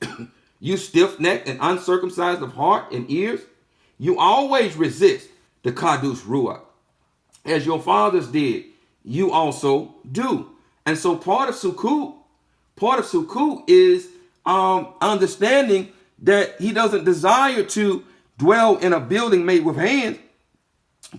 You stiff-necked and uncircumcised of heart and ears, you always resist the Kadush Ruach. As your fathers did, you also do. And so part of Sukut is understanding that he doesn't desire to dwell in a building made with hands.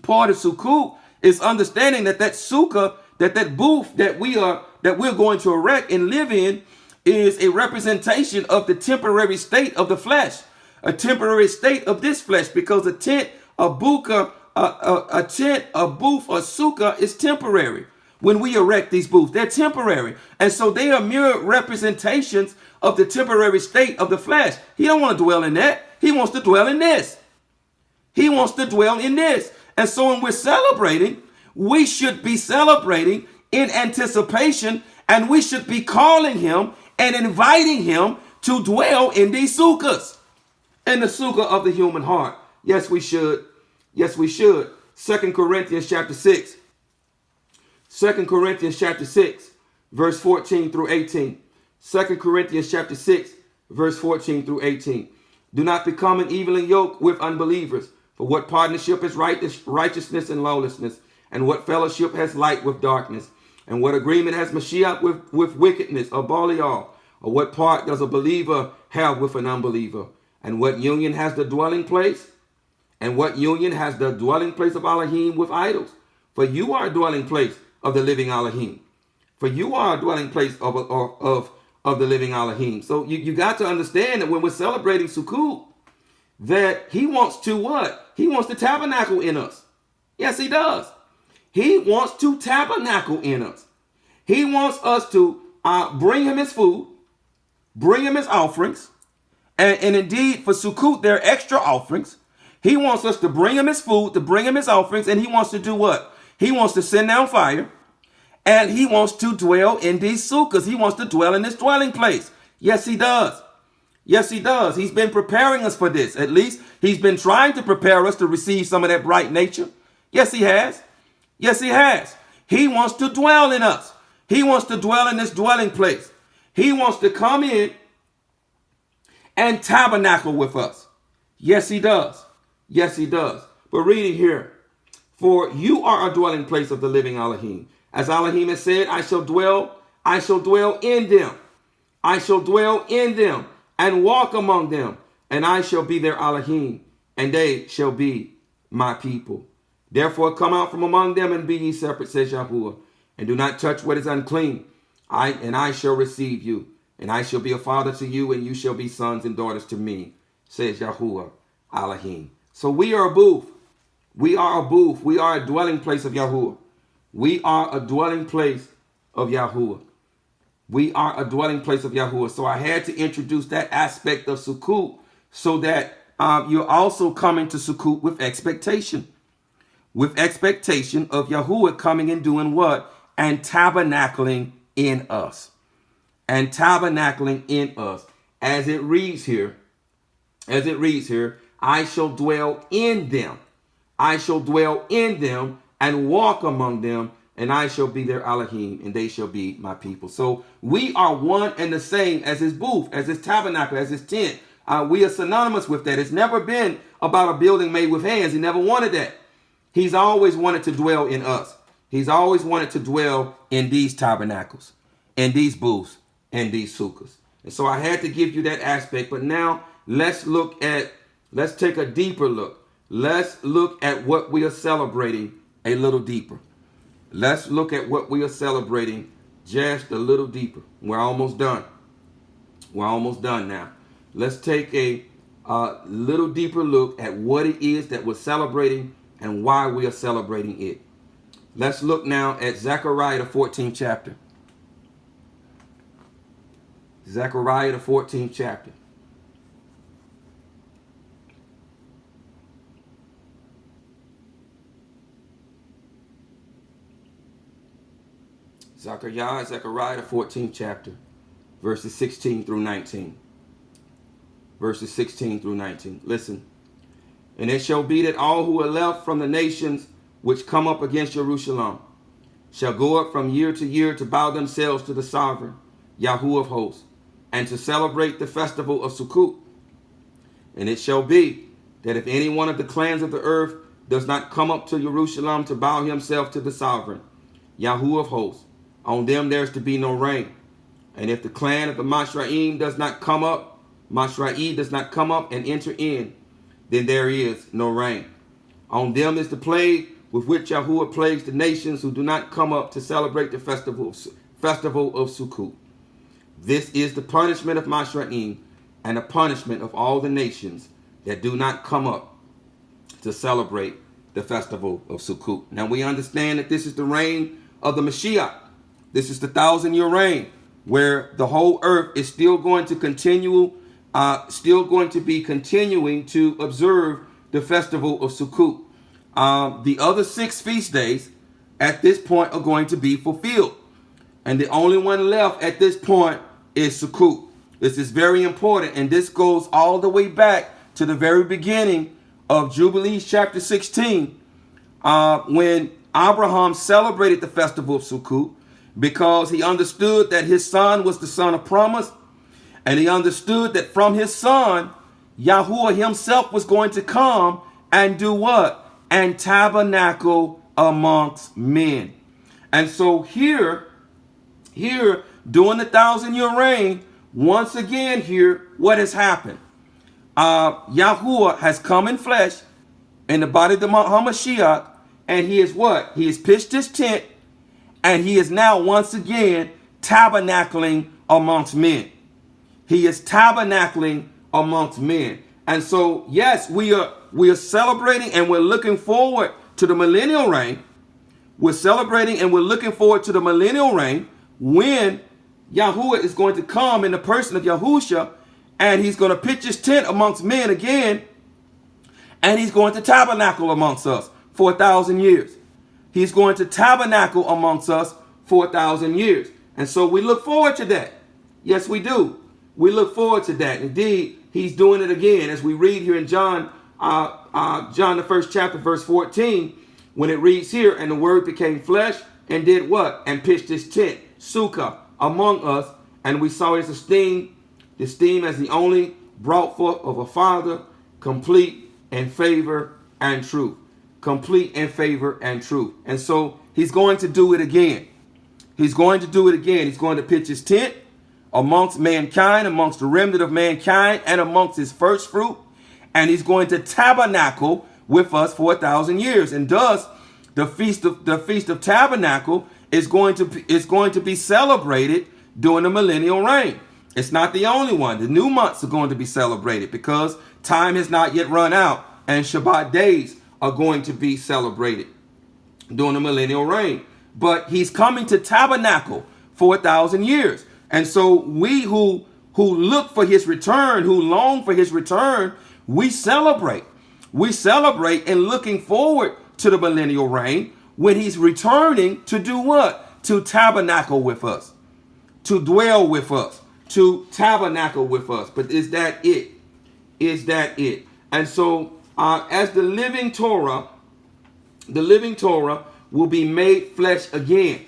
Part of Sukut is understanding that sukkah, that booth that we're going to erect and live in is a representation of the temporary state of the flesh, a temporary state of this flesh, because a tent, a booth, a sukkah is temporary. When we erect these booths, they're temporary. And so they are mere representations of the temporary state of the flesh. He don't want to dwell in that. He wants to dwell in this. He wants to dwell in this. And so when we're celebrating, we should be celebrating in anticipation, and we should be calling him and inviting him to dwell in these sukkahs, in the sukkah of the human heart. Yes, we should. Yes, we should. 2 Corinthians chapter 6. 2 Corinthians chapter 6, verse 14 through 18. 2 Corinthians chapter 6, verse 14 through 18. Do not become an evening yoke with unbelievers. For what partnership is righteousness and lawlessness? And what fellowship has light with darkness? And what agreement has Mashiach with wickedness or Belial? Or what part does a believer have with an unbeliever? And what union has the dwelling place? And what union has the dwelling place of Elohim with idols? For you are a dwelling place of the living Elohim. For you are a dwelling place of the living Elohim. So you got to understand that when we're celebrating Sukut, that he wants to what? He wants to tabernacle in us. Yes, he does. He wants to tabernacle in us. He wants us to bring him his food, bring him his offerings, and indeed for Sukut, there are extra offerings. He wants us to bring him his food, to bring him his offerings, and he wants to do what? He wants to send down fire, and he wants to dwell in these sukkahs. He wants to dwell in this dwelling place. Yes, he does. Yes, he does. He's been preparing us for this. At least he's been trying to prepare us to receive some of that bright nature. Yes, he has. Yes, he has. He wants to dwell in us. He wants to dwell in this dwelling place. He wants to come in and tabernacle with us. Yes, he does. Yes, he does. But reading here, for you are a dwelling place of the living Elohim. As Elohim has said, I shall dwell in them. I shall dwell in them and walk among them, and I shall be their Elohim, and they shall be my people. Therefore come out from among them and be ye separate, says Yahuwah, and do not touch what is unclean. I shall receive you, and I shall be a father to you, and you shall be sons and daughters to me, says Yahuwah Elohim. So we are a booth. We are a booth. We are a dwelling place of Yahuwah. We are a dwelling place of Yahuwah. We are a dwelling place of Yahuwah. So I had to introduce that aspect of Sukut so that you're also coming to Sukut with expectation. With expectation of Yahuwah coming and doing what? And tabernacling in us. And tabernacling in us. As it reads here, I shall dwell in them. I shall dwell in them and walk among them, and I shall be their Elohim, and they shall be my people. So we are one and the same as his booth, as his tabernacle, as his tent. We are synonymous with that. It's never been about a building made with hands. He never wanted that. He's always wanted to dwell in us. He's always wanted to dwell in these tabernacles, in these booths, and these sukkahs. And so I had to give you that aspect. But now let's take a deeper look. Let's look at what we are celebrating a little deeper. Let's look at what we are celebrating just a little deeper. We're almost done. We're almost done now. Let's take a little deeper look at what it is that we're celebrating and why we are celebrating it. Let's look now at Zechariah the 14th chapter. Zechariah the 14th chapter. Zechariah the 14th chapter, verses 16 through 19. Verses 16 through 19. Listen. And it shall be that all who are left from the nations which come up against Jerusalem shall go up from year to year to bow themselves to the sovereign, Yahuwah of hosts, and to celebrate the festival of Sukut. And it shall be that if any one of the clans of the earth does not come up to Jerusalem to bow himself to the sovereign, Yahuwah of hosts, on them there is to be no rain. And if the clan of the Mashraim does not come up and enter in, then there is no rain. On them is the plague with which Yahuwah plagues the nations who do not come up to celebrate the festival of Sukut. This is the punishment of Mashraim and the punishment of all the nations that do not come up to celebrate the festival of Sukut. Now we understand that this is the reign of the Mashiach. This is the 1,000-year reign where the whole earth is still going to be continuing to observe the festival of Sukut. The other 6 feast days at this point are going to be fulfilled. And the only one left at this point is Sukut. This is very important, and this goes all the way back to the very beginning of Jubilees chapter 16, when Abraham celebrated the festival of Sukut, because he understood that his son was the son of promise, and he understood that from his son, Yahuwah himself was going to come and do what? And tabernacle amongst men. And so here, during the 1,000-year reign, once again here, what has happened? Yahuwah has come in flesh in the body of the HaMashiach, and he is what? He has pitched his tent, and he is now once again tabernacling amongst men. He is tabernacling amongst men. And so, yes, we are celebrating and we're looking forward to the millennial reign. We're celebrating and we're looking forward to the millennial reign when Yahuwah is going to come in the person of Yahusha, and he's going to pitch his tent amongst men again, and he's going to tabernacle amongst us for 1,000 years. He's going to tabernacle amongst us for 1,000 years. And so we look forward to that. Yes, we do. We look forward to that. Indeed, he's doing it again, as we read here in John, the first chapter, verse 14, when it reads here, and the word became flesh and did what? And pitched his tent, Sukut, among us, and we saw his esteem as the only brought forth of a father, complete in favor and truth. Complete in favor and truth. And so he's going to do it again. He's going to do it again. He's going to pitch his tent amongst mankind, amongst the remnant of mankind, and amongst his first fruit. And he's going to tabernacle with us for 1,000 years. And thus, the Feast of Tabernacle is going to be celebrated during the millennial reign. It's not the only one. The new months are going to be celebrated because time has not yet run out, and Shabbat days are going to be celebrated during the millennial reign. But he's coming to tabernacle for 1,000 years. And so we who look for his return, who long for his return, we celebrate. We celebrate and looking forward to the millennial reign when he's returning to do what? To tabernacle with us, to dwell with us, to tabernacle with us. But is that it? Is that it? And so as the living Torah will be made flesh again.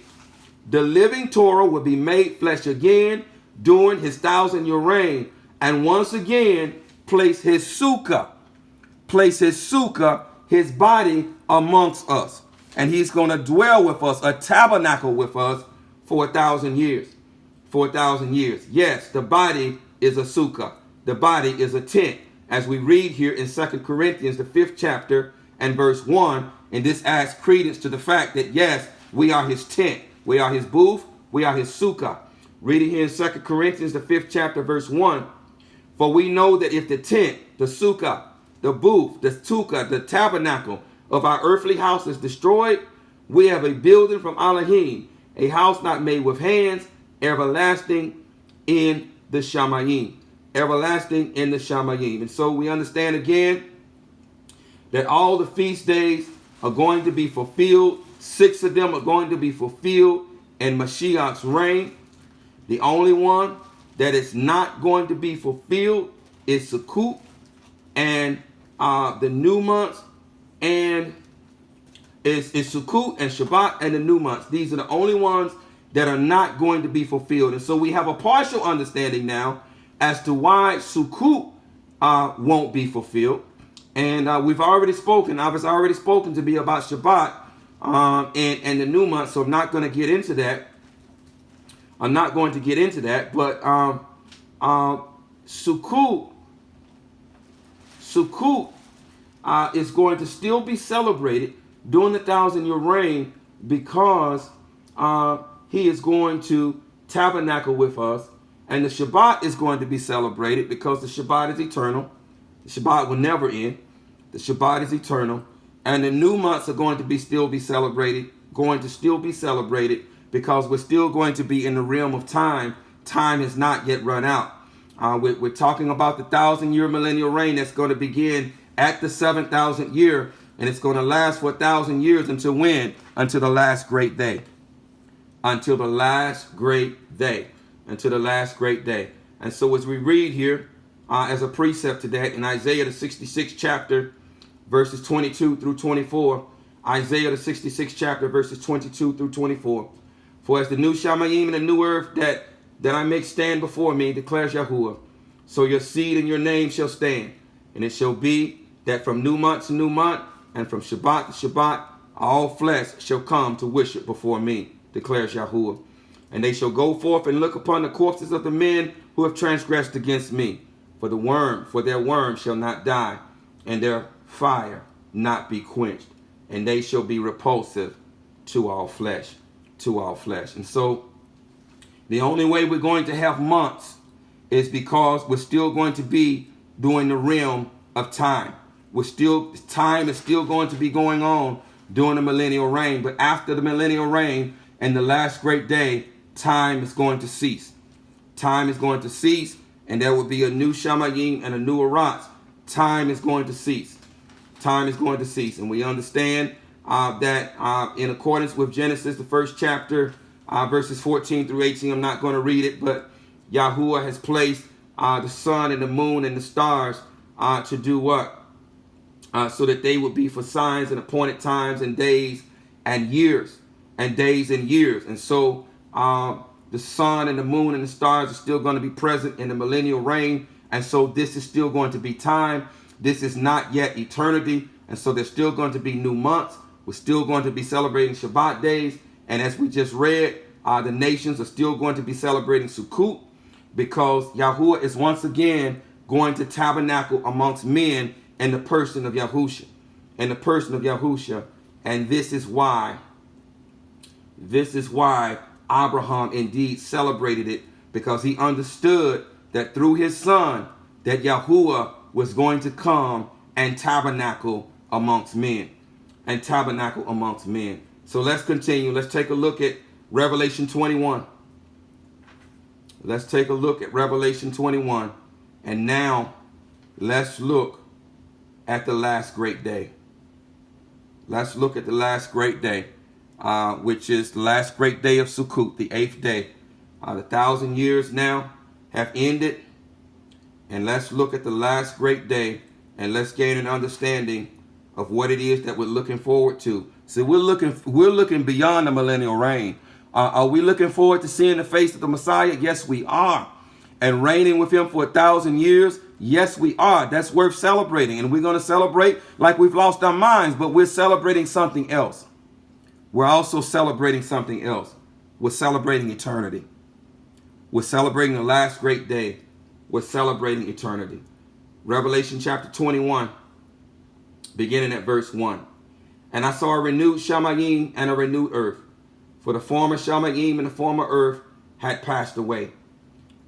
The living Torah will be made flesh again during his 1,000-year reign, and once again place his sukkah, his body amongst us, and he's going to dwell with us, a tabernacle with us for 1,000 years. For 1,000 years. Yes, the body is a sukkah. The body is a tent, as we read here in 2 Corinthians, the 5th chapter and verse 1. And this adds credence to the fact that, yes, we are his tent. We are his booth. We are his sukkah. Reading here in 2 Corinthians, the 5th chapter, verse 1. For we know that if the tent, the sukkah, the booth, the sukkah, the tabernacle of our earthly house is destroyed, we have a building from Elohim, a house not made with hands, everlasting in the Shamayim. Everlasting in the Shamayim. And so we understand again that all the feast days are going to be fulfilled. 6 of them are going to be fulfilled in Mashiach's reign. The only one that is not going to be fulfilled is Sakut and the new months, and is Sukut and Shabbat and the new months. These are the only ones that are not going to be fulfilled. And so we have a partial understanding now as to why Sukut won't be fulfilled. And we've already spoken. I was already spoken to be about Shabbat and the new month, so I'm not going to get into that. I'm not going to get into that. But Sukut is going to still be celebrated during the 1,000-year reign because he is going to tabernacle with us. And the Shabbat is going to be celebrated because the Shabbat is eternal. The Shabbat will never end. The Shabbat is eternal. And the new months are going to still be celebrated because we're still going to be in the realm of time. Time has not yet run out. We're talking about the 1,000-year millennial reign that's going to begin at the 7,000th year. And it's going to last for 1,000 years until when? Until the last great day. Until the last great day. Until the last great day. And so as we read here, as a precept to that, in Isaiah the 66th chapter, verses 22 through 24. Isaiah the 66th chapter, verses 22 through 24. For as the new Shamayim and the new earth that I make stand before me, declares Yahuwah, so your seed and your name shall stand. And it shall be that from new month to new month, and from Shabbat to Shabbat, all flesh shall come to worship before me, declares Yahuwah. And they shall go forth and look upon the corpses of the men who have transgressed against me. For their worm shall not die, and their fire not be quenched. And they shall be repulsive to all flesh. To all flesh. And so the only way we're going to have months is because we're still going to be during the realm of time. Time is still going to be going on during the millennial reign. But after the millennial reign and the last great day, time is going to cease. Time is going to cease, and there will be a new Shamayim and a new Aratz. Time is going to cease. Time is going to cease. And we understand that in accordance with Genesis, the first chapter, verses 14 through 18, I'm not going to read it, but Yahuwah has placed the sun and the moon and the stars to do what? So that they would be for signs and appointed times and days and years and days and years. And so the sun and the moon and the stars are still going to be present in the millennial reign. And so this is still going to be time. This is not yet eternity. And so there's still going to be new months. We're still going to be celebrating Shabbat days. And as we just read, the nations are still going to be celebrating Sukut, because Yahuwah is once again going to tabernacle amongst men in the person of Yahusha. In the person of Yahusha. And this is why Abraham indeed celebrated it, because he understood that through his son that Yahuwah was going to come and tabernacle amongst men. And tabernacle amongst men. So let's continue. Let's take a look at Revelation 21. Let's take a look at Revelation 21. And now let's look at the last great day. Let's look at the last great day, which is the last great day of Sukut, the 8th day. The 1,000 years now have ended. And let's look at the last great day, and let's gain an understanding of what it is that we're looking forward to. So we're looking beyond the millennial reign. Are we looking forward to seeing the face of the Messiah? Yes, we are. And reigning with him for 1,000 years? Yes, we are. That's worth celebrating. And we're going to celebrate like we've lost our minds, but we're celebrating something else. We're also celebrating something else. We're celebrating eternity. We're celebrating the last great day. We're celebrating eternity. Revelation chapter 21, beginning at verse 1. And I saw a renewed Shamayim and a renewed earth. For the former Shamayim and the former earth had passed away,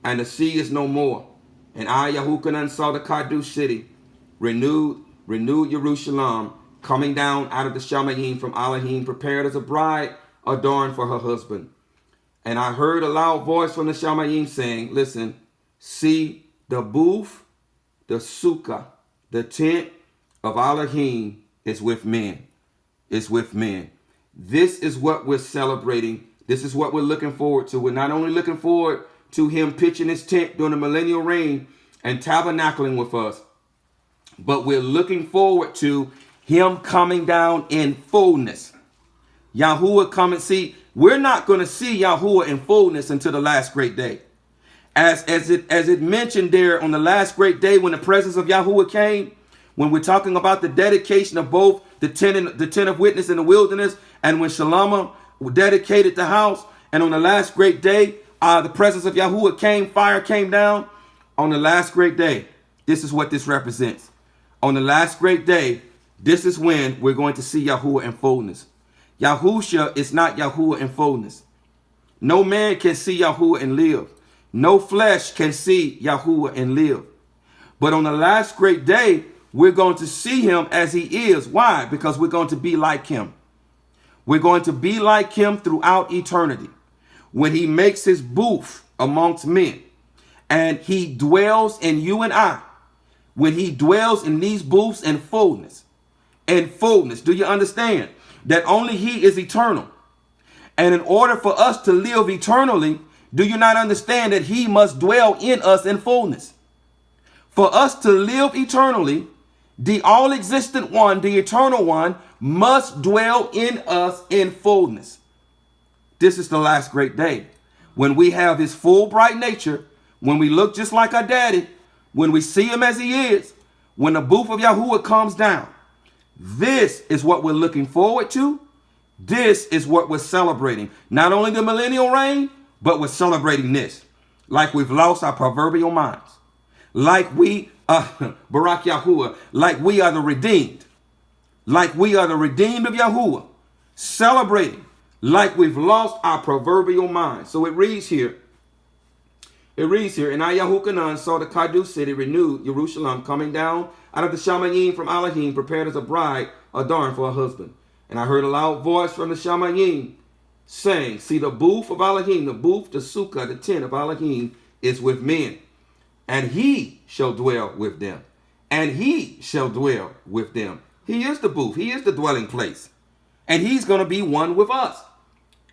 and the sea is no more. And I, Yahuchanan, saw the Kadush city, renewed Jerusalem, coming down out of the Shamayim from Elohim, prepared as a bride adorned for her husband. And I heard a loud voice from the Shamayim saying, listen, see, the booth, the sukkah, the tent of Elohim is with men. Is with men. This is what we're celebrating. This is what we're looking forward to. We're not only looking forward to him pitching his tent during the millennial reign and tabernacling with us, but we're looking forward to him coming down in fullness. Yahuwah coming. See, we're not going to see Yahuwah in fullness until the last great day. As it mentioned there on the last great day, when the presence of Yahuwah came, when we're talking about the dedication of both the tent of witness in the wilderness, and when Shalom dedicated the house, and on the last great day, the presence of Yahuwah came, fire came down. On the last great day, this is what this represents. On the last great day, this is when we're going to see Yahuwah in fullness. Yahusha is not Yahuwah in fullness. No man can see Yahuwah and live. No flesh can see Yahuwah and live. But on the last great day, we're going to see him as he is. Why? Because we're going to be like him. We're going to be like him throughout eternity. When he makes his booth amongst men and he dwells in you and I, when he dwells in these booths in fullness, do you understand that only he is eternal? And in order for us to live eternally, do you not understand that he must dwell in us in fullness? For us to live eternally, the all-existent one, the eternal one, must dwell in us in fullness. This is the last great day, when we have his full bright nature, when we look just like our daddy, when we see him as he is, when the booth of Yahuwah comes down. This is what we're looking forward to. This is what we're celebrating. Not only the millennial reign, but we're celebrating this. Like we've lost our proverbial minds. Like we, Barak Yahuwah, like we are the redeemed. Like we are the redeemed of Yahuwah. Celebrating like we've lost our proverbial minds. So it reads here It reads here, and I, Yahuchanan, saw the Kadu city renewed, Jerusalem, coming down out of the Shamayim from Elohim, prepared as a bride adorned for a husband. And I heard a loud voice from the Shamayim saying, see, the booth of Elohim, the booth, the sukkah, the tent of Elohim is with men, and he shall dwell with them. And he shall dwell with them. He is the booth. He is the dwelling place. And he's going to be one with us.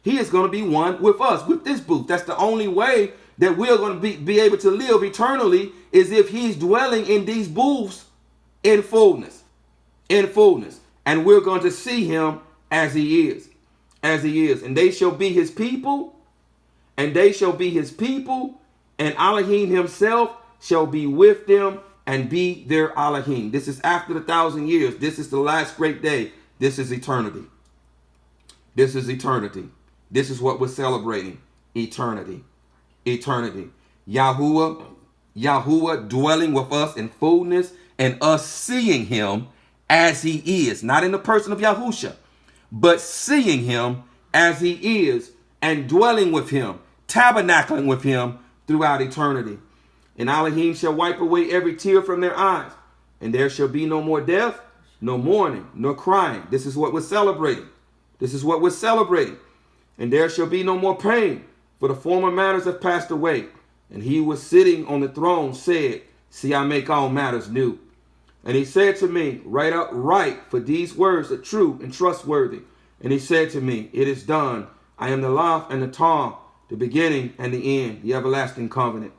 He is going to be one with us, with this booth. That's the only way that we're going to be able to live eternally, is if he's dwelling in these booths in fullness. In fullness. And we're going to see him as he is. As he is. And they shall be his people. And they shall be his people. And Elohim himself shall be with them and be their Elohim. This is after the 1,000 years. This is the last great day. This is eternity. This is eternity. This is what we're celebrating. Eternity. Eternity. Yahuwah dwelling with us in fullness, and us seeing him as he is. Not in the person of Yahusha, but seeing him as he is and dwelling with him, tabernacling with him throughout eternity. And Elohim shall wipe away every tear from their eyes, and there shall be no more death, no mourning, nor crying. This is what we're celebrating. This is what we're celebrating. And there shall be no more pain, for the former matters have passed away. And he who was sitting on the throne said, see, I make all matters new. And he said to me, write up right, for these words are true and trustworthy. And he said to me, it is done. I am the Laf and the Tam, the beginning and the end, the everlasting covenant.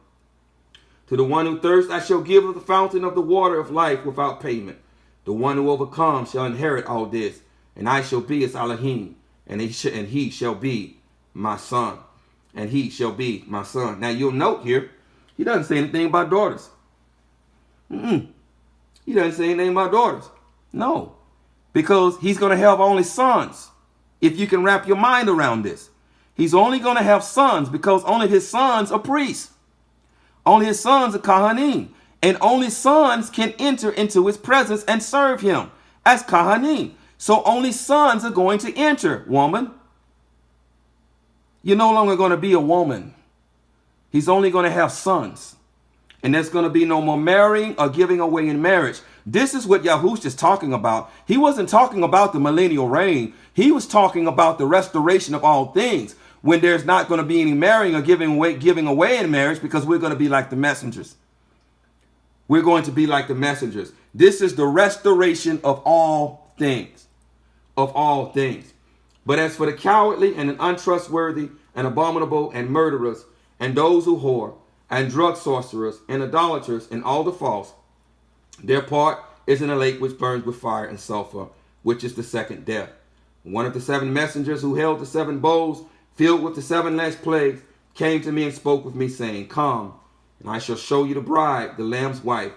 To the one who thirsts, I shall give of the fountain of the water of life without payment. The one who overcomes shall inherit all this, and I shall be his Elohim, and he shall be my son. And he shall be my son. Now you'll note here, he doesn't say anything about daughters. He doesn't say anything about daughters. No, because he's going to have only sons. If you can wrap your mind around this, he's only going to have sons because only his sons are priests. Only his sons are Kahanim. And only sons can enter into his presence and serve him as Kahanim. So only sons are going to enter, woman. You're no longer going to be a woman. He's only going to have sons. And there's going to be no more marrying or giving away in marriage. This is what Yahushua is talking about. He wasn't talking about the millennial reign. He was talking about the restoration of all things, when there's not going to be any marrying or giving away in marriage, because we're going to be like the messengers. We're going to be like the messengers. This is the restoration of all things. Of all things. But as for the cowardly and untrustworthy and abominable and murderers and those who whore and drug sorcerers and idolaters and all the false, their part is in a lake which burns with fire and sulfur, which is the second death. One of the 7 messengers who held the 7 bowls filled with the 7 last plagues came to me and spoke with me, saying, come, and I shall show you the bride, the Lamb's wife.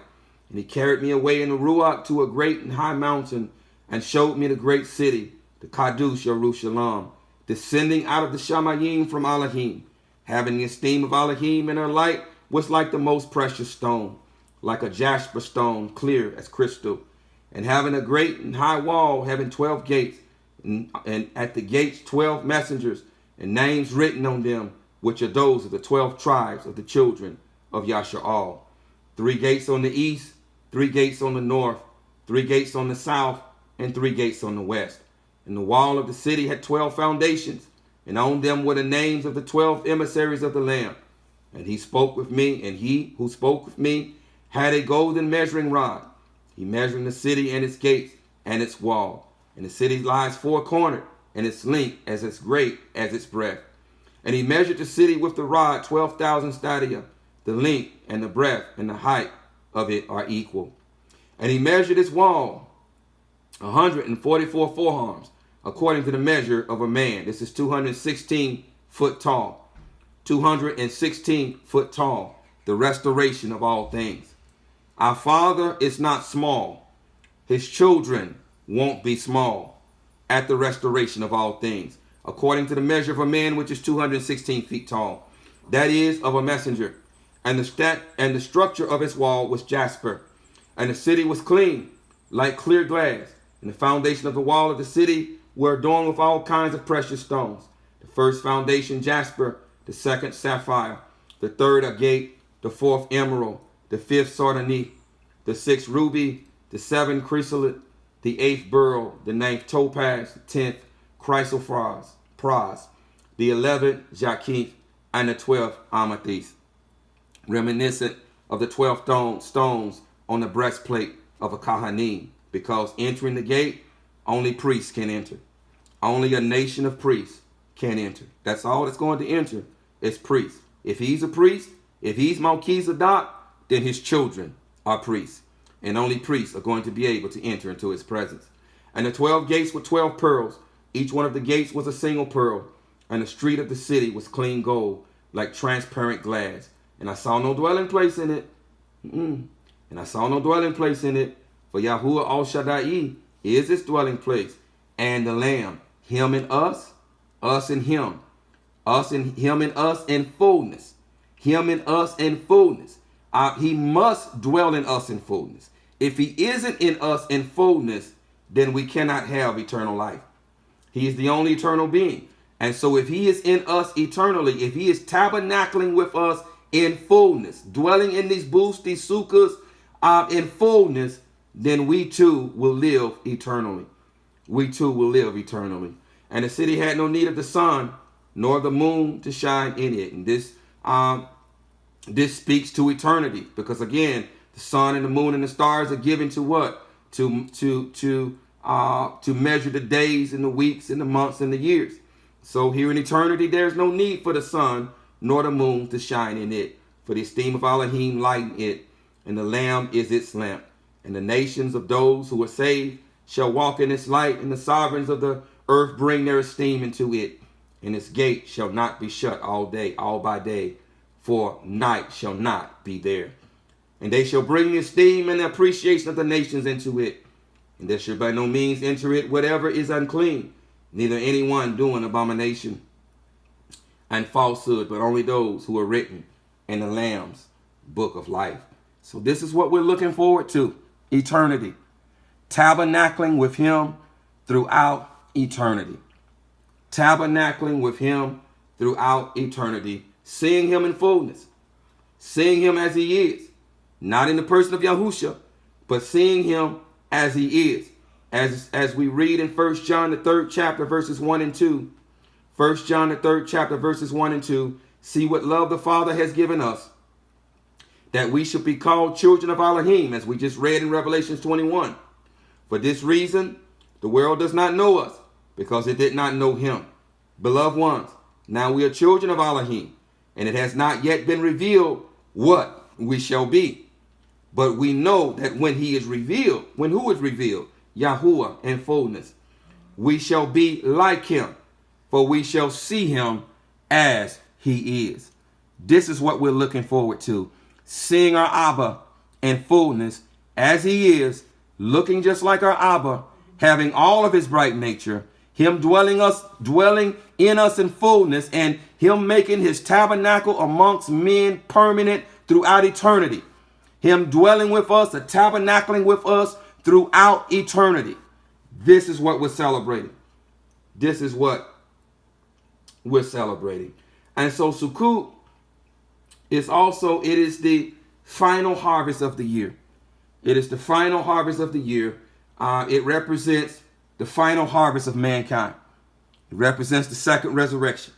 And he carried me away in the Ruach to a great and high mountain, and showed me the great city, the Kadush Jerusalem, descending out of the Shamayim from Elohim, having the esteem of Elohim, and her light was like the most precious stone, like a jasper stone, clear as crystal, and having a great and high wall, having 12 gates, and at the gates 12 messengers, and names written on them, which are those of the 12 tribes of the children of Yasha'al. 3 gates on the east, 3 gates on the north, 3 gates on the south, and 3 gates on the west. And the wall of the city had 12 foundations, and on them were the names of the 12 emissaries of the Lamb. And he spoke with me, and he who spoke with me had a golden measuring rod. He measured the city and its gates and its wall. And the city lies 4-cornered, and its length as great as its breadth. And he measured the city with the rod 12,000 stadia. The length and the breadth and the height of it are equal. And he measured its wall 144 forearms, according to the measure of a man. This is 216 foot tall. 216 foot tall. The restoration of all things. Our Father is not small. His children won't be small at the restoration of all things, according to the measure of a man, which is 216 feet tall. That is, of a messenger. And the structure of its wall was jasper. And the city was clean, like clear glass. And the foundation of the wall of the city were adorned with all kinds of precious stones. The first foundation jasper, the second sapphire, the third agate, the fourth emerald, the fifth sardonyx, the sixth ruby, the seventh chrysolite, the eighth beryl, the ninth topaz, the 10th chrysoprase, the 11th jacinth, and the 12th amethyst, reminiscent of the 12 stones on the breastplate of a Kohanim, because entering the gate, only priests can enter. Only a nation of priests can enter. That's all that's going to enter is priests. If he's a priest, if he's Melchizedek, then his children are priests. And only priests are going to be able to enter into his presence. And the 12 gates were 12 pearls. Each one of the gates was a single pearl. And the street of the city was clean gold, like transparent glass. And I saw no dwelling place in it. And I saw no dwelling place in it. For Yahuwah Al Shaddai is its dwelling place. And the Lamb, him and us and him. Us and him and us in fullness. Him and us in fullness. He must dwell in us in fullness. If he isn't in us in fullness, then we cannot have eternal life. He is the only eternal being. And so if he is in us eternally, if he is tabernacling with us in fullness, dwelling in these booths, these sukkahs in fullness, then we too will live eternally. We too will live eternally. And the city had no need of the sun nor the moon to shine in it. And this speaks to eternity, because again, the sun and the moon and the stars are given to what? To measure the days and the weeks and the months and the years. So here in eternity, there's no need for the sun nor the moon to shine in it. For the esteem of Elohim lighten it, and the Lamb is its lamp. And the nations of those who are saved shall walk in its light, and the sovereigns of the earth bring their esteem into it. And its gate shall not be shut all day, all by day, for night shall not be there. And they shall bring the esteem and the appreciation of the nations into it. And there shall by no means enter it whatever is unclean, neither anyone doing abomination and falsehood, but only those who are written in the Lamb's book of life. So this is what we're looking forward to, eternity. Tabernacling with him throughout eternity. Tabernacling with him throughout eternity. Seeing him in fullness. Seeing him as he is. Not in the person of Yahusha, but seeing him as he is. As we read in 1 John the 3rd chapter verses 1 and 2. 1 John the 3rd chapter verses 1 and 2. See what love the Father has given us, that we should be called children of Elohim, as we just read in Revelation 21. For this reason, the world does not know us, because it did not know him. Beloved ones, now we are children of Elohim, and it has not yet been revealed what we shall be. But we know that when he is revealed, when who is revealed? Yahuwah in fullness. We shall be like him, for we shall see him as he is. This is what we're looking forward to. Seeing our Abba in fullness as he is, looking just like our Abba, having all of his bright nature, him dwelling in us in fullness, and him making his tabernacle amongst men permanent throughout eternity. Him dwelling with us, the tabernacling with us throughout eternity. This is what we're celebrating. This is what we're celebrating. And so Sukut is also, it is the final harvest of the year. It is the final harvest of the year. It represents the final harvest of mankind. It represents the second resurrection.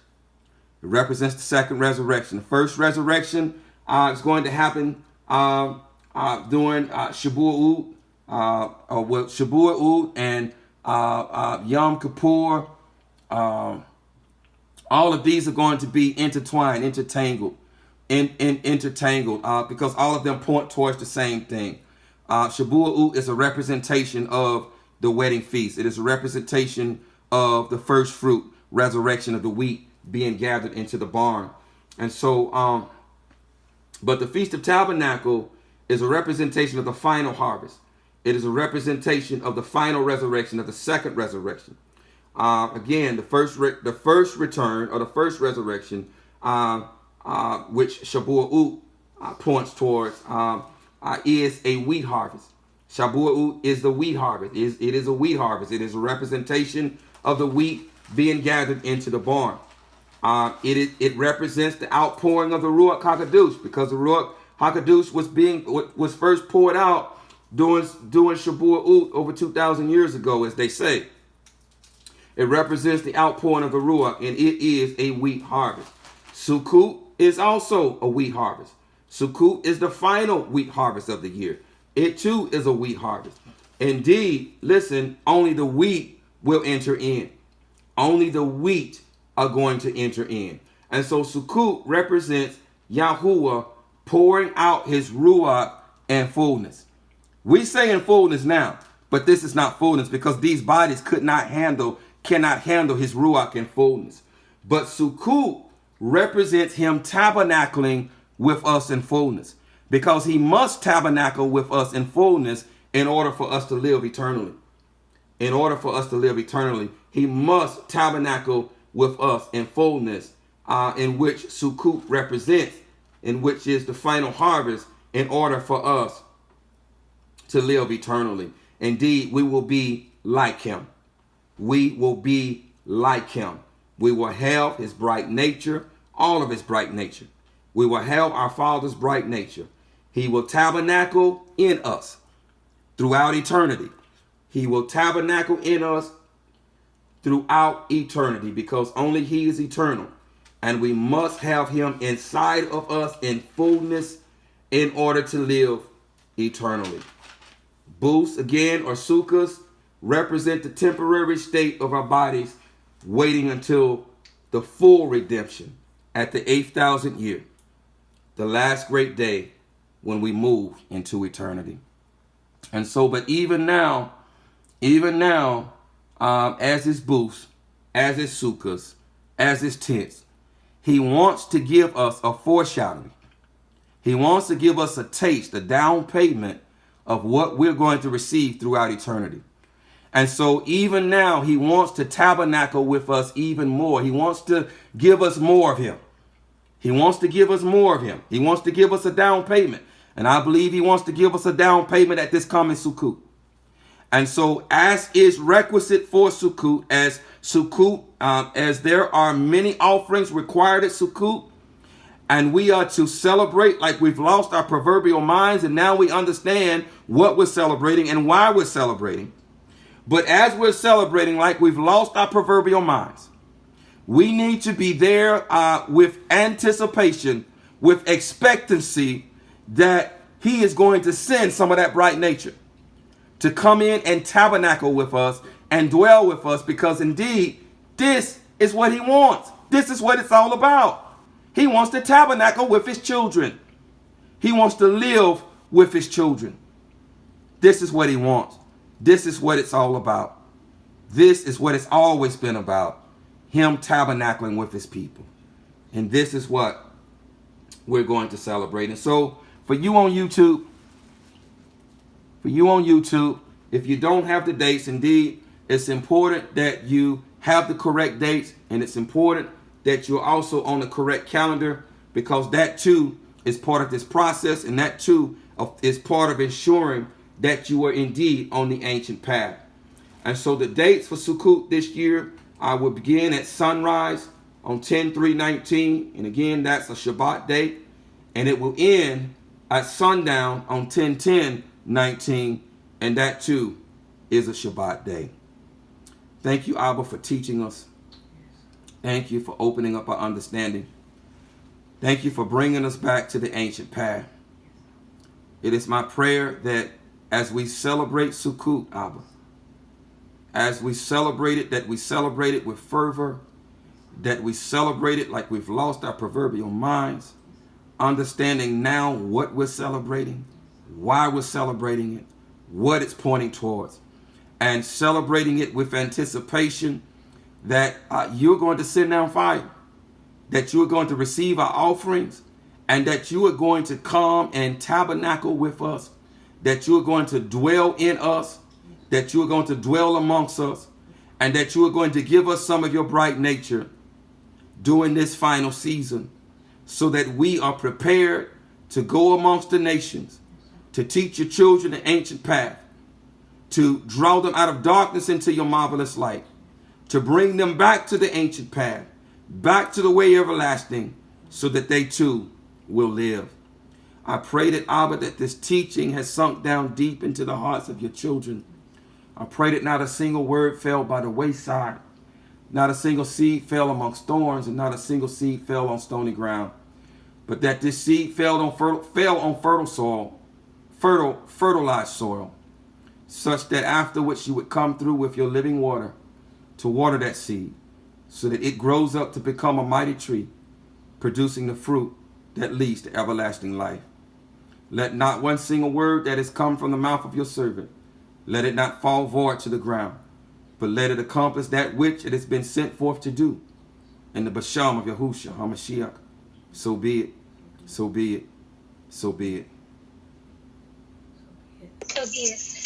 It represents the second resurrection. The first resurrection is going to happen during Shabu'ut, Shabu'ut and Yom Kippur. All of these are going to be intertwined, intertangled, because all of them point towards the same thing. Shabu'ut is a representation of the wedding feast. It is a representation of the first fruit, resurrection of the wheat being gathered into the barn. And so, but the Feast of Tabernacles is a representation of the final harvest. It is a representation of the final resurrection, of the second resurrection. Again, the first return, or the first resurrection, which Shabu'ut points towards, is a wheat harvest. Shabu'ut is the wheat harvest. It is a wheat harvest. It is a representation of the wheat being gathered into the barn. It represents the outpouring of the Ruach HaKodesh, because the Ruach HaKodesh was first poured out during Shabua'ut over 2,000 years ago, as they say. It represents the outpouring of the Ruach, and it is a wheat harvest. Sukut is also a wheat harvest. Sukut is the final wheat harvest of the year. It too is a wheat harvest. Indeed, listen, only the wheat will enter in. Only the wheat are going to enter in. And so Sukut represents Yahuwah pouring out his Ruach in fullness. We say in fullness now, but this is not fullness, because these bodies cannot handle his Ruach in fullness. But Sukut represents him tabernacling with us in fullness, because he must tabernacle with us in fullness in order for us to live eternally. In order for us to live eternally, he must tabernacle with us in fullness, in which Sukut represents, in which is the final harvest, in order for us to live eternally. Indeed, we will be like him. We will be like him. We will have his bright nature, all of his bright nature. We will have our Father's bright nature. He will tabernacle in us throughout eternity. He will tabernacle in us throughout eternity, because only he is eternal. And we must have him inside of us in fullness in order to live eternally. Booths, again, or sukkahs, represent the temporary state of our bodies, waiting until the full redemption at the 8,000th year, the last great day when we move into eternity. And so, but even now, as his booths, as his sukkahs, as his tents, he wants to give us a foreshadowing. He wants to give us a taste, a down payment of what we're going to receive throughout eternity. And so even now, he wants to tabernacle with us even more. He wants to give us more of him. He wants to give us more of him. He wants to give us a down payment. And I believe he wants to give us a down payment at this coming Sukut. And so, as is requisite for Sukut, as there are many offerings required at Sukut, and we are to celebrate like we've lost our proverbial minds, and now we understand what we're celebrating and why we're celebrating. But as we're celebrating like we've lost our proverbial minds, we need to be there with anticipation, with expectancy that he is going to send some of that bright nature to come in and tabernacle with us and dwell with us, because indeed, this is what he wants. This is what it's all about. He wants to tabernacle with his children. He wants to live with his children. This is what he wants. This is what it's all about. This is what it's always been about. Him tabernacling with his people. And this is what we're going to celebrate. And so for you on YouTube, if you don't have the dates, indeed, it's important that you have the correct dates, and it's important that you're also on the correct calendar, because that too is part of this process, and that too is part of ensuring that you are indeed on the ancient path. And so the dates for Sukut this year will begin at sunrise on 10/3/19, and again, that's a Shabbat day, and it will end at sundown on 10/10/19, and that too is a Shabbat day. Thank you, Abba, for teaching us. Thank you for opening up our understanding. Thank you for bringing us back to the ancient path. It is my prayer that as we celebrate Sukut, Abba, as we celebrate it, that we celebrate it with fervor, that we celebrate it like we've lost our proverbial minds, understanding now what we're celebrating, why we're celebrating it, what it's pointing towards, and celebrating it with anticipation that you're going to send down fire, that you're going to receive our offerings, and that you are going to come and tabernacle with us, that you are going to dwell in us, that you are going to dwell amongst us, and that you are going to give us some of your bright nature during this final season, so that we are prepared to go amongst the nations, to teach your children the ancient path, to draw them out of darkness into your marvelous light, to bring them back to the ancient path, back to the way everlasting, so that they too will live. I pray that, Abba, that this teaching has sunk down deep into the hearts of your children. I pray that not a single word fell by the wayside, not a single seed fell amongst thorns, and not a single seed fell on stony ground, but that this seed fell on fertile soil, fertilized soil, such that afterwards you would come through with your living water to water that seed, so that it grows up to become a mighty tree, producing the fruit that leads to everlasting life. Let not one single word that has come from the mouth of your servant, let it not fall void to the ground, but let it accomplish that which it has been sent forth to do. In the Basham of Yahushua HaMashiach, so be it, so be it, so be it. So be it.